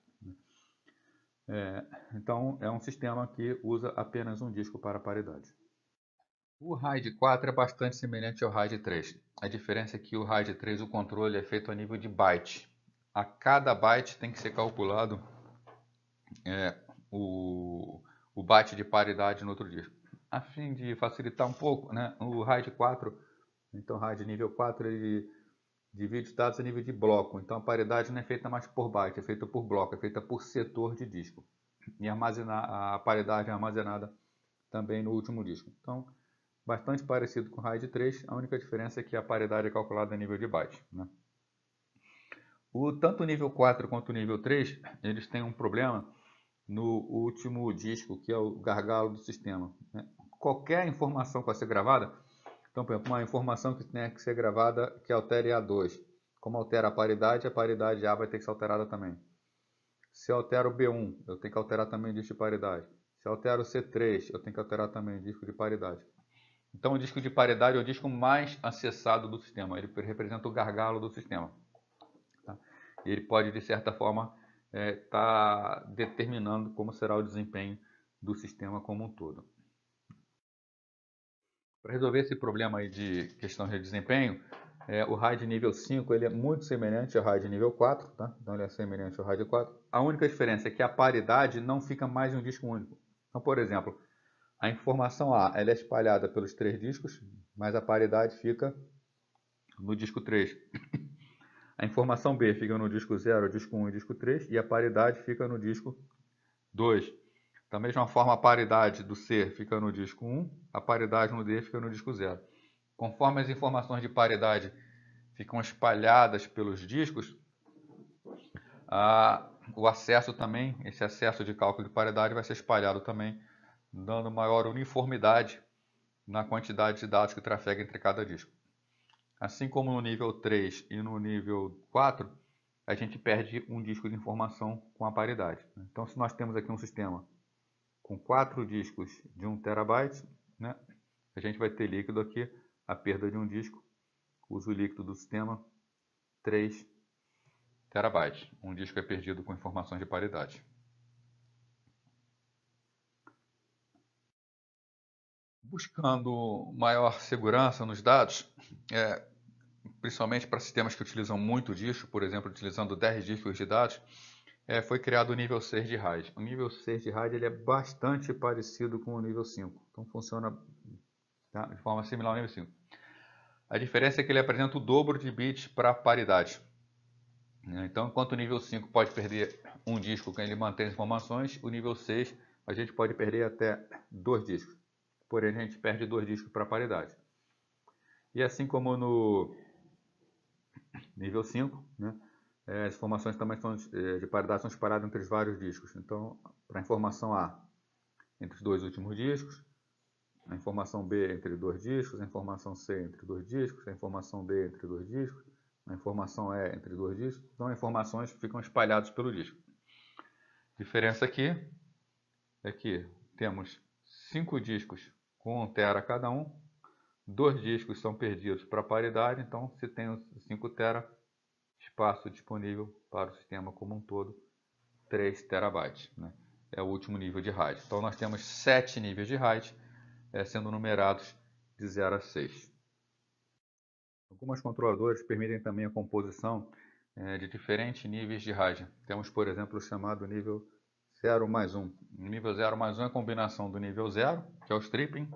Então, é um sistema que usa apenas um disco para paridade. O RAID 4 é bastante semelhante ao RAID 3. A diferença é que o RAID 3 o controle é feito a nível de byte. A cada byte tem que ser calculado o byte de paridade no outro disco. A fim de facilitar um pouco, né, o RAID 4, então o RAID nível 4, ele divide os dados a nível de bloco. Então a paridade não é feita mais por byte, é feita por bloco, é feita por setor de disco. E a paridade é armazenada também no último disco. Então, bastante parecido com o RAID 3, a única diferença é que a paridade é calculada a nível de byte, né? Tanto o nível 4 quanto o nível 3, eles têm um problema no último disco, que é o gargalo do sistema, né? Qualquer informação que vai ser gravada, então, por exemplo, uma informação que tem que ser gravada que altere A2, como altera a paridade A vai ter que ser alterada também. Se eu altero o B1, eu tenho que alterar também o disco de paridade. Se eu altero o C3, eu tenho que alterar também o disco de paridade. Então, o disco de paridade é o disco mais acessado do sistema. Ele representa o gargalo do sistema. Tá? Ele pode, de certa forma, estar determinando como será o desempenho do sistema como um todo. Para resolver esse problema aí de questão de desempenho, o RAID nível 5 ele é muito semelhante ao RAID nível 4. Tá? Então, ele é semelhante ao RAID 4. A única diferença é que a paridade não fica mais em um disco único. Então, por exemplo, a informação A ela é espalhada pelos 3 discos, mas a paridade fica no disco 3. A informação B fica no disco 0, disco 1 e disco 3, e a paridade fica no disco 2. Da mesma forma, a paridade do C fica no disco 1, a paridade no D fica no disco 0. Conforme as informações de paridade ficam espalhadas pelos discos, o acesso também, esse acesso de cálculo de paridade vai ser espalhado também, dando maior uniformidade na quantidade de dados que trafega entre cada disco. Assim como no nível 3 e no nível 4, a gente perde um disco de informação com a paridade. Então, se nós temos aqui um sistema com 4 discos de 1 terabyte, né, a gente vai ter líquido aqui, a perda de um disco, uso líquido do sistema, 3 terabytes. Um disco é perdido com informações de paridade. Buscando maior segurança nos dados, principalmente para sistemas que utilizam muito disco, por exemplo, utilizando 10 discos de dados, foi criado o nível 6 de RAID. O nível 6 de RAID ele é bastante parecido com o nível 5. Então funciona, tá, de forma similar ao nível 5. A diferença é que ele apresenta o dobro de bits para paridade. Então, enquanto o nível 5 pode perder um disco que ele mantém as informações, o nível 6 a gente pode perder até 2 discos. Porém, a gente perde 2 discos para paridade. E assim como no nível 5, né, as informações também são de paridade são espalhadas entre os vários discos. Então, para a informação A, entre os 2 últimos discos, a informação B entre 2 discos, a informação C entre 2 discos, a informação D entre 2 discos, a informação E entre 2 discos. Então, as informações ficam espalhadas pelo disco. A diferença aqui é que temos 5 discos com 1 tera cada um, 2 discos são perdidos para paridade, então se tem 5 tera, espaço disponível para o sistema como um todo, 3 terabytes. Né? É o último nível de RAID. Então nós temos 7 níveis de RAID, sendo numerados de 0 a 6. Algumas controladoras permitem também a composição de diferentes níveis de RAID. Temos, por exemplo, o chamado nível 0 mais 1. O nível 0 mais 1 é a combinação do nível 0, que é o stripping,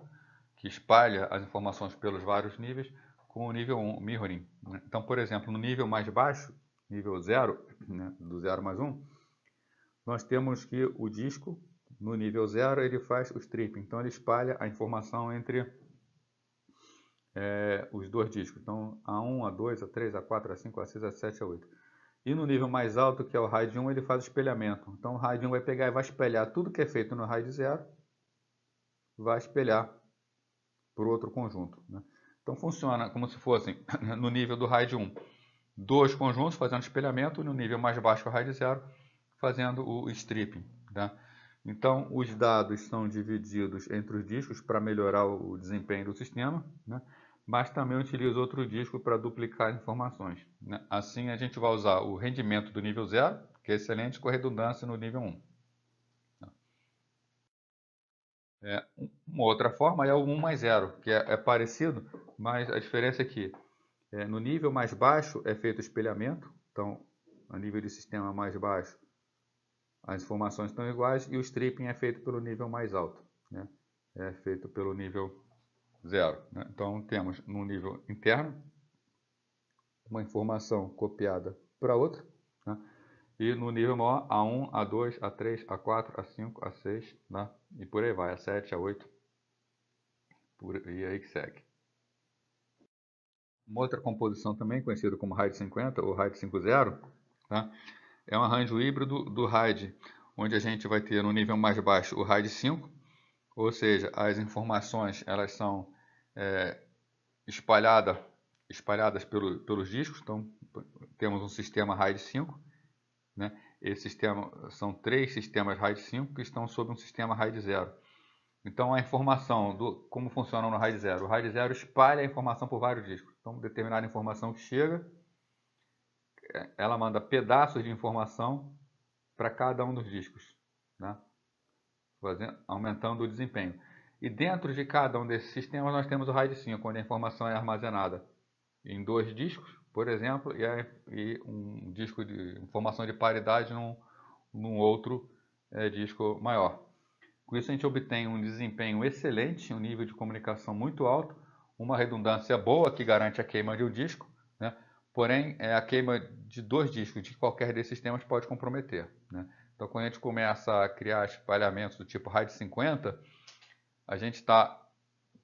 que espalha as informações pelos vários níveis, com o nível 1, mirroring. Então, por exemplo, no nível mais baixo, nível 0, né, do 0 mais 1, nós temos que o disco, no nível 0, ele faz o stripping. Então, ele espalha a informação entre os 2 discos. Então, A1, A2, A3, A4, A5, A6, A7, A8. E no nível mais alto, que é o RAID 1, ele faz o espelhamento. Então, o RAID 1 vai pegar e vai espelhar tudo que é feito no RAID 0, vai espelhar para o outro conjunto. Né? Então, funciona como se fossem, no nível do RAID 1, 2 conjuntos fazendo espelhamento, e no nível mais baixo, o RAID 0, fazendo o stripping. Tá? Então, os dados são divididos entre os discos para melhorar o desempenho do sistema, né? Mas também utiliza outro disco para duplicar informações. Né? Assim, a gente vai usar o rendimento do nível 0, que é excelente, com redundância no nível 1. Uma outra forma é o 1 mais 0, que é parecido, mas a diferença é que no nível mais baixo é feito espelhamento, então, a nível de sistema mais baixo, as informações estão iguais, e o stripping é feito pelo nível mais alto, né? É feito pelo nível 0. Né? Então, temos no nível interno uma informação copiada para outra, né? E no nível maior, A1, A2, A3, A4, A5, A6, né? E por aí vai, A7, A8, e aí que segue. Uma outra composição também, conhecida como RAID 50 ou RAID 50, tá? É um arranjo híbrido do RAID, onde a gente vai ter no nível mais baixo o RAID 5, ou seja, as informações elas são espalhadas pelos discos. Então, temos um sistema RAID 5, né? Esse sistema, são 3 sistemas RAID 5 que estão sob um sistema RAID 0. Então, a informação como funciona no RAID 0. O RAID 0 espalha a informação por vários discos. Então, determinada informação que chega, ela manda pedaços de informação para cada um dos discos, né? Aumentando o desempenho. E dentro de cada um desses sistemas nós temos o RAID 5, onde a informação é armazenada em 2 discos, por exemplo, e um disco de informação de paridade num outro disco maior. Com isso a gente obtém um desempenho excelente, um nível de comunicação muito alto, uma redundância boa que garante a queima de um disco, né? Porém, a queima de 2 discos de qualquer desses sistemas pode comprometer, né? Então, quando a gente começa a criar espalhamentos do tipo RAID 50, a gente está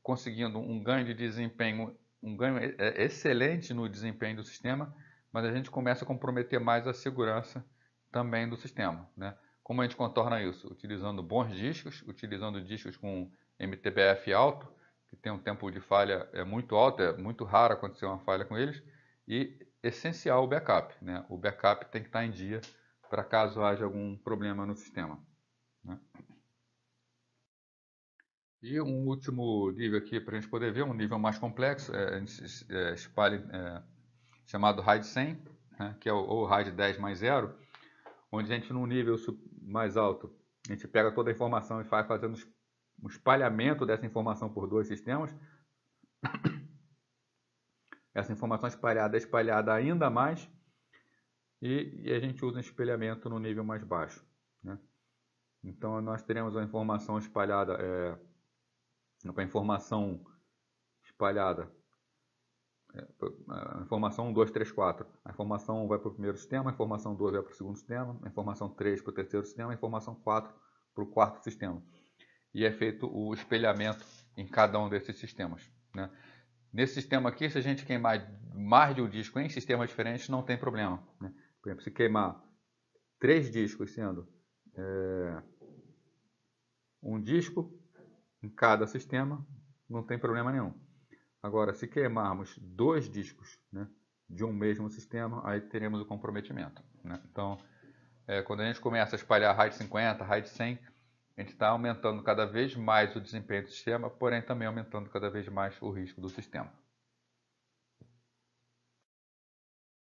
conseguindo um ganho de desempenho, um ganho excelente no desempenho do sistema, mas a gente começa a comprometer mais a segurança também do sistema, né? Como a gente contorna isso? Utilizando bons discos, utilizando discos com MTBF alto, que tem um tempo de falha muito alto, é muito raro acontecer uma falha com eles, e essencial o backup, né? O backup tem que estar em dia para caso haja algum problema no sistema, né? E um último nível aqui para a gente poder ver, um nível mais complexo, chamado RAID 100, né? Que é o RAID 10 mais 0, onde a gente, num nível mais alto, a gente pega toda a informação e vai fazendo um espalhamento dessa informação por 2 sistemas. Essa informação espalhada é espalhada ainda mais e a gente usa espelhamento no nível mais baixo, né? Então nós teremos a informação espalhada, a informação espalhada, a informação 1, 2, 3, 4. A informação 1 vai para o primeiro sistema, a informação 2 vai para o segundo sistema, a informação 3 para o terceiro sistema, a informação 4 para o quarto sistema. E é feito o espelhamento em cada um desses sistemas, né? Nesse sistema aqui, se a gente queimar mais de um disco em sistemas diferentes, não tem problema, né? Por exemplo, se queimar 3 discos, sendo um disco em cada sistema, não tem problema nenhum. Agora, se queimarmos 2 discos, né, de um mesmo sistema, aí teremos o comprometimento, né? Então, quando a gente começa a espalhar RAID 50, RAID 100, a gente está aumentando cada vez mais o desempenho do sistema, porém também aumentando cada vez mais o risco do sistema.